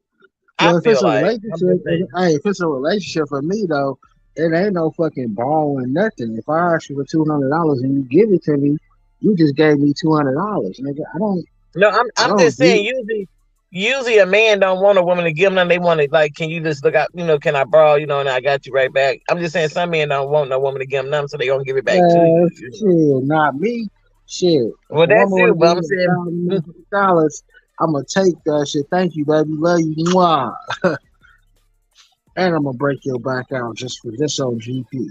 I Well, if it's feel a like I'm relationship, just saying. hey, if it's a relationship for me though, it ain't no fucking borrowing nothing. If I ask you for $200 and you give it to me, you just gave me $200, nigga. No, I'm I I'm don't just saying do. usually a man don't want a woman to give them nothing. They want to like, can you just look out, can I borrow, and I got you right back. I'm just saying some men don't want no woman to give them nothing, so they gonna give it back to you. Shit, not me. Shit, if Well, a woman that's want you, to but give I'm me saying $1,000, I'ma take that shit. Thank you, baby. Love you, mwah. And I'm gonna break your back out just on GP.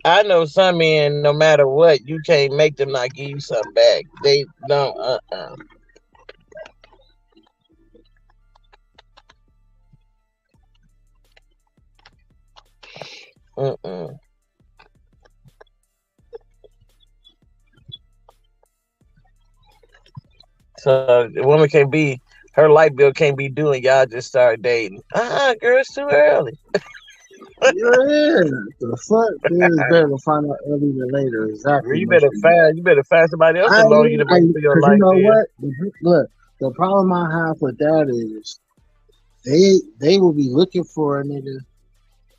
I know some men, no matter what, you can't make them not give you something back. They don't. Mm-mm. So the woman can't be, her light bill can't be doing. Y'all just start dating. Girl, it's too early. Yeah, the fuck, man, it's better to find out earlier than later. Girl, Exactly, you better Mr. find, you better find somebody else to loan you the money for your Because you light know bill. what? Look, the problem I have with that is they will be looking for a nigga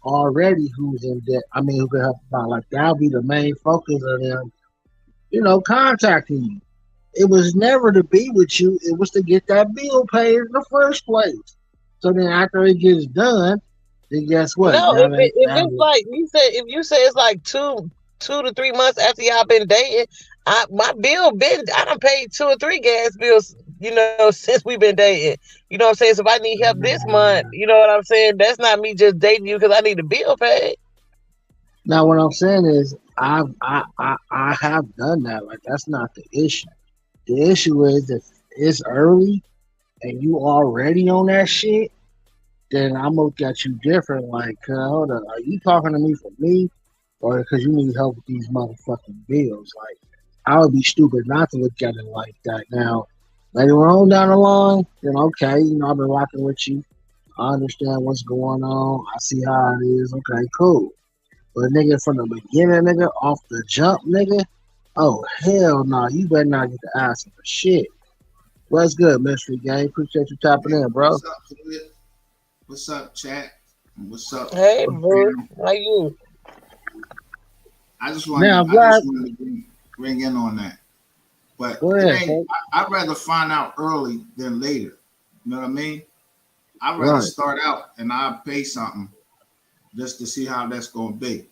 already who's in debt. I mean, who can help them out. Like that'll be the main focus of them, contacting you. It was never to be with you. It was to get that bill paid in the first place. So then after it gets done, then guess what? No, Now they if now it's like you said, if you say it's like 2 to 3 months after y'all been dating, my bill been I done paid 2 or 3 gas bills, since we've been dating. You know what I'm saying? So if I need help this month, you know what I'm saying? That's not me just dating you because I need a bill paid. now what I'm saying is I have done that. Like that's not the issue. The issue is if it's early and you already on that shit, then I'm gonna look at you different. Like, hold on, are you talking to me for me, or because you need help with these motherfucking bills? Like, I would be stupid not to look at it like that. Now, later on down the line, then okay, I've been rocking with you. I understand what's going on. I see how it is. Okay, cool. But nigga, from the beginning, nigga, off the jump, nigga. Oh hell no, you better not get the ass for shit. What's good, Mystery Gang? Appreciate you tapping in, bro. What's up, Fluid? What's up, chat? What's up? Hey, boo, how you? I just Now wanted, I'm I glad. just wanted to bring in on that, but Go it ahead, ain't. folks. I'd rather find out early than later. You know what I mean? I'd rather Right. start out and I pay something just to see how that's going to be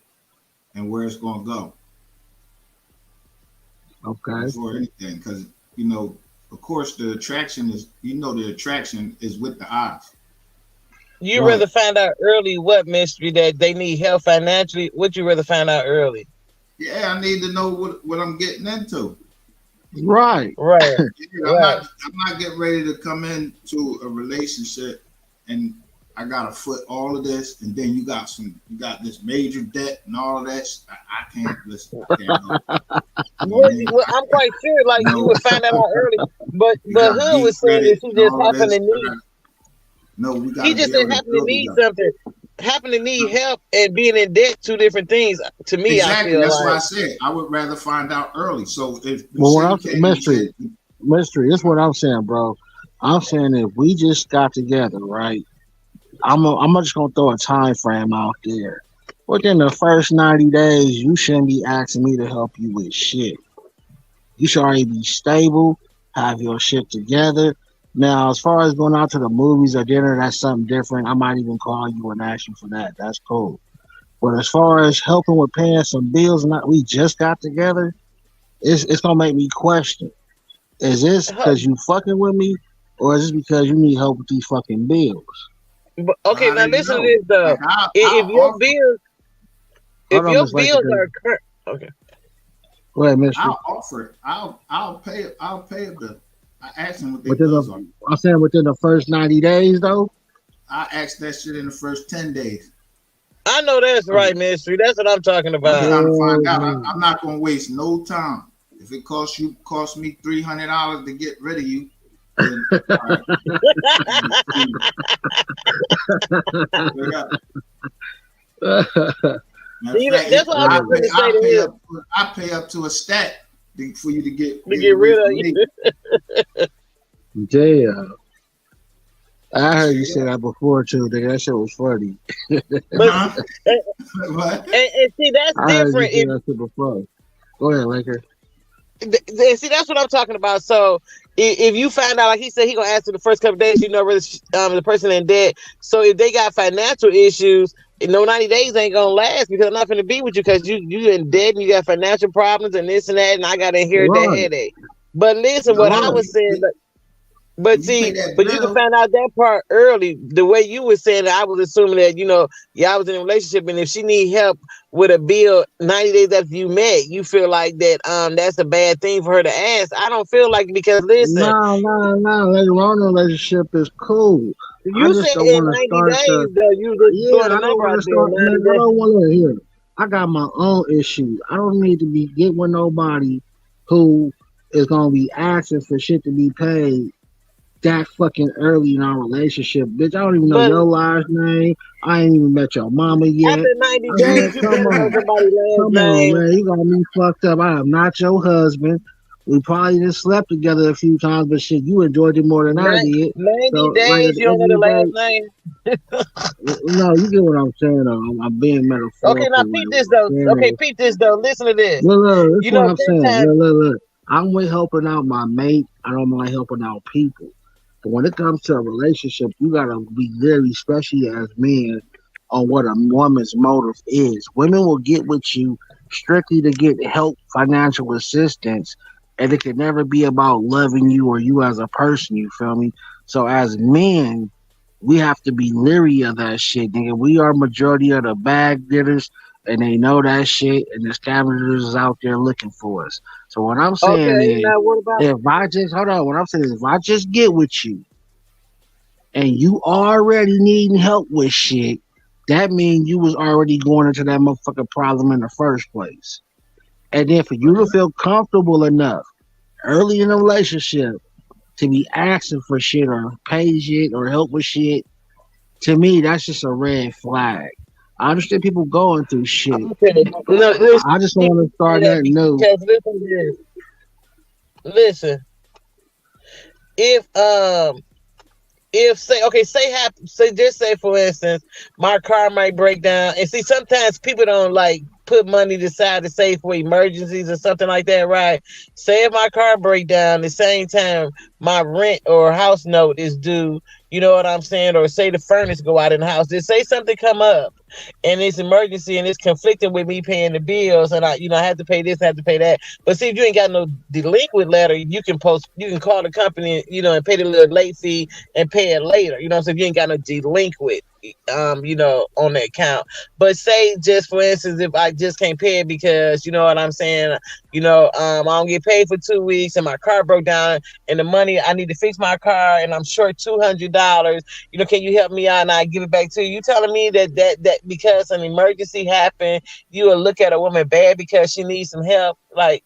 and where it's going to go Okay. before anything. Because of course, the attraction is with the eyes. You Right. rather find out early what mystery that they need help financially? Would you rather find out early? Yeah, I need to know what I'm getting into. Right. Right, Yeah, right. I'm not getting ready to come into a relationship and I gotta foot all of this, and then you got this major debt and all of that. I can't listen. I can't go. You know what I mean? I'm quite sure, like you would find that out early. But You but got Hood deep was saying that credit he and just all of happened this. to need. No, we He gotta just be able didn't to happen to build need together. something. happen to need help and being in debt, two different things. To me, I Exactly. feel That's why I like. said I would rather find out early. So if you Well, say what you I'm came and you mystery, said, mystery. That's what I'm saying, bro. I'm saying if we just got together, right? I'm just gonna throw a time frame out there. Within the first 90 days, you shouldn't be asking me to help you with shit. You should already be stable, have your shit together. Now, as far as going out to the movies or dinner, that's something different. I might even call you and ask you for that. That's cool. But as far as helping with paying some bills, not we just got together, it's gonna make me question: is this because you fucking with me, or is this because you need help with these fucking bills? Okay, I now didn't listen to know. this though. Like I'll If your offer, bills, if Hold on, your Miss Laker. bills are current, okay. Go ahead, Mister. Offer it. I'll pay a bill. I asked them what their Within bills are. the, I'm saying within the first 90 days, though. I asked that shit in the first 10 days. I know that's right, Mystery. That's what I'm talking I'm about. trying to Oh find out. man. I'm not gonna waste no time. If it cost me $300 to get rid of you, then all right. Straight up. Matter of See, fact, that's what I was going to say to him I pay up to a stat for you to to get get away rid of from you. me. Damn. I heard you Straight say up. that before too, nigga. That shit was funny. But Huh? and, What? and see, that's I heard you different. say that shit before. Go ahead, Laker. See, that's what I'm talking about. So if you find out, like he said, he gonna ask you the first couple of days, you know, whether the person in debt. So if they got financial issues, no 90 days ain't gonna last because I'm not gonna be with you because you in debt and you got financial problems and this and that, and I gotta inherit that Right. headache. But listen, what I No, was saying, when but you pay see, that but you can bill, find out that part early. The way you were saying it, I was assuming that, y'all was in a relationship, and if she need help with a bill 90 days after you met, you feel like that that's a bad thing for her to ask. I don't feel like it because listen, No. Later on, the relationship is cool. I you just said don't in want to 90 start days the. though, you just Yeah, throwing a I don't number want out to there, start, 90 man. I days. don't want to hear. I got my own issues. I don't need to be getting with nobody who is gonna be asking for shit to be paid that fucking early in our relationship. Bitch, I don't even know But your last name. I ain't even met your mama yet. after 90 I days, mean, you come better know on. somebody's last Come on, name. man. You got me fucked up. I am not your husband. We probably just slept together a few times, but shit, you enjoyed it more than I did. 90 So, like, at days, the you don't end know of the the last day, name. no, you get what I'm saying, though. I'm being Okay, now metaphorical. Like, peep what this I'm though. Okay, saying is, peep this though. Listen to this. look, that's You what know, I'm saying. sometimes Look. I'm with helping out my mate. I don't mind helping out people. But when it comes to a relationship, you gotta be very, especially as men, on what a woman's motive is. Women will get with you strictly to get help, financial assistance, and it can never be about loving you or you as a person. You feel me? So as men, we have to be leery of that shit, nigga. We are majority of the bag getters, and they know that shit, and the scavengers is out there looking for us. So what I'm saying okay, is, now what about if I just hold on, what I'm saying is, if I just get with you and you already needing help with shit, that means you was already going into that motherfucking problem in the first place. And then for you to feel comfortable enough early in the relationship to be asking for shit or pay shit or help with shit, to me, that's just a red flag. I understand people going through shit. okay? No, listen, I just don't you want to say start that nothing new. because listen to this. Listen, if say just say for instance, my car might break down, and see sometimes people don't like put money aside to save for emergencies or something like that, right? Say if my car break down, the same time my rent or house note is due, you know what I'm saying? Or say the furnace go out in the house, just say something come up and it's emergency and it's conflicting with me paying the bills, and I have to pay this, I have to pay that. But see, if you ain't got no delinquent letter, you can call the company, and pay the little late fee and pay it later. You know what I'm saying? If you ain't got no delinquent, on the account. But say just for instance, if I just can't pay it because you know what I'm saying, I don't get paid for 2 weeks and my car broke down and the money I need to fix my car and I'm short $200. Can you help me out and I give it back to you? You telling me that because an emergency happened, you will look at a woman bad because she needs some help, like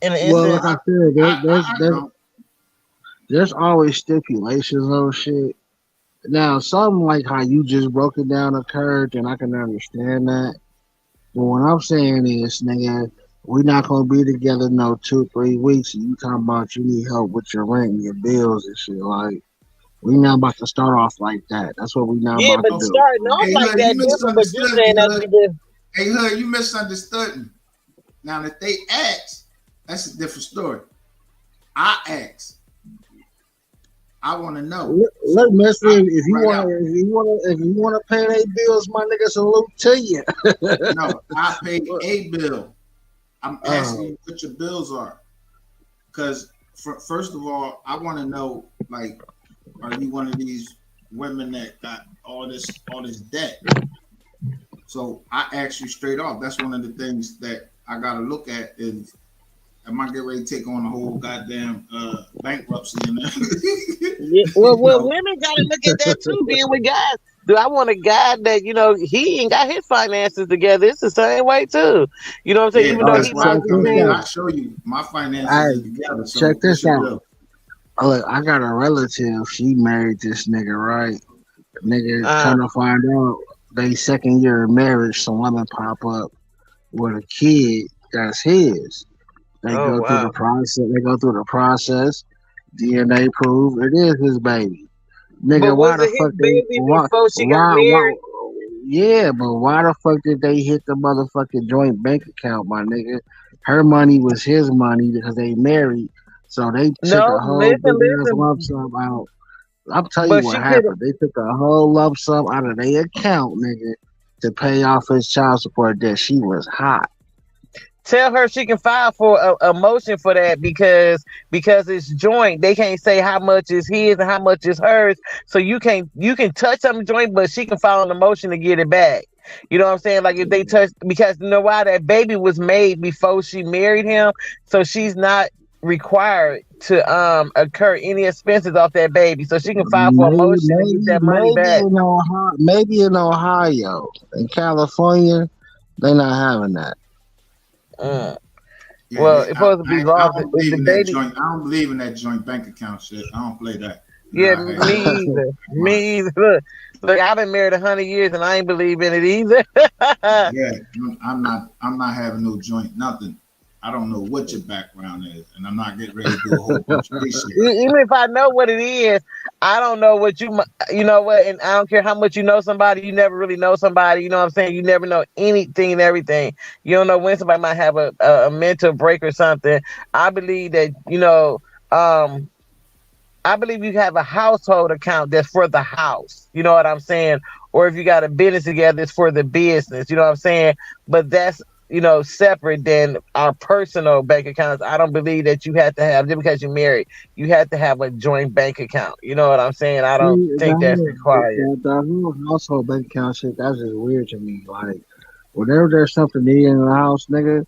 in an Well, no, like instant? I said, I don't. there's always stipulations on shit. Now, something like how you just broke it down occurred, and I can understand that. But what I'm saying is, nigga, we not gonna be together no 2, 3 weeks, and you talking about you need help with your rent and your bills and shit. Like, we not about to start off like that. That's what we not Yeah, about but to Oh, do. starting off hey, like Hood, you that different. But you misunderstood saying me, that Hood. nigga. Hey, Hood, you misunderstood me. Now, if they ask, that's a different story. I ask. I want to know. Look, So mister, I if you right wanna, out. if you wanna pay their bills, my nigga, salute to you. No, I pay a bill. I'm asking Oh, you what your bills are. Because, first of all, I want to know, like, are you one of these women that got all this debt? So I ask you straight off. That's one of the things that I got to look at is, am I getting ready to take on a whole goddamn bankruptcy in there? Yeah, you well, know, women gotta look at that too. Being with guys, do I want a guy that he ain't got his finances together? It's the same way too. You know what I'm saying? yeah, Even though that's he why I might check be come this in and saying, I out. show you my finances Hey, is together. check So what's this your out. bill? Look, I got a relative. She married this nigga, right? Nigga, uh, come to find out, they second year of marriage, some women pop up with a kid that's his. They oh go through the wow. process. They go through the process. DNA prove it is his baby. But Nigga, why was the it his fuck they baby before she got why married? yeah, but why the fuck did they hit the motherfucking joint bank account, my nigga? Her money was his money because they married. So they took No, a whole listen, big ass lump listen. sum out. I'll tell you But what she could happened. They took a whole lump sum out of their account, nigga, to pay off his child support debt. She was hot. tell her she can file for a motion for that because it's joint. They can't say how much is his and how much is hers. So you can touch some joint, but she can file a motion to get it back. You know what I'm saying? Like if they touch because you know why that baby was made before she married him, so she's not required to incur any expenses off that baby. So she can file for a Maybe, motion to get that money back. Maybe in Ohio, in California, they not having that. Mm. Yeah, Well, it's supposed to be I laws don't if believe the in that baby. joint. I don't believe in that joint bank account shit. I don't play that. You Yeah, gotta have yours. me either. Mine. Me either. Look, I've been married 100 years and I ain't believe in it either. Yeah, I'm not having no joint nothing. I don't know what your background is, and I'm not getting ready to do a whole bunch of research. Even if I know what it is, I don't know what you know what, and I don't care how much you know somebody, you never really know somebody. You know what I'm saying? You never know anything and everything. You don't know when somebody might have a mental break or something. I believe that um, I believe you have a household account that's for the house. You know what I'm saying? Or if you got a business together, it's for the business. You know what I'm saying? But that's separate than our personal bank accounts. I don't believe that you have to have just because you're married. You have to have a joint bank account. You know what I'm saying? I don't See, think that's required. the whole household bank account shit, that's just weird to me. Like, whenever there's something needed in the house, nigga,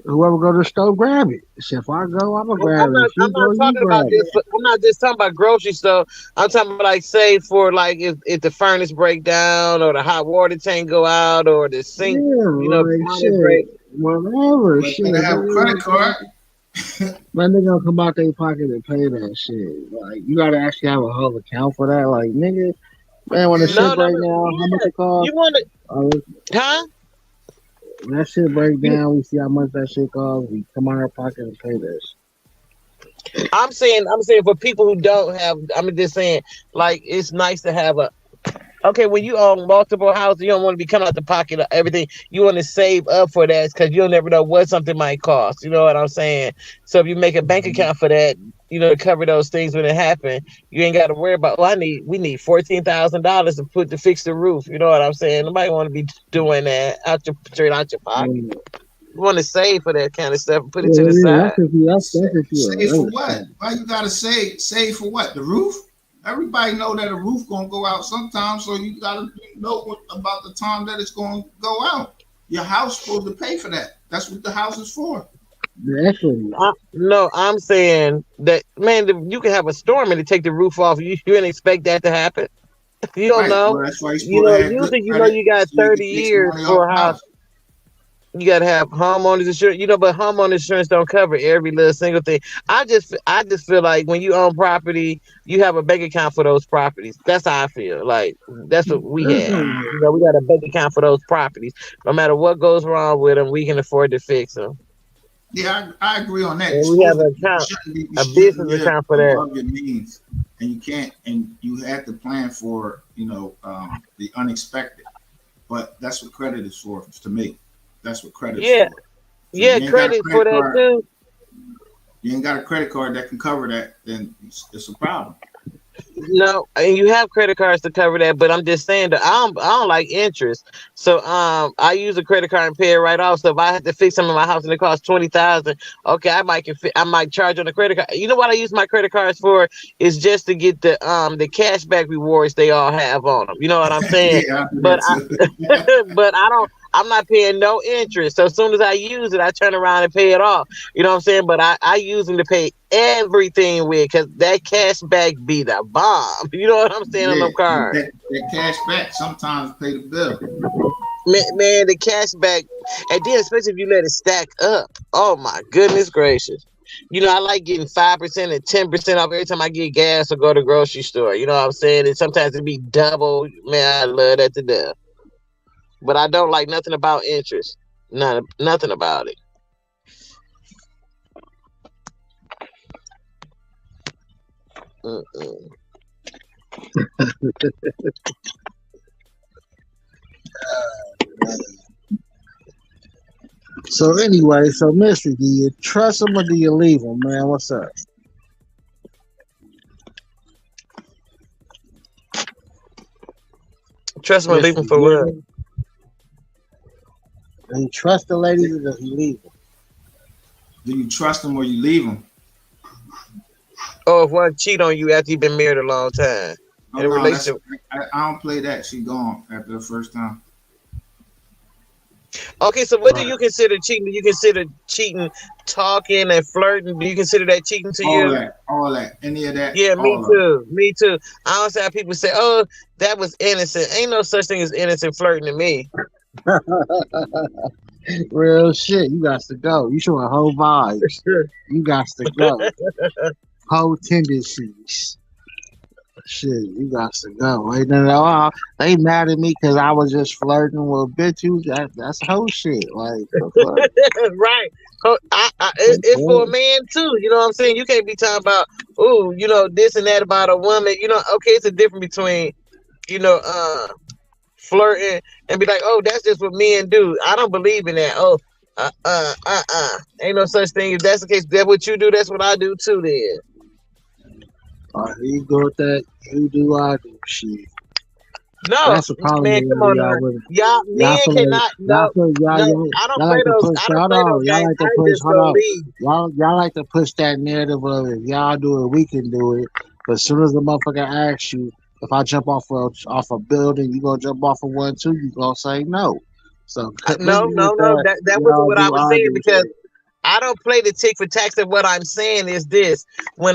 whoever go to the store, grab it. Shit, if I go, I'ma grab I'm it. not. If I'm you not go, you talking about grab it. this. I'm not just talking about grocery stuff. I'm talking about like say for like if the furnace break down or the hot water tank go out or the sink, Yeah, like counter break. shit, whatever, But shit. you gotta have a credit card. Man, they gonna come out their pocket and pay that shit. Like, you gotta actually have a whole account for that. Like, nigga, man, when the Yeah, shit No, no, break no. down, how much Yeah, it cost? you want to, Uh, huh? when that shit break You, down, we see how much that shit costs. We come out our pocket and pay that shit. I'm saying for people who don't have. I'm just saying like it's nice to have a. Okay, when you own multiple houses, you don't want to be coming out the pocket of everything. You want to save up for that because you'll never know what something might cost. You know what I'm saying? So if you make a bank account for that, to cover those things when it happen, you ain't got to worry about. Oh, we need $14,000 to fix the roof. You know what I'm saying? Nobody want to be doing that straight out your pocket. Yeah, You want to save for that kind of stuff and put it to the yeah, side. that's if you a save for real what? estate. Why you gotta save? Save for what? The roof? Everybody know that a roof gonna go out sometime, so you gotta know about the time that it's gonna go out. Your house supposed to pay for that. That's what the house is for. The equity. No, I'm saying that man, you can have a storm and to take the roof off. You didn't expect that to happen. You don't Right. know. Well, that's why you're supposed to have good Usually credit you got so you can 30 take some years money off for a the house. house. You gotta have homeowners insurance, but homeowner insurance don't cover every little single thing. I just feel like when you own property, you have a bank account for those properties. That's how I feel. Like that's what we have. We got a bank account for those properties. No matter what goes wrong with them, we can afford to fix them. Yeah, I agree on that. You're And we have supposed to, an account, you a shouldn't business live account for that. above your means, and you can't, and you have to plan for, the unexpected. But that's what credit is for, to me. That's what credit is Yeah, for. So yeah, credit for that too. you ain't got a credit card that can cover that, then it's a problem. No, and you have credit cards to cover that, but I'm just saying that I don't like interest. So I use a credit card and pay it right off. So if I have to fix something in my house and it costs 20,000, okay, I might charge on the credit card. You know what I use my credit cards for is just to get the cashback rewards they all have on them. You know what I'm saying? Yeah, I do But that too. but I don't. I'm not paying no interest. So as soon as I use it, I turn around and pay it off. You know what I'm saying? But I use them to pay everything with because that cash back be the bomb. You know what I'm saying on Yeah, them cards? that cash back sometimes pay the bill. Man, the cash back, and then especially if you let it stack up. Oh my goodness gracious. I like getting 5% and 10% off every time I get gas or go to the grocery store. You know what I'm saying? And sometimes it be double. Man, I love that to death. But I don't like nothing about interest. Nothing about it. Mm-mm. So anyway, so Mystery, do you trust him or do you leave him, man? What's up? Trust me, leaving Mystery, for what? do you trust the ladies or does he leave them? Do you trust them or you leave them? Oh, if one cheat on you after you've been married a long time Oh in a no, that's relationship. I don't play that. She gone after the first time. Okay, so what do Right. you consider cheating? Do you consider cheating talking and flirting? Do you consider that cheating to you? All that, any of that, Yeah, me all of it. too. Me too. I don't see how people say, "Oh, that was innocent." Ain't no such thing as innocent flirting to me. Real shit. You got to go. You showing whole vibes. You got to go. Whole tendencies. Shit, you got to go. Ain't nothing at all. They mad at me because I was just flirting with bitch. That's whole shit. Like, the fuck? Right. It's for a man too. You know what I'm saying? You can't be talking about, ooh, this and that about a woman. Okay, it's a difference between, you know, uh, flirting and be like, oh, that's just what men do. I don't believe in that. Oh, ain't no such thing. If that's the case, that's what you do. That's what I do too. Then. You go with that. You do, I do. Shit. No, That's a problem man, with come on y'all now. women. Y'all Y'all men feel like cannot. No, no, I don't y'all play like to those. push. I don't Hold play those on, y'all games. like to I push. just Hold gonna on, leave. y'all like to push that narrative of if y'all do it, we can do it. But as soon as the motherfucker asks you if I jump off a building, you gonna jump off of one too? You gonna say no. So quit No, me no, with no. that. That wasn't Y'all what I do, was I saying do because shit. I don't play the tick for tax. And what I'm saying is this: when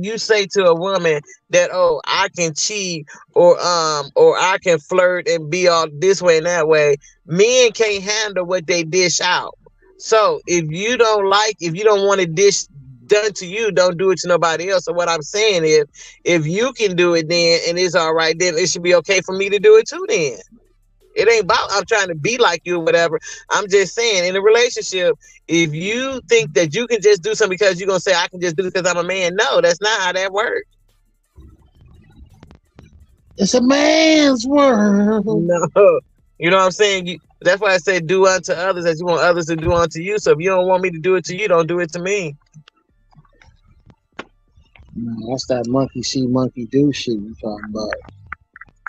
you say to a woman that, oh, I can cheat or I can flirt and be all this way and that way, men can't handle what they dish out. So if you don't want to dish done to you, don't do it to nobody else. So what I'm saying is, if you can do it, then and it's all right, then it should be okay for me to do it too. Then. It ain't about I'm trying to be like you or whatever. I'm just saying in a relationship, if you think that you can just do something because you're gonna say I can just do it because I'm a man, no, that's not how that works. It's a man's world. No. You know what I'm saying? That's why I said do unto others as you want others to do unto you. So if you don't want me to do it to you, don't do it to me. No, that's that monkey see, monkey do shit you talking about.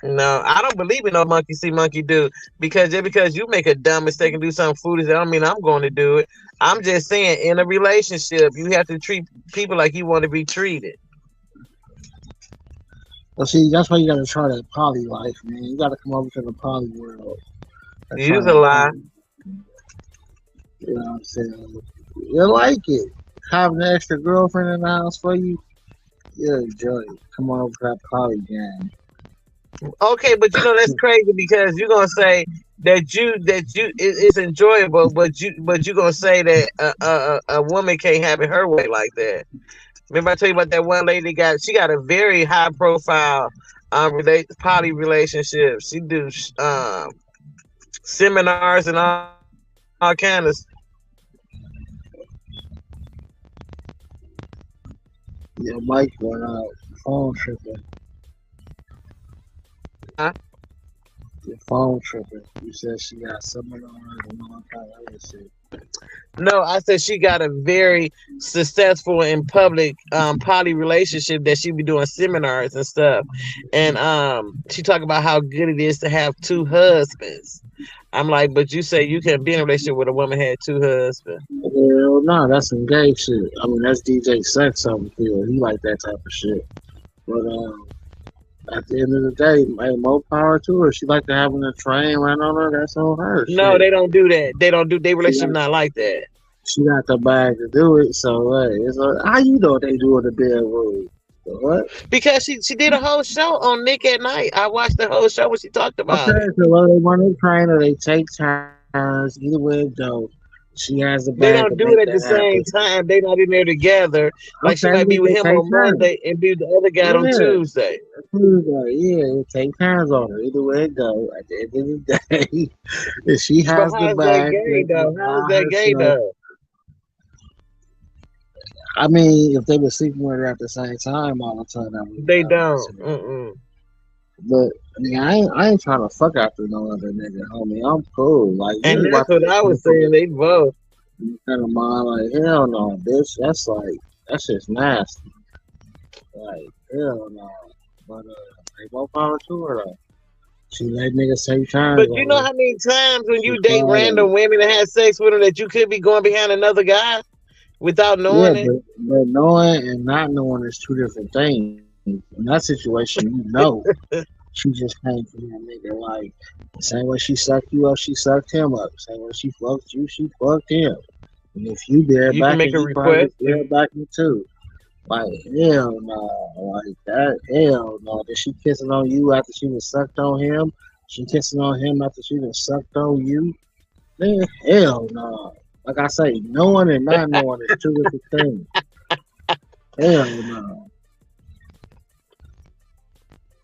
No, I don't believe in no monkey see, monkey do. Because just because you make a dumb mistake and do something foolish, that don't mean I'm going to do it. I'm just saying, in a relationship, you have to treat people like you want to be treated. Well, see, that's why you gotta try that poly life, man. You gotta come over to the poly world and try Use a that lie. poly. You know what I'm saying? You like it. Having an extra girlfriend in the house for you, you enjoy it. Come on over to that poly game. Okay, but that's crazy because you're gonna say it's enjoyable, but you gonna say that a woman can't have it her way like that. Remember I told you about that one lady she got a very high profile poly relationship. She do seminars and all kind of Your mic went out. Phone tripping. huh? Your phone tripping. You said she got seminars and all kind of other shit. No, I said she got a very successful in public poly relationship that she be doing seminars and stuff. And she talk about how good it is to have two husbands. I'm like, but you say you can be in a relationship with a woman had two husbands. Hell no, that's some gay shit. I mean, that's DJ Sex over here. He like that type of shit. But at the end of the day, hey, more power to her. She like to having a train run on her. That's on her No, shit. they don't do that. They don't do their She relationship got, not like that. she got the bag to do it. So hey, how you know they do in the bedroom? What? Because she did a whole show on Nick at Night. I watched the whole show when she talked about Okay, it. so whether they run a train or they take turns, either way it go, she has the They bag to don't make do it that at the happen. same time. They not in there together. Like she Okay, might but be with they him take on turns. Monday and be with the other guy on Yeah, Tuesday. Tuesday, yeah, it take turns on her. Either way it go, at the end of the day, if she But has the how's that bag gay though? How's by that gay herself, though? I mean, if they were sleeping with her at the same time all the time, that would They that would don't. consider. Mm-mm. But I mean, I ain't trying to fuck after no other nigga, homie. I'm cool. Like you And ain't that's about to what get I was saying. comfortable. They both. You kind of mind like hell no, bitch. That's just nasty. Like hell no. But they both power to her though. She let niggas take turns But you on know her. how many times when She you date proud of random it. women and have sex with them that you could be going behind another guy without Yeah, knowing it? but knowing and not knowing is two different things. In that situation, you know she just came from that nigga. Like the same way she sucked you up, she sucked him up. The same way she fucked you, she fucked him. And if you dare You can back make and a he probably request. was dare backing too. Like hell no, like that hell no. Then she kissing on you after she was sucked on him. She kissing on him after she was sucked on you. Man, hell no. Like I say, knowing and not knowing is two different things. Hell no.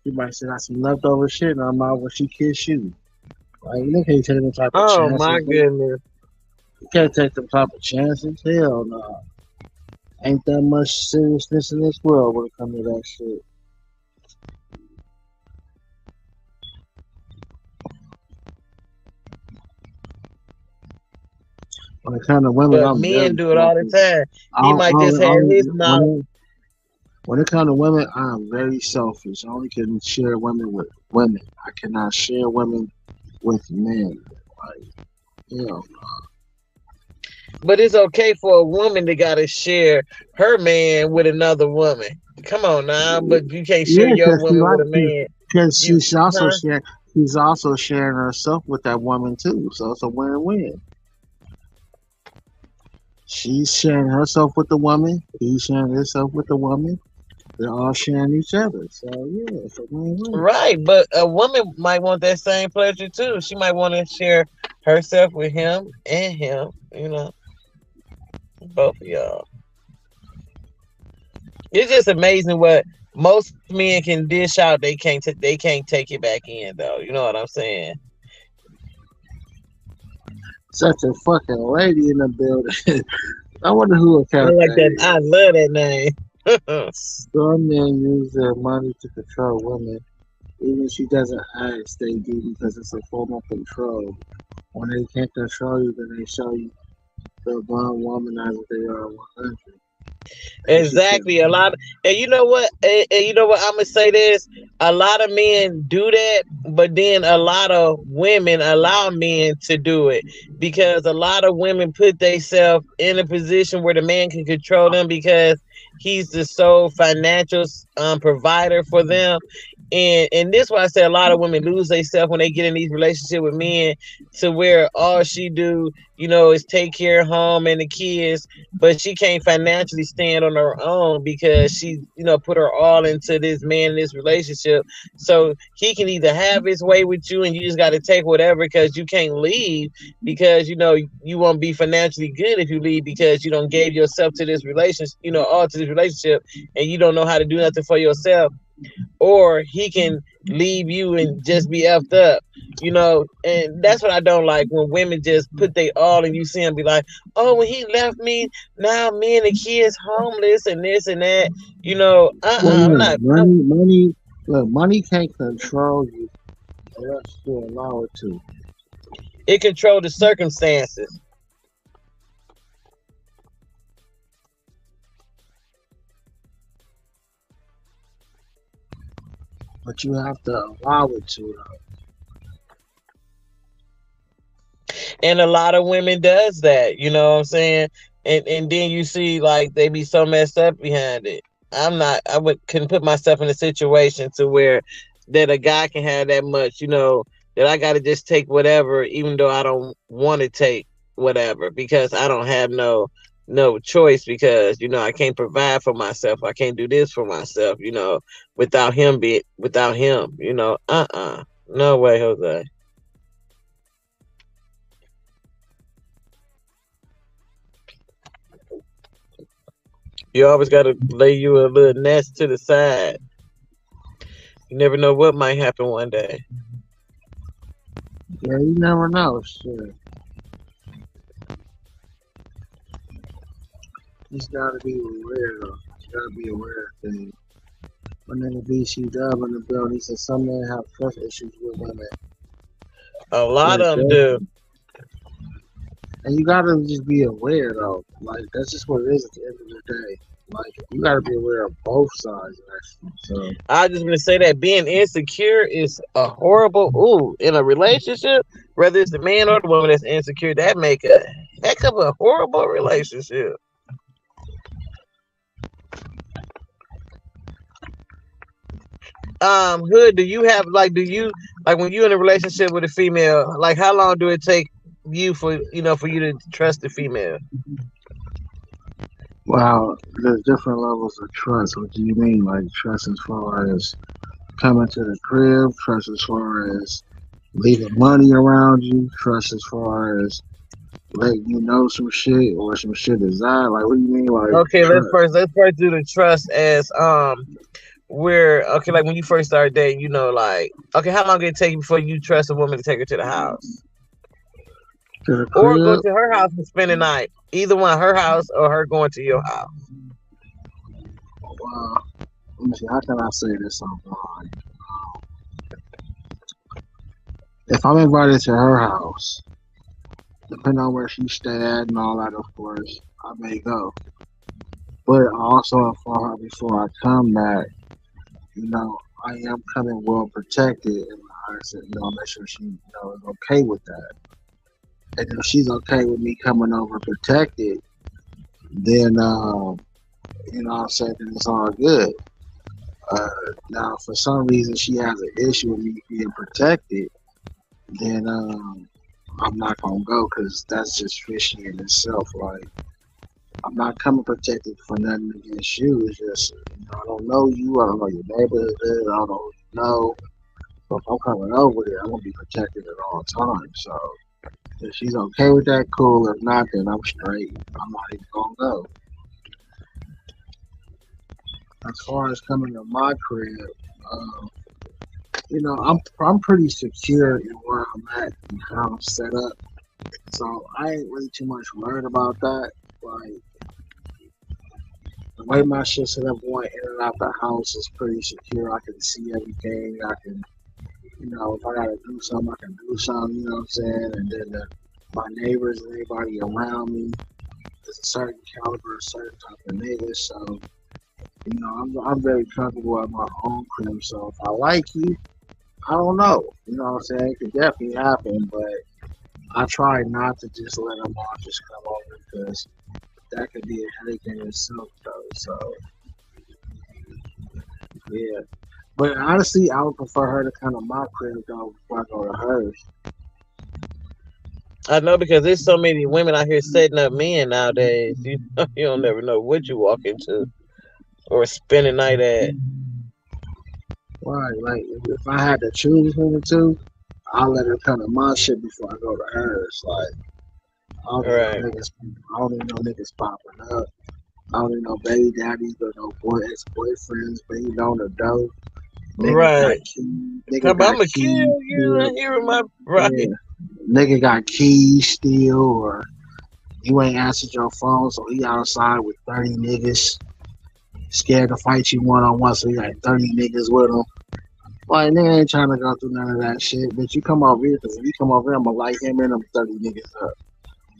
You might say that's some leftover shit and I'm out when she kiss you. Like you can't take them type of Oh my chances. goodness. You can't take them type of chances. Hell no. Ain't that much seriousness in this world when it comes to that shit. When it comes to women, But I'm men very do it all the selfish. time. He might just have his mouth. When it comes to women, I'm very selfish. I only can share women with women. I cannot share women with men. Like, you know, But it's okay for a woman to gotta share her man with another woman. Come on now, but you can't share yeah, your woman with a man. because You huh? she's also sharing herself with that woman too. So it's a win-win. She's sharing herself with the woman. He's sharing himself with the woman. They're all sharing each other. So yeah, it's a win-win. Right, but a woman might want that same pleasure too. She might want to share herself with him and him. Both of y'all. It's just amazing what most men can dish out. They can't take it back in though. You know what I'm saying? Such a fucking lady in the building. I wonder who I account like that that. I is. love that name. Some men use their money to control women. Even if she doesn't ask, they do because it's a form of control. When they can't control you, then they show you the one womanizer they are 100. And she said, Exactly. A lot of, and you know what? And you know what? I'm gonna say this. A lot of men do that, but then a lot of women allow men to do it because a lot of women put themselves in a position where the man can control them because he's the sole financial provider for them, And this why I say a lot of women lose themselves when they get in these relationships with men, to where all she do, is take care of home and the kids, but she can't financially stand on her own because she, put her all into this man in this relationship. So he can either have his way with you and you just got to take whatever, because you can't leave, because you won't be financially good if you leave, because you don't gave yourself to this relationship, all to this relationship, and you don't know how to do nothing for yourself. Or he can leave you and just be effed up, and that's what I don't like, when women just put they all and you see them be like, oh, when he left me, now me and the kids homeless and this and that, Well, I'm yeah, not. money. Look, money can't control you unless you allow it to. It control the circumstances. But you have to allow it to, though. And a lot of women does that, you know what I'm saying? And then you see, like, they be so messed up behind it. I couldn't put myself in a situation to where that a guy can have that much, that I gotta just take whatever, even though I don't want to take whatever, because I don't have no choice, because I can't provide for myself. I can't do this for myself, without him, no way, Jose. You always got to lay you a little nest to the side. You never know what might happen one day. Yeah, you never know. Shit. You just gotta be aware, though. You gotta be aware of things. My nigga BC Dub in the building, he said some men have trust issues with women. A lot Yeah, of them do. and you gotta just be aware, though. Like, that's just what it is at the end of the day. Like, you gotta be aware of both sides, actually. So, I just want to say that being insecure is a horrible, in a relationship, whether it's the man or the woman that's insecure, that make a heck of a horrible relationship. Hood, do you, when you're in a relationship with a female, like, how long do it take you for you to trust the female? wow, there's different levels of trust. What do you mean? Like, trust as far as coming to the crib, trust as far as leaving money around you, trust as far as letting you know some shit or some shit is that. Like, what do you mean, like, Okay, let's trust? first let's first do the trust as where, okay, like when you first started dating, like, okay, how long did it take you before you trust a woman to take her to the house To the or go crib? to her house and spend the night? Either one, her house or her going to your house. Let me see, how can I say this online? If I'm invited to her house, depending on where she stay at and all that, of course, I may go. But I also inform her before I come that, you know, I am coming well protected, and I said, make sure she, is okay with that. And if she's okay with me coming over protected, then, I said that it's all good. Uh, Now, for some reason, she has an issue with me being protected, then I'm not gonna go because that's just fishy in itself. Like, I'm not coming protected for nothing against you. It's just, I don't know you. I don't know your neighborhood. I don't know who you know. So if I'm coming over there, I'm gonna be protected at all times. So if she's okay with that, cool. If not, then I'm straight. I'm not even gonna go. As far as coming to my crib, um, I'm pretty secure in where I'm at and how I'm set up. So I ain't really too much worried about that. Like, the way my shit set up going in and out the house is pretty secure. I can see everything. I can, if I gotta do something, I can do something. You know what I'm saying? And then my neighbors and everybody around me is a certain caliber, a certain type of nigga. So I'm very comfortable at my own crib. So if I like you, I don't know. You know what I'm saying? It could definitely happen, but I try not to just let them all just come over because that could be a headache in itself, though. So, yeah. But honestly, I would prefer her to come to my crib though before I go to hers. I know because there's so many women out here setting up men nowadays. You don't never know what you walk into or spend a night at. Right, like if I had to choose between the two, I'll let her come to my shit before I go to hers. Like I don't need no Right, niggas. I don't need no niggas popping up. I don't need no baby daddies or no boy ex boyfriends banging on the door. Nigga got right. keys. Nigga Come, I'm got gonna kill keys you still. and here in my Yeah. right. Nigga got keys still, or you ain't answered your phone, so he outside with 30 niggas, scared to fight you one on one, so he got 30 niggas with him. Like, nigga ain't trying to go through none of that shit. But you come over here, because if you come over here, I'm gonna light him and them 30 niggas up.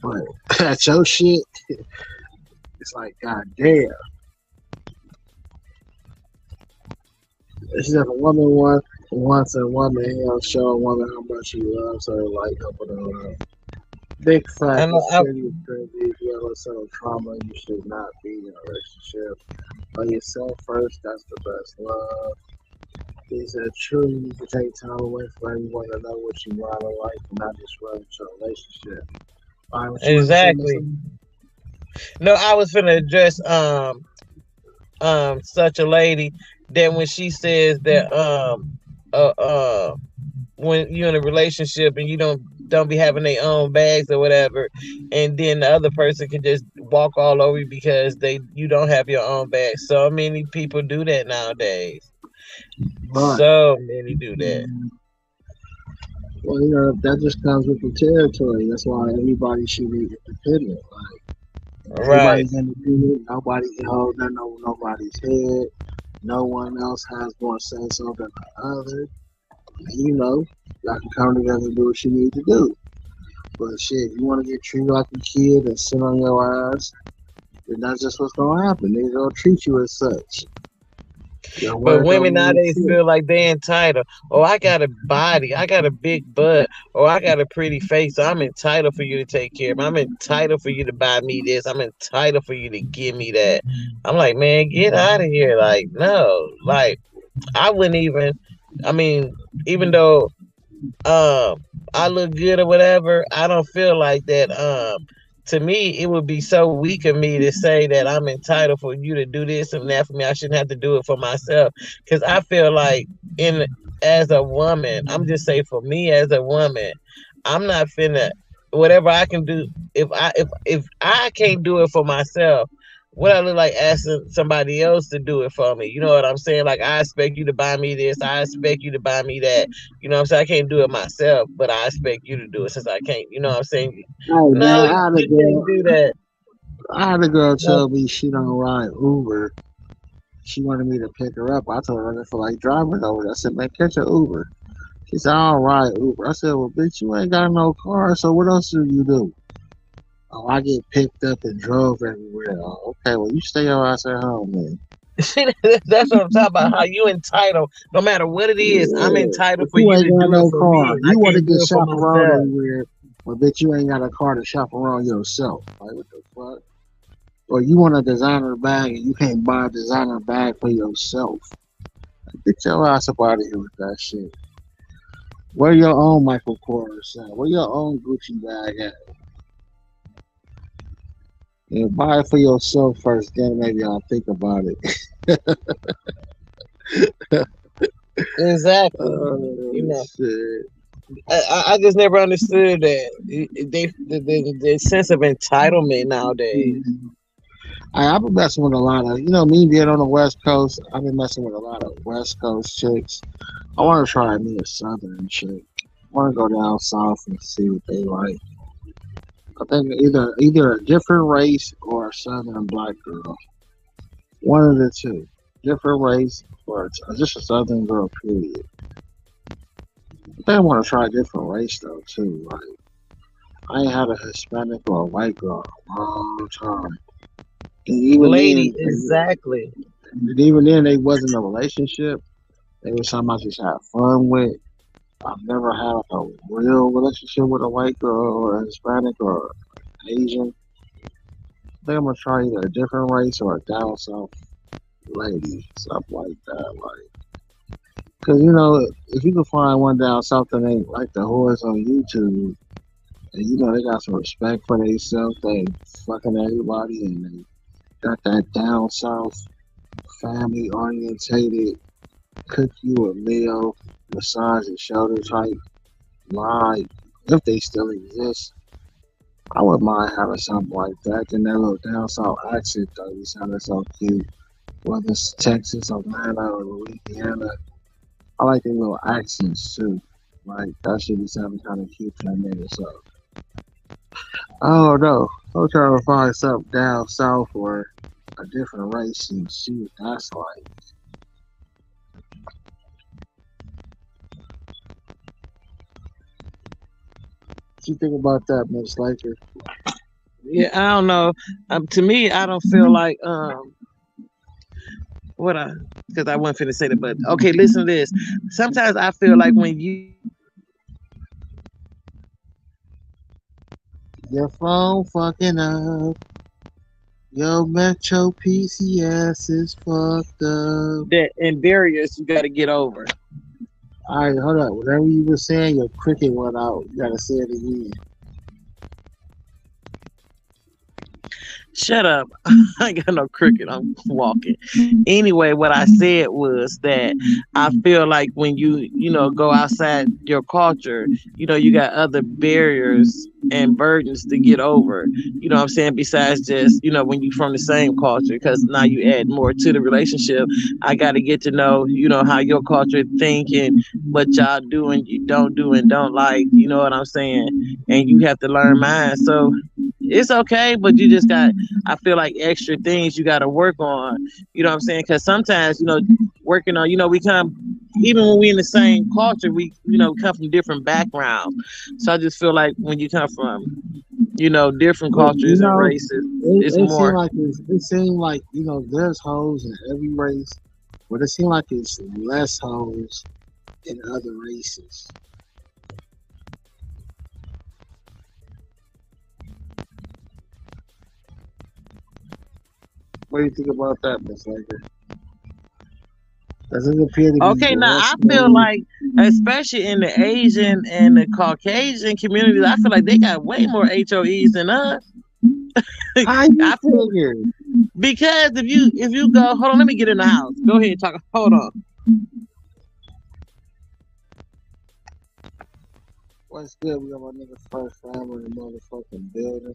But at your shit, it's like, god damn. It's just a woman wants a woman, he'll show a woman how much he loves her, like, helping her out. Big I fact know. is pretty crazy. If you ever settle trauma, you should not be in a relationship. By yourself first, that's the best love. He said, true, you can take time away from everyone to know what you want in life and not just run into a relationship. All right, what you want to say, Miss Exactly. Lee? No, I was finna address such a lady that when she says that uh uh when you're in a relationship and you don't be having their own bags or whatever, and then the other person can just walk all over you because they you don't have your own bag. So many people do that nowadays. Right. So many do that. Well, that just comes with the territory. That's why everybody should be independent. Like, Right. everybody's independent. Nobody can hold nothing over nobody's head. No one else has more say so than the other. And, y'all can come together and do what you need to do. But shit, you want to get treated like a kid and sit on your ass, then that's just what's gonna happen. They're gonna treat you as such. Your But word women don't mean nowadays shit. feel like they entitled. Oh, I got a body. I got a big butt. Or I got a pretty face. So I'm entitled for you to take care of me. I'm entitled for you to buy me this. I'm entitled for you to give me that. I'm like, man, get out of here. Like, no. Like, I wouldn't even. I mean, even though I look good or whatever, I don't feel like that. To me, it would be so weak of me to say that I'm entitled for you to do this and that for me. I shouldn't have to do it for myself because I feel like in as a woman, I'm just saying for me as a woman, I'm not finna whatever I can do. If I can't do it for myself, what I look like asking somebody else to do it for me. You know what I'm saying? Like I expect you to buy me this. I expect you to buy me that. You know what I'm saying? I can't do it myself, but I expect you to do it since I can't. You know what I'm saying? Hey man, No, you can't do that. I had a girl No. tell me she don't ride Uber. She wanted me to pick her up. I told her I didn't feel like driving over there. I said, man, catch an Uber. She said, I don't ride Uber. I said, well, bitch, you ain't got no car, so what else do you do? Oh, I get picked up and drove everywhere. Oh, okay, well, you stay your ass at home, man. See, that's what I'm talking about. How you entitled, no matter what it is, I'm Yeah, entitled but for you you ain't to got do it no for me, car. and I You want to can't get do it for chaperone myself. everywhere, but bitch, you ain't got a car to chaperone yourself. Like, what the fuck? Or you want a designer bag and you can't buy a designer bag for yourself. Get your ass up out of here with that shit. Wear your own Michael Kors at. Wear your own Gucci bag at. And buy it for yourself first, then maybe I'll think about it. Exactly. You Oh know, shit. I just never understood that the sense of entitlement nowadays. I've been messing with a lot of, me being on the West Coast, I've been messing with a lot of West Coast chicks. I want to try me a Southern chick. I want to go down south and see what they like. I think either a different race or a Southern black girl. One of the two. Different race or just a Southern girl, period. I think I want to try a different race though too. Like I ain't had a Hispanic or a white girl in a long time. And Lady, exactly. even then, they wasn't a relationship. They was something I just had fun with. I've never had like a real relationship with a white girl or a Hispanic or Asian. I think I'm gonna try either a different race or a down south lady, stuff like that. Like Cause you know, if you can find one down south that ain't like the whores on YouTube, and you know they got some respect for themselves, they fucking everybody, and they got that down south family orientated, cook you a meal, massage your shoulder type line, if they still exist. I wouldn't mind having something like that. And that little down south accent though, you sounded so cute. Whether it's Texas, Atlanta, or Louisiana, I like their little accents too. Like that should be sounding kind of cute to a nigga. So I don't know. I'm trying to find something down south or a different race and see what that's like. What you think about that, Miss Laker? Yeah, I don't know. To me, I don't feel like what I because I wasn't finna say that, but okay, listen to this. Sometimes I feel like when you Your phone fucking up. Yo, Metro PCS is fucked up. that and barriers you got to get over. All right, hold up. Whatever you were saying, your cricket went out. You gotta say it again. Shut up. I ain't got no cricket. I'm walking. Anyway, what I said was that I feel like when you go outside your culture, you got other barriers and burdens to get over. You know what I'm saying? Besides just, when you from the same culture, because now you add more to the relationship. I got to get to know, how your culture think and what y'all do and you don't do and don't like. You know what I'm saying? And you have to learn mine. So it's okay, but you just got, I feel like extra things you got to work on. You know what I'm saying? Because sometimes, working on, we come, even when we in the same culture, we, come from different backgrounds. So I just feel like when you come from, different But you cultures and know, races, it, it's it seemed more. like it seemed like there's hoes in every race, but it seemed like it's less hoes in other races. What do you think about that, Miss Laker? Does it appear to be Okay, now less I feel hoes? like, especially in the Asian and the Caucasian communities, I feel like they got way more HOEs than us. How you I feel figure? because if you go, hold on, let me get in the house. Go ahead, talk. Hold on. What's good? We got my nigga first family in the motherfucking building.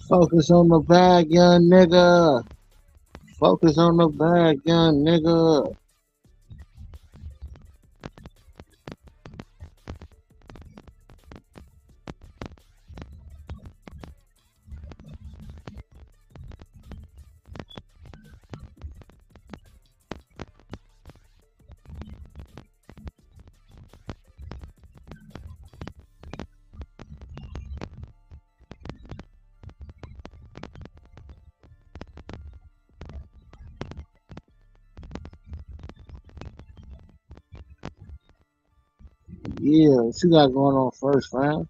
Focus on the bag, young nigga. Focus on the bag, young nigga. Yeah, what you got going on first, fam?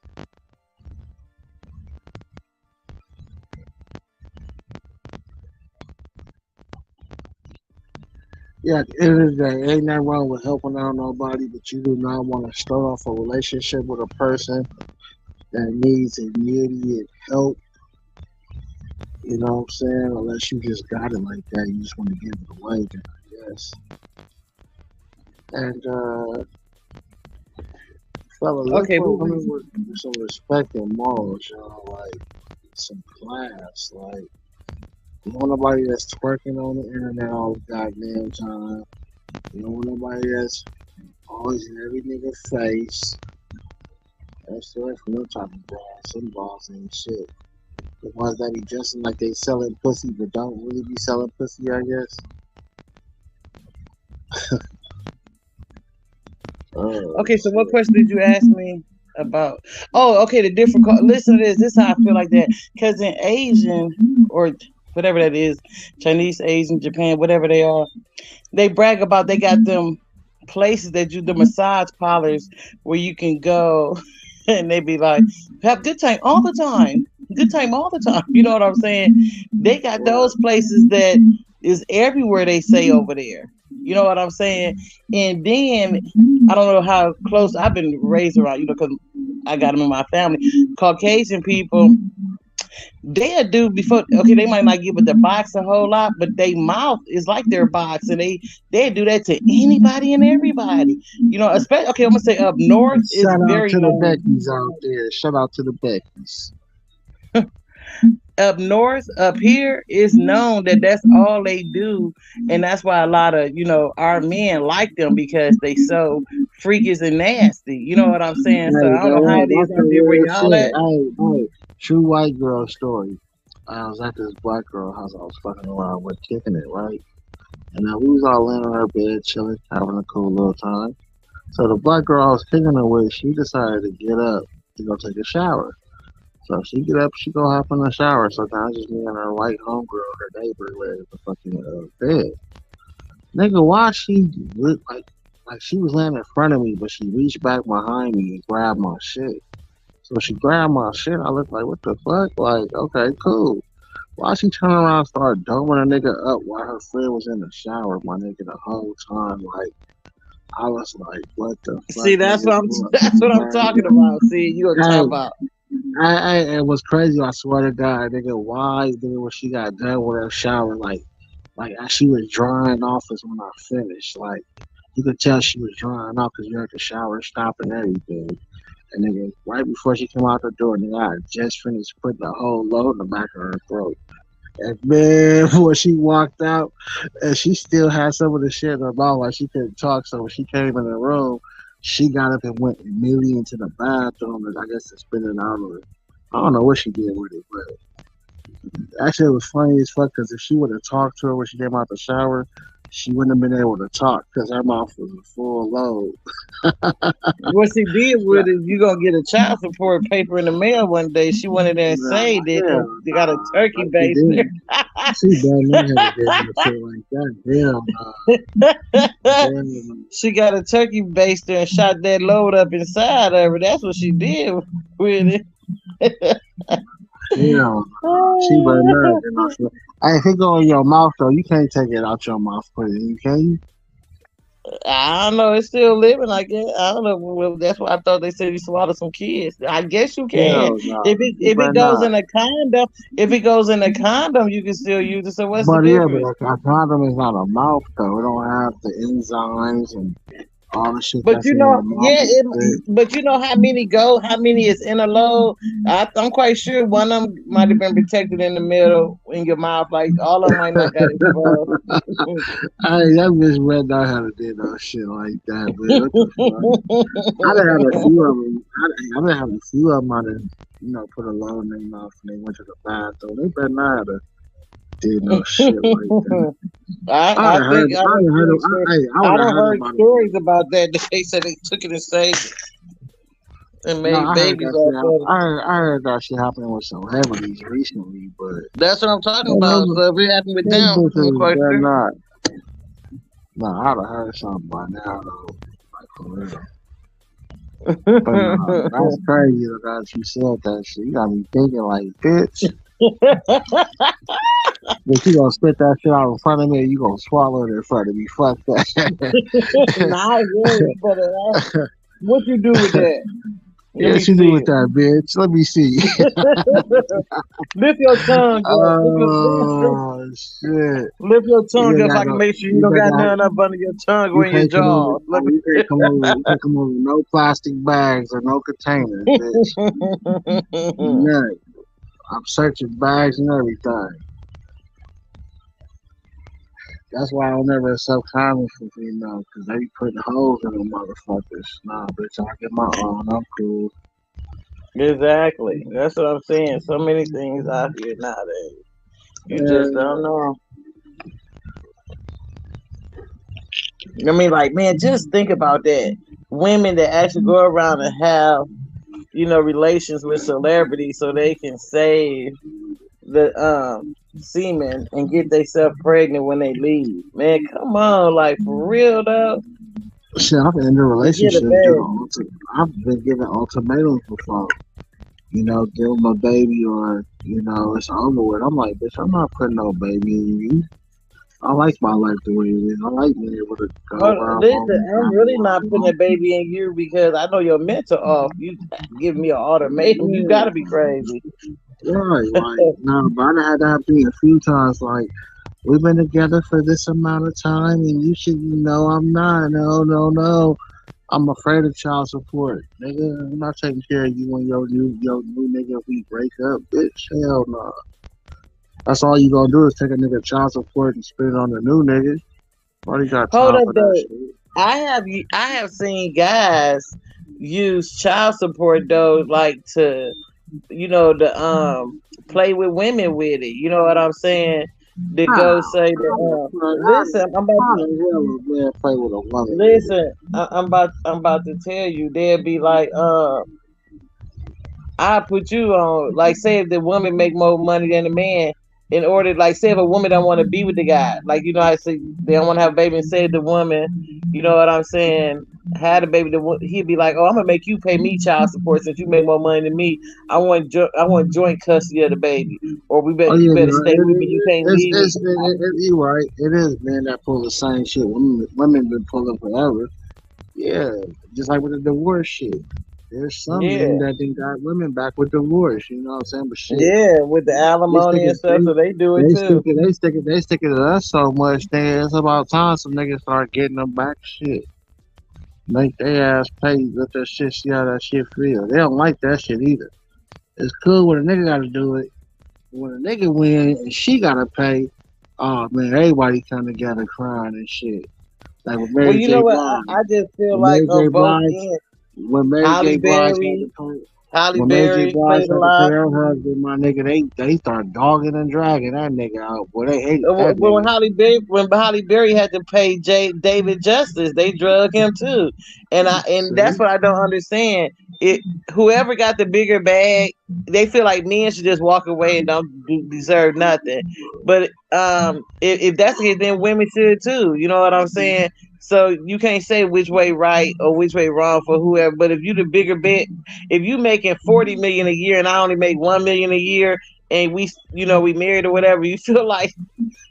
Yeah, at the end of the day, ain't nothing wrong with helping out nobody, but you do not want to start off a relationship with a person that needs immediate help. You know what I'm saying? Unless you just got it like that, you just want to give it away, then I guess. And fella, look Okay, for but women with some respect and morals, like some class. Like, you don't want nobody that's twerking on the internet all the goddamn time. You don't want nobody that's always in every nigga face. That's the way from them type of balls. Some balls ain't shit. The ones that be dressing like they selling pussy but don't really be selling pussy, I guess. Oh okay, so what shit. question did you ask me about? Oh, okay, the different. Listen to this. This is how I feel like that. Because in Asian or whatever that is, Chinese, Asian, Japan, whatever they are, they brag about they got them places that the massage parlors where you can go and they be like, have good time all the time. Good time all the time. You know what I'm saying? They got those places that is everywhere they say over there. You know what I'm saying? And then I don't know how close I've been raised around, because I got them in my family. Caucasian people, they'll do before, okay, they might not give it the box a whole lot, but they mouth is like their box, and they do that to anybody and everybody. Especially, okay, I'm gonna say up north is Shout out very to the known. Beckys out there. Shout out to the Beckys. Up north, up here is known that that's all they do, and that's why a lot of our men like them because they so freakish and nasty. You know what I'm saying? So Hey, I don't know how it is that's out some there where real y'all shit. at. Hey, true white girl story. I was at this black girl house I was fucking around with, kicking it, right? And we was all laying on her bed, chilling, having a cool little time. So the black girl I was kicking it with, she decided to get up to go take a shower. So she get up, she go hop in the shower. So now it's just me and her white homegirl, her neighbor, laid at the fucking bed. Nigga, why she looked like she was laying in front of me, but she reached back behind me and grabbed my shit. So she grabbed my shit. I looked like, what the fuck? Like, okay, cool. Why she turn around and start doming a nigga up while her friend was in the shower, my nigga, the whole time? Like, I was like, what the fuck, See, that's nigga? what I'm that's what I'm talking about. See, you gonna talk Hey, about. it was crazy. I swear to God, nigga. Why, nigga, when she got done with her shower, like as she was drying off is when I finished. Like, you could tell she was drying off because you heard the shower stop and everything. And nigga, right before she came out the door, nigga, I had just finished putting the whole load in the back of her throat. And man, before she walked out, and she still had some of the shit in her mouth, like she couldn't talk. So when she came in the room, she got up and went immediately into the bathroom, and I guess to spit it out of it. I don't know what she did with it, but actually it was funny as fuck because if she would have talked to her when she came out the shower, she wouldn't have been able to talk because her mouth was a full load. What she did with it, you gonna get a child support paper in the mail one day. She went in there and Nah, say that hell they got a nah. turkey No, she baster. didn't. She done not have did no shit like that. Hell nah. Hell nah. She got a turkey baster and shot that load up inside of her. That's what she did with it. Hell nah. She better not do no shit. Hey, if it go in your mouth though, you can't take it out your mouth, put it in, can you? I don't know. It's still living. I guess I don't know. Well, that's why I thought they said you swallow some kids. I guess you can. Hell nah. You If it better goes not. in a condom, if it goes in a condom, you can still use it. So what's the But yeah, but difference? a condom is not a mouth though. It don't have the enzymes and all the shit But that's in your mouth yeah. and shit. But you know how many go? How many is in a load? I'm quite sure one of them might have been protected in the middle in your mouth. Like all of them might not got exposed. Hey, that bitch red not how to do no shit like that, man. What the fuck? I done had a few of them. I done had a few of them. I done, put a load in their mouth and they went to the bathroom. They better not have did no shit like that. I think I I done done heard, seen stories. I I would have done heard heard about it. stories about that. They said they took it and saved it and No, made I heard babies that shit. off of it. I heard that shit happening with celebrities recently, but That's what I'm talking them, about. them So if it happened with them, I'm bitches quite better sure. not. No, I'd have heard something by now though, like for real. But no, that's crazy that you said that shit. You got me thinking like, bitch, if you gonna spit that shit out in front of me, you gonna swallow it in front of me. Fuck that. Nah, yeah, you better ask. What you do with that? Let me Yes, you do see with that, bitch. Let me see. it. Lift your tongue up. Oh shit! Lift your You tongue ain't up so got I can no. make sure you You don't better got not. none up under your tongue You or in your can't come over. jaws. Let You can't come over. You can't come over. No plastic bags or no containers, bitch. me. None. I'm searching bags and everything. That's why I don't ever accept comments from females because they be putting holes in them motherfuckers. Nah, bitch, I get my own. I'm cool. Exactly. That's what I'm saying. So many things out here nowadays. You just don't Yeah. know. I mean, like, man, just think about that. Women that actually go around and have, relations with celebrities so they can save the semen and get themselves pregnant when they leave. Man, come on, like for real though. Shit, I've ended to get a relationships due to bag. I've been given ultimatums before. You know, give them a baby or it's over with. I'm like, bitch, I'm not putting no baby in you. I like my life the way it is. I like being able to go around Listen, home and I'm family really not putting life. a baby in you because I know your mental off. You giving me an ultimatum. You gotta be crazy. Right, like no, but I had that be a few times. Like we've been together for this amount of time, and you should know I'm not. No, no, no. I'm afraid of child support, nigga. I'm not taking care of you and your new nigga if we break up, bitch. Hell no. That's all you gonna do is take a nigga child support and spend it on the new nigga. Why you got Hold time up for that though. shit? I have seen guys use child support though, like to to play with women with it. You know what I'm saying? To go How? say that listen, How the hell a man play with a woman, nigga? listen, I'm about to tell you, they'll be like, I put you on, like, say if the woman make more money than the man, in order, like, say if a woman don't want to be with the guy, like, I say they don't want to have a baby, and say the woman, you know what I'm saying, had a baby, he'd be like, oh, I'm gonna make you pay me child support since you make more money than me. I want joint custody of the baby, or Oh you yeah, better no, stay with me. You can't leave me. you right. It is men that pull the same shit. Women been pulling forever. Yeah, just like with the divorce shit. There's some men Yeah, that think got women back with divorce. You know what I'm saying? But shit, yeah, with the they stick alimony and it. stuff, so they do it They stick too. it. They stick it. They stick it to us so much. Then it's about time some niggas start getting them back. Shit, make their ass pay. Let that shit see how that shit feel. They don't like that shit either. It's cool when a nigga got to do it. When a nigga win and she gotta pay, oh man, everybody come together crying and shit. Like with Well, Mary you J. know what? Blige. I just feel When like Mary J. on both Blige, ends, when Mary Holly J. Blige had to Berry, pay, Holly when Mary J. Berry Blige played a had to pay lot. her husband, my nigga, they start dogging and dragging that nigga out. Boy, they hated that Well, nigga. When Holly Berry had to pay David Justice, they drug him too, and that's See? what I don't understand. It Whoever got the bigger bag, they feel like men should just walk away and don't deserve nothing. But if that's the case, then women should too. You know what I'm saying? So you can't say which way right or which way wrong for whoever. But if you the bigger bet, if you making 40 million a year and I only make 1 million a year, and we married or whatever, you feel like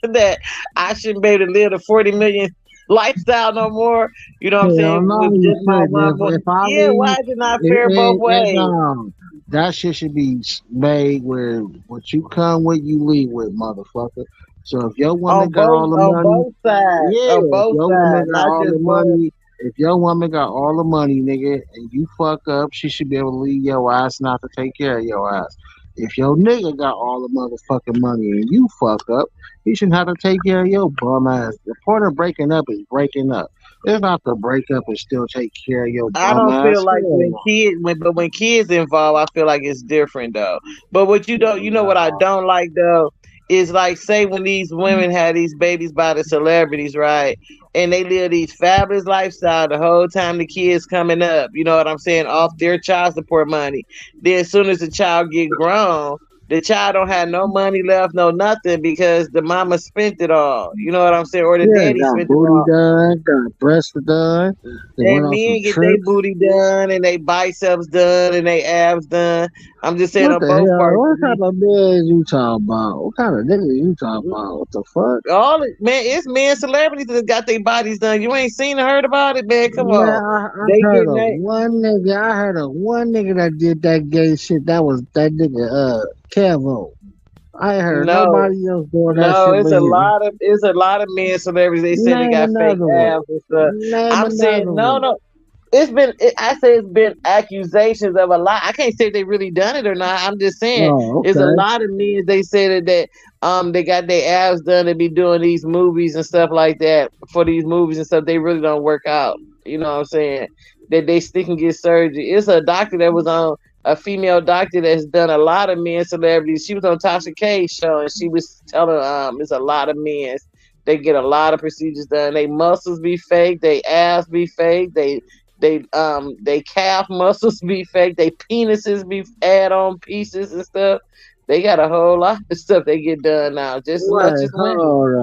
that I shouldn't be able to live the 40 million lifestyle no more. You know what I'm Hell saying? no, With you just my shouldn't. one more. If I Yeah, why leave, is it not fair both ways? no, that shit should be made where what you come with, you leave with, motherfucker. So if your woman got all the On money, both sides. yeah, On if both your woman sides. got Not all just the one. money, if your woman got all the money, nigga, and you fuck up, she should be able to leave your ass not to take care of your ass. If your nigga got all the motherfucking money and you fuck up, he shouldn't have to take care of your bum ass. The point of breaking up is breaking up. It's not to break up and still take care of your I bum don't feel ass. like Hell no. but when kids involved, I feel like it's different though. But what you don't, what I don't like though is, like, say when these women had these babies by the celebrities, right? And they live these fabulous lifestyle the whole time the kids coming up. You know what I'm saying? Off their child support money. Then as soon as the child get grown, the child don't have no money left, no nothing because the mama spent it all. You know what I'm saying? Or the Yeah, daddy got spent it booty all. done, got breasts done. They went And on some men get their trips. booty done and they biceps done and they abs done. I'm just saying What on the both hell? parts. What kind of men you talking about? What kind of nigga you talking about? What the fuck? Man, it's men celebrities that got their bodies done. You ain't seen or heard about it, man. Come Man, on. I They heard getting of that. one nigga. I heard of one nigga that did that gay shit. That was that nigga, Kevo. I ain't heard No, nobody else doing that no, shit but him. it's a lot of men celebrities. They say they Name got fake another one. abs and stuff. Name I'm saying another no, one. no. I say it's been accusations of a lot. I can't say they really done it or not. I'm just saying Oh, it's a okay. lot of men. They say that they got their abs done to be doing these movies and stuff like that for these movies and stuff. They really don't work out. You know what I'm saying? That they stick and get surgery. It's a doctor that was on a female doctor that's done a lot of men celebrities. She was on Tasha K's show and she was telling it's a lot of men. They get a lot of procedures done. They muscles be fake. They abs be fake. They calf muscles be fake. They penises be add on pieces and stuff. They got a whole lot of stuff they get done now, just as much Wait, as women. hold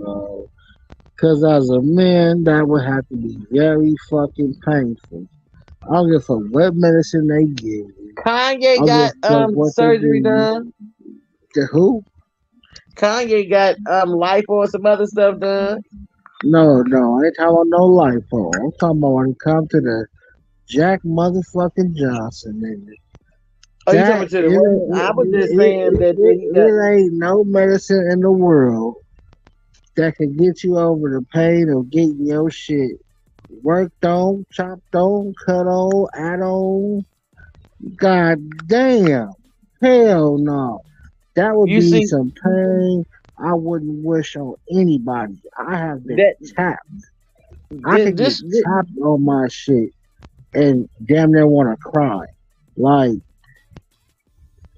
on. Cause as a man, that would have to be very fucking painful. I don't give a fuck what medicine they give you. I Kanye don't give got a fuck what they give surgery you. done. The who? Kanye got lipo or some other stuff done. No, no, I ain't talking about no lipo. I'm talking about when it comes to the Jack motherfucking Johnson, nigga. Oh, you talking That about to the women? I was just saying that he got it ain't no medicine in the world that can get you over the pain of getting your shit worked on, chopped on, cut on, add on. God damn. Hell no. That would you be see some pain I wouldn't wish on anybody. I have been that tapped. I could get this tapped on my shit and damn near want to cry. Like,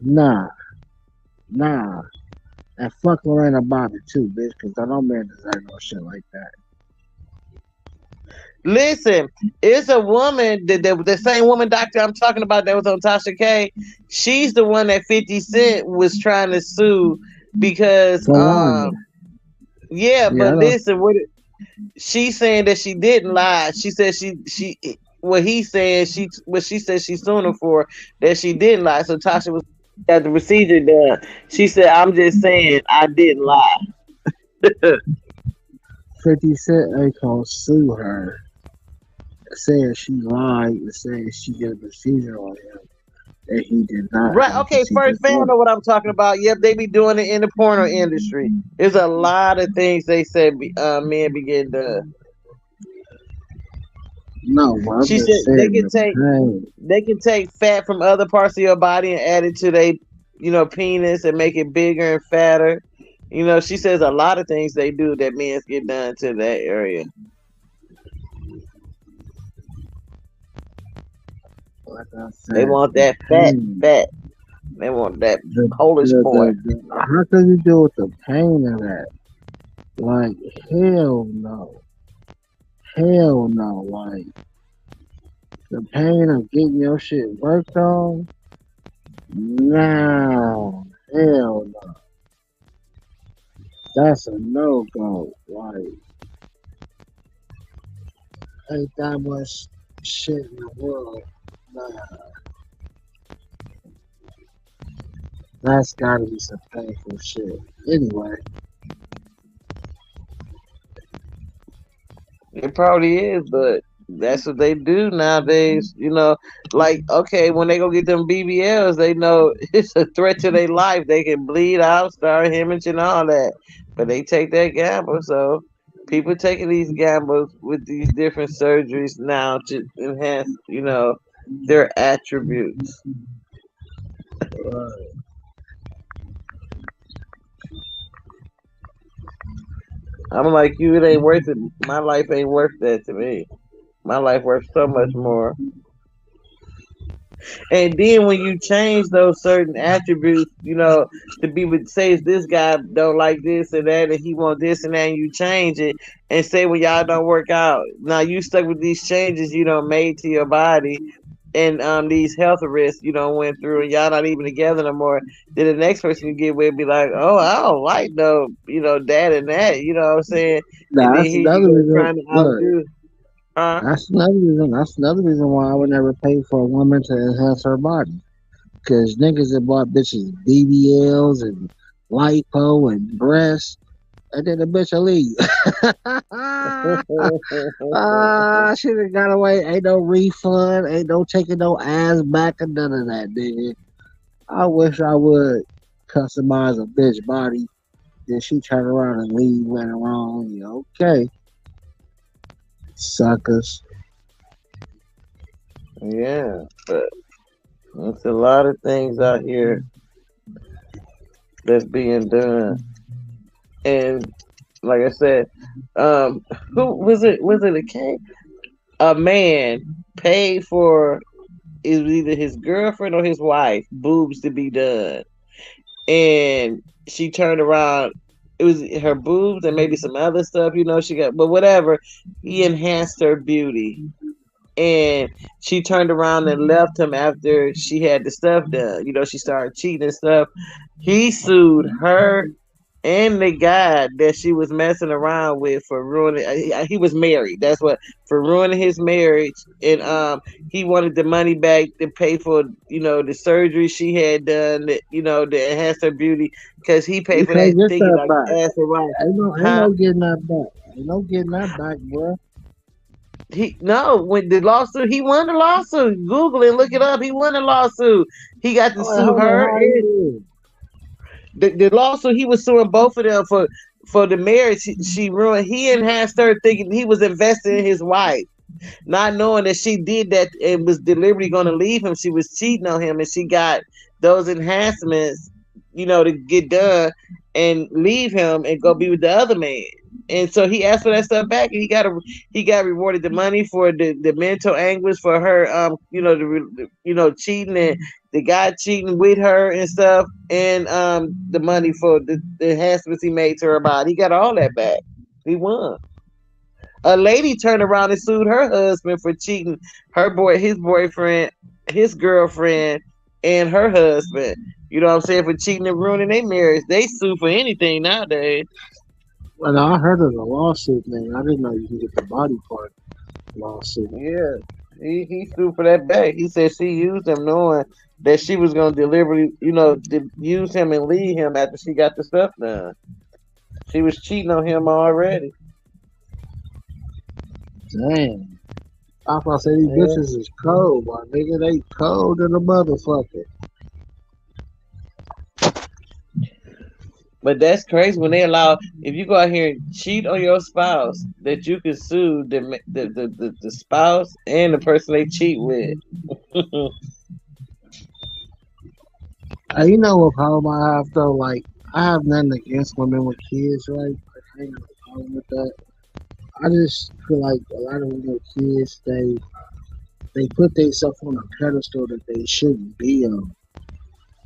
nah, nah. And fuck Lorena Bobby too, bitch, because I know man deserve no shit like that. listen, it's a woman the same woman doctor I'm talking about that was on Tasha K. She's the one that 50 Cent was trying to sue because For lying. yeah, Yeah, but I know. listen, she's saying that she didn't lie. She said she what he said what she said she's suing him for that she didn't lie. So Tasha was got the procedure done. She said, "I'm just saying I didn't lie." 50 Cent ain't gonna sue her, saying she lied and saying she did a procedure on him, and he did not Right? have a Okay. procedure First fan done. know what I'm talking about. Yep, they be doing it in the porno industry. There's a lot of things they said men be getting done. No, but I'm She said just saying the pain. they can take fat from other parts of your body and add it to their penis and make it bigger and fatter. She says a lot of things they do that men get done to that area. Like I They said, want the that pain. fat. They want that The, Polish boy. how can you deal with the pain of that? Like, hell no. Hell no. Like, the pain of getting your shit worked on? No. Hell no. That's a no go. Like, ain't that much shit in the world. Nah, that's gotta be some painful shit. Anyway, It probably is, but that's what they do nowadays. Like okay, when they go get them BBLs, they know it's a threat to their life. They can bleed out, start hemorrhaging, all that. But they take that gamble. So people taking these gambles with these different surgeries now to enhance, their attributes. I'm like you, it ain't worth it. My life ain't worth that to me. My life worth so much more. And then when you change those certain attributes, to be with say this guy don't like this and that and he want this and that and you change it and say when y'all don't work out. Now you stuck with these changes you don't made to your body and these health risks you don't went through and y'all not even together no more. Then the next person you get with be like, oh, I don't like no, that and that, you know what I'm saying? And nah, then that's here you another go reason. trying to Look, outdo, huh? that's another reason. That's another reason why I would never pay for a woman to enhance her body. Cause niggas that bought bitches BBLs and lipo and breasts, and then the bitch will leave. She done got away. Ain't no refund. Ain't no taking no ass back or none of that, nigga. I wish I would customize a bitch body. Then she turn around and leave later on. You okay, suckers. Yeah, but it's a lot of things out here that's being done. And like I said, who was it? Was it a king? A man paid for it was either his girlfriend or his wife boobs to be done, and she turned around. It was her boobs and maybe some other stuff, She got, but whatever. He enhanced her beauty, and she turned around and left him after she had the stuff done. She started cheating and stuff. He sued her and the guy that she was messing around with for ruining. He was married. That's what for ruining his marriage, and he wanted the money back to pay for the surgery she had done. That that enhanced her beauty because he paid You for that can't get thinking that like back. ass and right, Ain't huh? no getting that back. Ain't no getting that back, bro. He no when the lawsuit he won the lawsuit. Google it, look it up. He won the lawsuit. He got to Oh, wait, sue hold on, her how and you is? the lawsuit. He was suing both of them for the marriage she ruined. He enhanced her thinking he was investing in his wife, not knowing that she did that and was deliberately going to leave him. She was cheating on him, and she got those enhancements, to get done and leave him and go be with the other man. And so he asked for that stuff back, and he got rewarded the money for the mental anguish for her, cheating and the guy cheating with her and stuff, and the money for the enhancements he made to her body. He got all that back. He won. A lady turned around and sued her husband for cheating his boyfriend, his girlfriend, and her husband. You know what I'm saying? For cheating and ruining their marriage. They sue for anything nowadays. Well, I heard of the lawsuit, man. I didn't know you can get the body part lawsuit. Yeah. He sued for that back. He said she used him knowing that she was gonna deliberately, use him and leave him after she got the stuff done. She was cheating on him already. Damn. I thought say these Yeah. bitches is cold, my nigga. They cold than a motherfucker. But that's crazy when they allow if you go out here and cheat on your spouse that you can sue the spouse and the person they cheat with. Hey, you know what problem I have though? Like, I have nothing against women with kids, right? Like, I ain't got a problem with that. I just feel like a lot of women with kids, they put themselves on a pedestal that they shouldn't be on.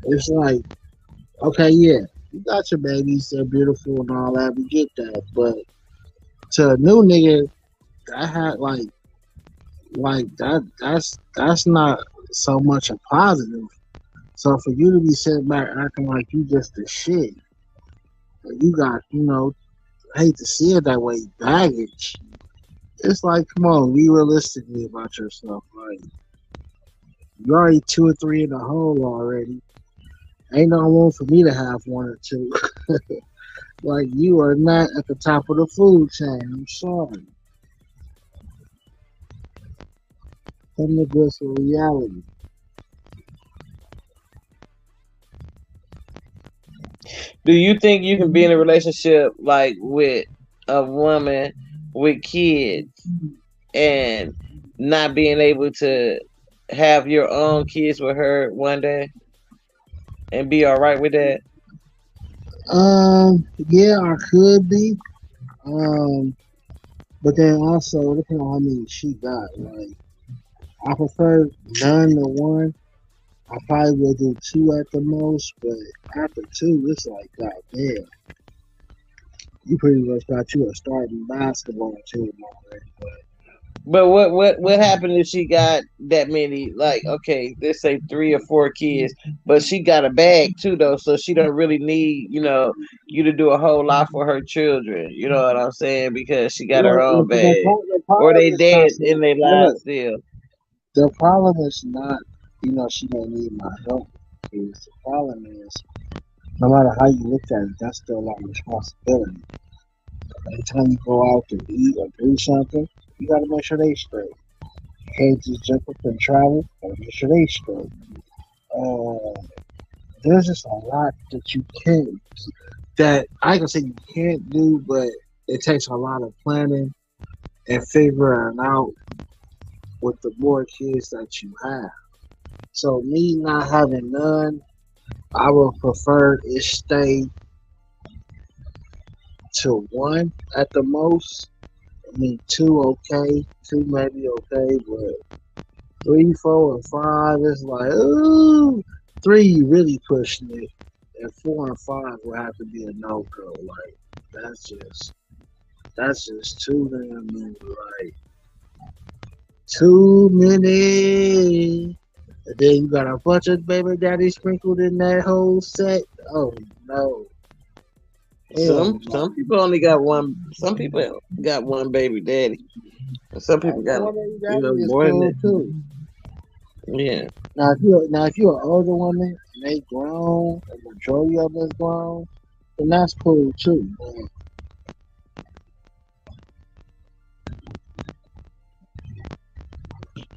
It's like, okay, yeah, you got your babies, they're beautiful and all that, we get that. But to a new nigga, that had like that's not so much a positive. So for you to be sitting back acting like you just the shit, you got, I hate to see it that way, baggage. It's like, come on, be realistically about yourself. Like, you're already two or three in the hole already. Ain't no room for me to have one or two. Like, you are not at the top of the food chain. I'm sorry. Come to grips with reality. Do you think you can be in a relationship like with a woman with kids and not being able to have your own kids with her one day and be all right with that? Yeah, I could be. Um, but then also, depending on how many she got, like, I prefer none to one. I probably will do two at the most, but after two, it's like, goddamn, you pretty much got you a starting basketball team already. But what happened if she got that many? Like, okay, let's say 3 or 4 kids, but she got a bag too, though, so she don't really need you to do a whole lot for her children. You know what I'm saying? Because she got her Well, own bag, the or problem they is not dead so. in their Look, lives still. the problem is not, she don't need my help. Is the problem is, no matter how you look at it, that's still a lot of responsibility. Every time you go out to eat or do something, you gotta make sure they straight. You can't just jump up and travel. Gotta make sure they straight. Uh, there's just a lot that you can't, that I can say you can't do, but it takes a lot of planning and figuring out with the more kids that you have. So me not having none, I would prefer it stay to one at the most. I mean, two okay, two maybe okay, but three, four, and five is like, ooh, three you really pushing it, and four and five will have to be a no go. Like, that's just too damn many. Like, too many. And then you got a bunch of baby daddy sprinkled in that whole set. Oh no. Hell Some no. people only got one. Some people got one baby daddy. And some people got One baby daddy is more than cool that. too. Yeah. Now if you're an older woman and they grown, the majority of us grown, then that's cool too.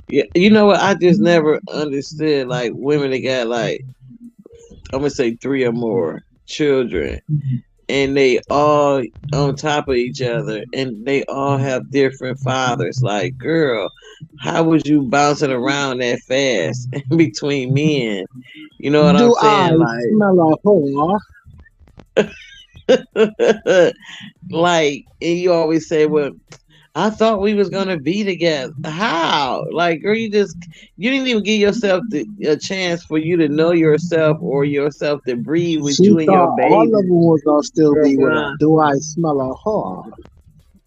Yeah. You know what? I just never understood like women that got like I'm gonna say three or more children and they all on top of each other and they all have different fathers. Like, girl, how was you bouncing around that fast between men? You know what I'm Do I saying? smell a whore? Like, like, and you always say, "Well, I thought we was gonna be together." How? Like, girl, you didn't even give yourself a chance for you to know yourself or yourself to breathe with She you and your thought all of baby. them was gonna still Girl, be with her. gone. Do I smell a whore?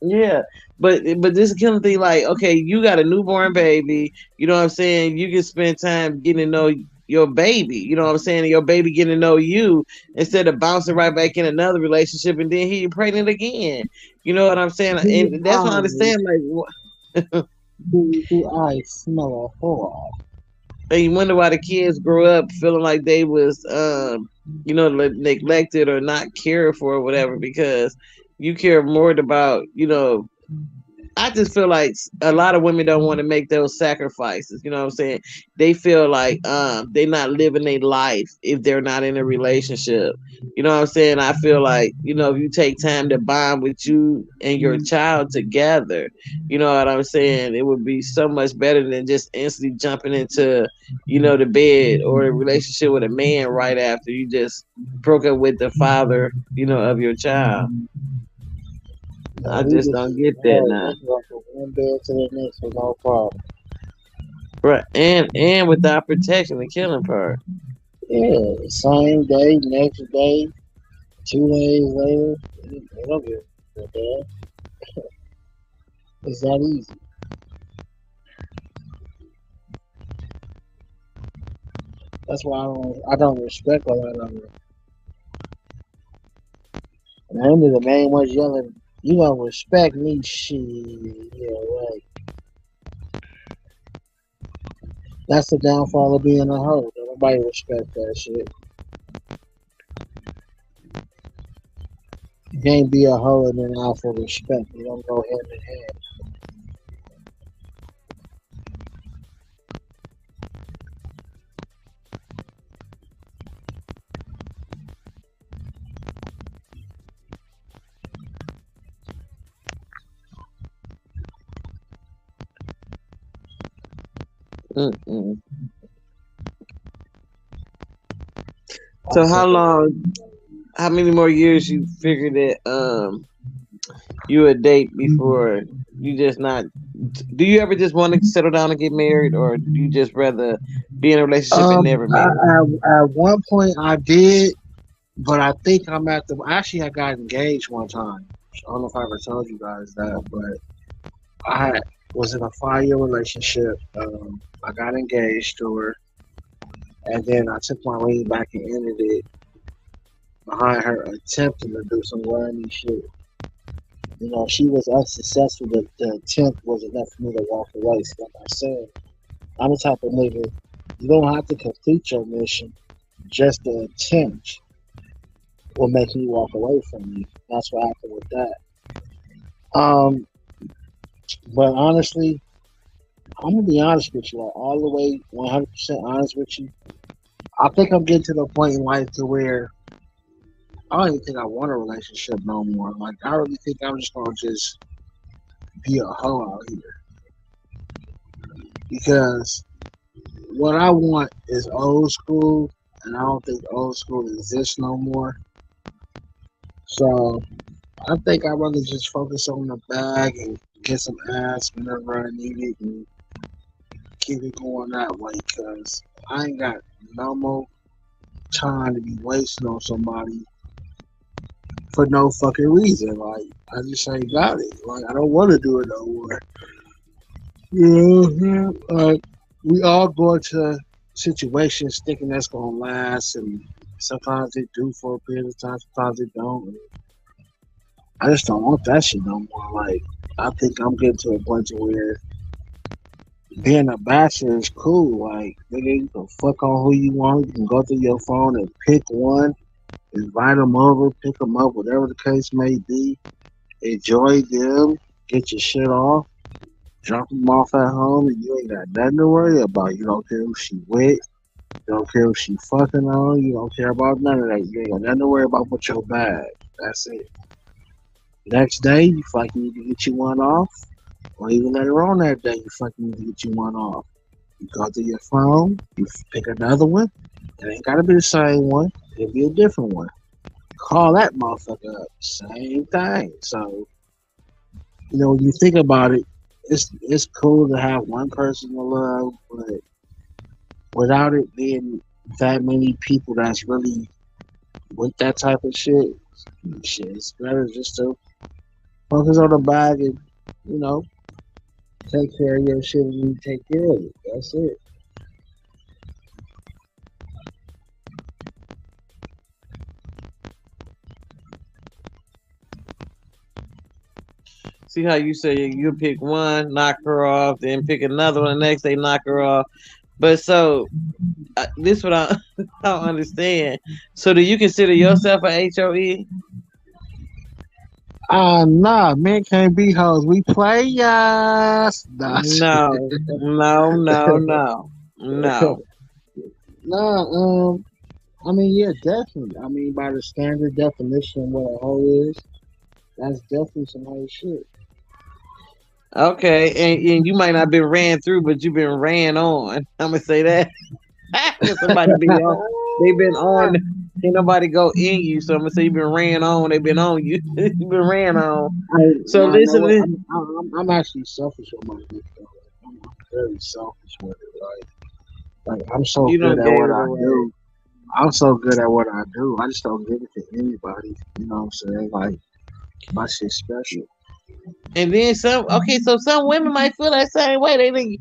Yeah, but this kind of thing, like, okay, you got a newborn baby. You know what I'm saying? You can spend time getting to know your baby. You know what I'm saying? And your baby getting to know you instead of bouncing right back in another relationship and then he pregnant again. You know what I'm saying? Do And that's why I I understand. Like, do I smell a whore? and you wonder why the kids grow up feeling like they was, neglected or not cared for or whatever because you care more about, I just feel like a lot of women don't want to make those sacrifices. You know what I'm saying? They feel like they're not living their life if they're not in a relationship. You know what I'm saying? I feel like, if you take time to bond with you and your child together, you know what I'm saying? It would be so much better than just instantly jumping into, the bed or a relationship with a man right after you just broke up with the father, of your child. No, I we just just don't get that hey, now. let's go from one bed to the next with no problem. Right, and without protection, the killing part. Yeah, same day, next day, 2 days later, they don't give a damn. It's that easy. That's why I don't respect a lot of them. And them are the main ones yelling, "You don't respect me, shit." Yeah, right. That's the downfall of being a hoe. Don't nobody respect that shit. You can't be a hoe and then offer respect. You don't go hand in hand. Mm-mm. I So how said, long? How many more years you figure that you would date before you just not? Do you ever just want to settle down and get married, or do you just rather be in a relationship and never I, marry? at one point I did, but I think I'm at the. Actually, I got engaged one time. I don't know if I ever told you guys that, but I was in a 5 year relationship. I got engaged to her, and then I took my ring back and ended it behind her attempting to do some grimy shit. She was unsuccessful. The attempt was enough for me to walk away. So like I said, I'm the type of nigga, you don't have to complete your mission. Just the attempt will make me walk away from you. That's what happened with that. Um, but honestly, I'm gonna be honest with you, like, all the way 100% honest with you. I think I'm getting to the point in life to where I don't even think I want a relationship no more. Like, I really think I'm just gonna just be a hoe out here because what I want is old school, and I don't think old school exists no more. So I think I'd rather just focus on the bag and get some ass whenever I need it and keep it going that way because I ain't got no more time to be wasting on somebody for no fucking reason. Like, I just ain't got it. Like, I don't want to do it no more. Like, we all go into situations thinking that's gonna last, and sometimes they do for a period of time, sometimes they don't. I just don't want that shit no more. Like, I think I'm getting to a point to where being a bachelor is cool. Like, nigga, you can fuck on who you want. You can go through your phone and pick one, invite them over, pick them up, whatever the case may be. Enjoy them, get your shit off, drop them off at home, and you ain't got nothing to worry about. You don't care if she wet. You don't care if she fucking on. You don't care about none of that. You ain't got nothing to worry about but your bag. That's it. Next day, you fucking need to get you one off. Or even later on that day, you fucking need to get you one off. You go through your phone, you pick another one. It ain't gotta be the same one. It'll be a different one. Call that motherfucker up. Same thing. So, when you think about it, it's cool to have one person to love, but without it being that many people that's really with that type of shit, it's better just to focus on the bag and, you know, take care of your shit and you take care of it. That's it. See how you say you pick one, knock her off, then pick another one. The next day, knock her off. But so this what I I don't understand. So do you consider yourself a HOE? Nah, men can't be hoes. We play yes. Nah, No, no, no, no, no. nah, I mean, yeah, definitely. I mean, by the standard definition of what a hoe is, that's definitely some hoe shit. Okay, and you might not been ran through, but you've been ran on. I'm gonna say that because somebody be on. They've been on. Ain't nobody go in you, so I'm gonna say you've been ran on. They've been on you. You've been ran on. So Nah, know listen, what? I'm actually selfish with my dick, though. I'm very selfish with it. Like I'm so you good don't at gave what it I away. do. I'm so good at what I do. I just don't give it to anybody. You know what I'm saying? Like my shit's special. And then some. Okay, so some women might feel that same way. They didn't.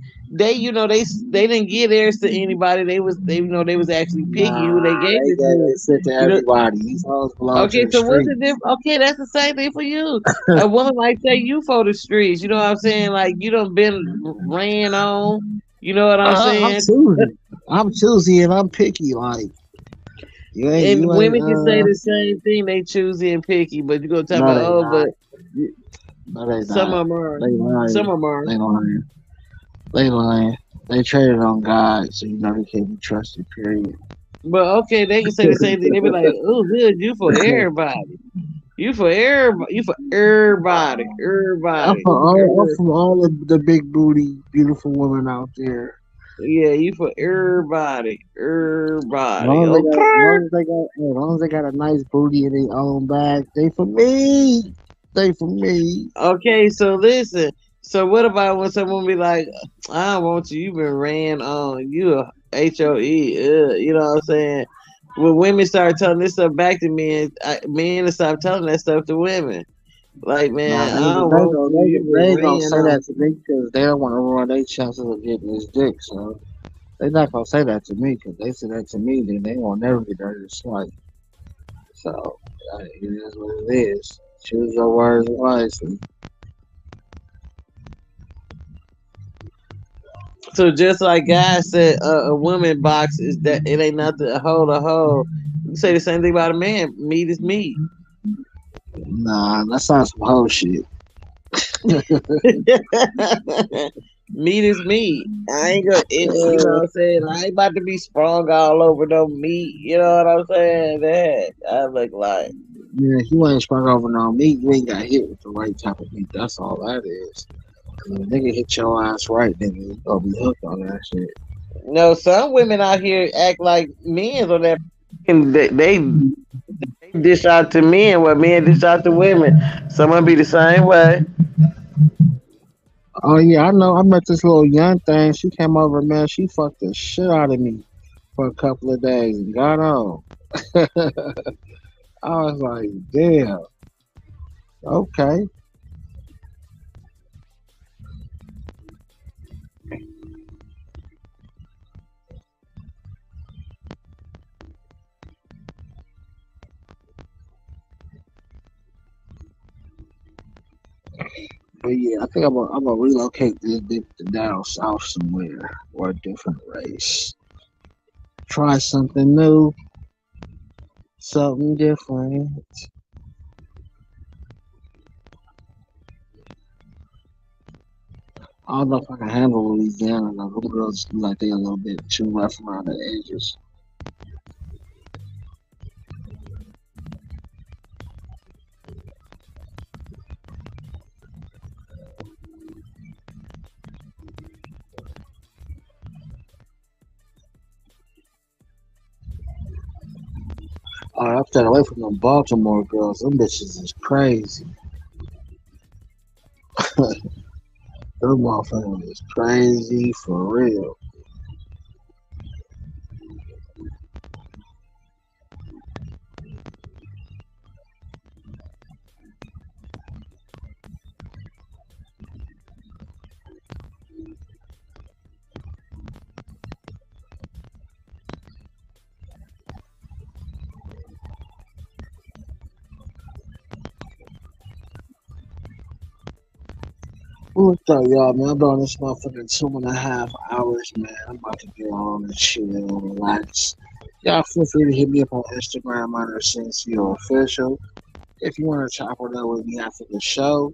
They didn't give theirs to anybody. They was actually picking who they Nah, gave it they to. sit to You know. everybody. These hoes belong to Okay, the so what's the streets. difference? Okay, that's the same thing for you. A woman might say you for the streets. You know what I'm saying? Like you done been ran on. You know what I'm I'm saying? choosy. I'm choosy and I'm picky. Like And you ain't women can say the same thing. They choosy and picky, but you gonna talk no about they but not. No they some not. of them are. They Some lying. of them are. They lying. They lying. They traded on God, so you know they can't be trusted, period. But okay, they can say the same thing. They be like, "Oh, good, you for everybody. You for everybody. You for everybody. Everybody. I'm Er- from all of the big booty, beautiful women out there. yeah, you for everybody. As Everybody. long as they got, as Okay." long as they got, as long as they got a nice booty in their own bag, they for me. They for me. Okay, so listen. So what about when someone be like, "I don't want you. You been ran on. You a HOE." You know what I'm saying? When women start telling this stuff back to men, men to stop telling that stuff to women. Like, Nah, man, I don't want you. You they been ain't gonna ran say on. that to me because they don't want to ruin their chances of getting this dick. So they not gonna say that to me because they say that to me, then they won't never get dirty swipe. So it is what it is. Choose your words wisely. So just like guys said, a woman box is that it ain't nothing a hole to hole. You say the same thing about a man. Meat is meat. Nah, that sounds some whole shit. Meat is meat. I ain't gonna, you know Uh, what I'm saying? I ain't about to be sprung all over no meat. You know what I'm saying? That I look like. yeah, if you ain't sprung over no meat, you ain't got hit with the right type of meat. That's all that is. If a nigga hit your ass right, then you gonna be hooked on that shit. No, some women out here act like men on that. They dish out to men what men dish out to women. Some gonna be the same way. Oh yeah, I know. I met this little young thing. She came over, man. She fucked the shit out of me for a couple of days and got on. I was like, damn, okay. But yeah, I think I'm gonna relocate this bitch down south somewhere or a different race. Try something new, something different. I don't know if I can handle Louisiana though. Them girls seem like they a little bit too rough around the edges. I have to stay away from them Baltimore girls. Them bitches is crazy. Them motherfuckers is crazy for real. What's up, y'all, man? I've been on this motherfucking 2.5 hours, man. I'm about to get on and chill and relax. Y'all feel free to hit me up on Instagram under Sensio Official. If you want to chop it up with me after the show,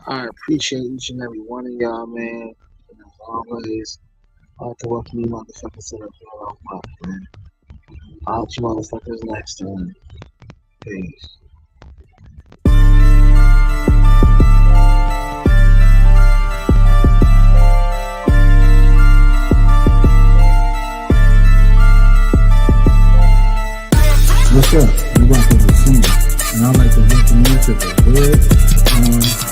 I appreciate each and every one of y'all, man. And as always, I'd like to welcome you motherfuckers to the Blood Off, man. I'll see you motherfuckers next time. Peace. What's up? I'm Rock the Singer, and I'd like to welcome you to the Hood on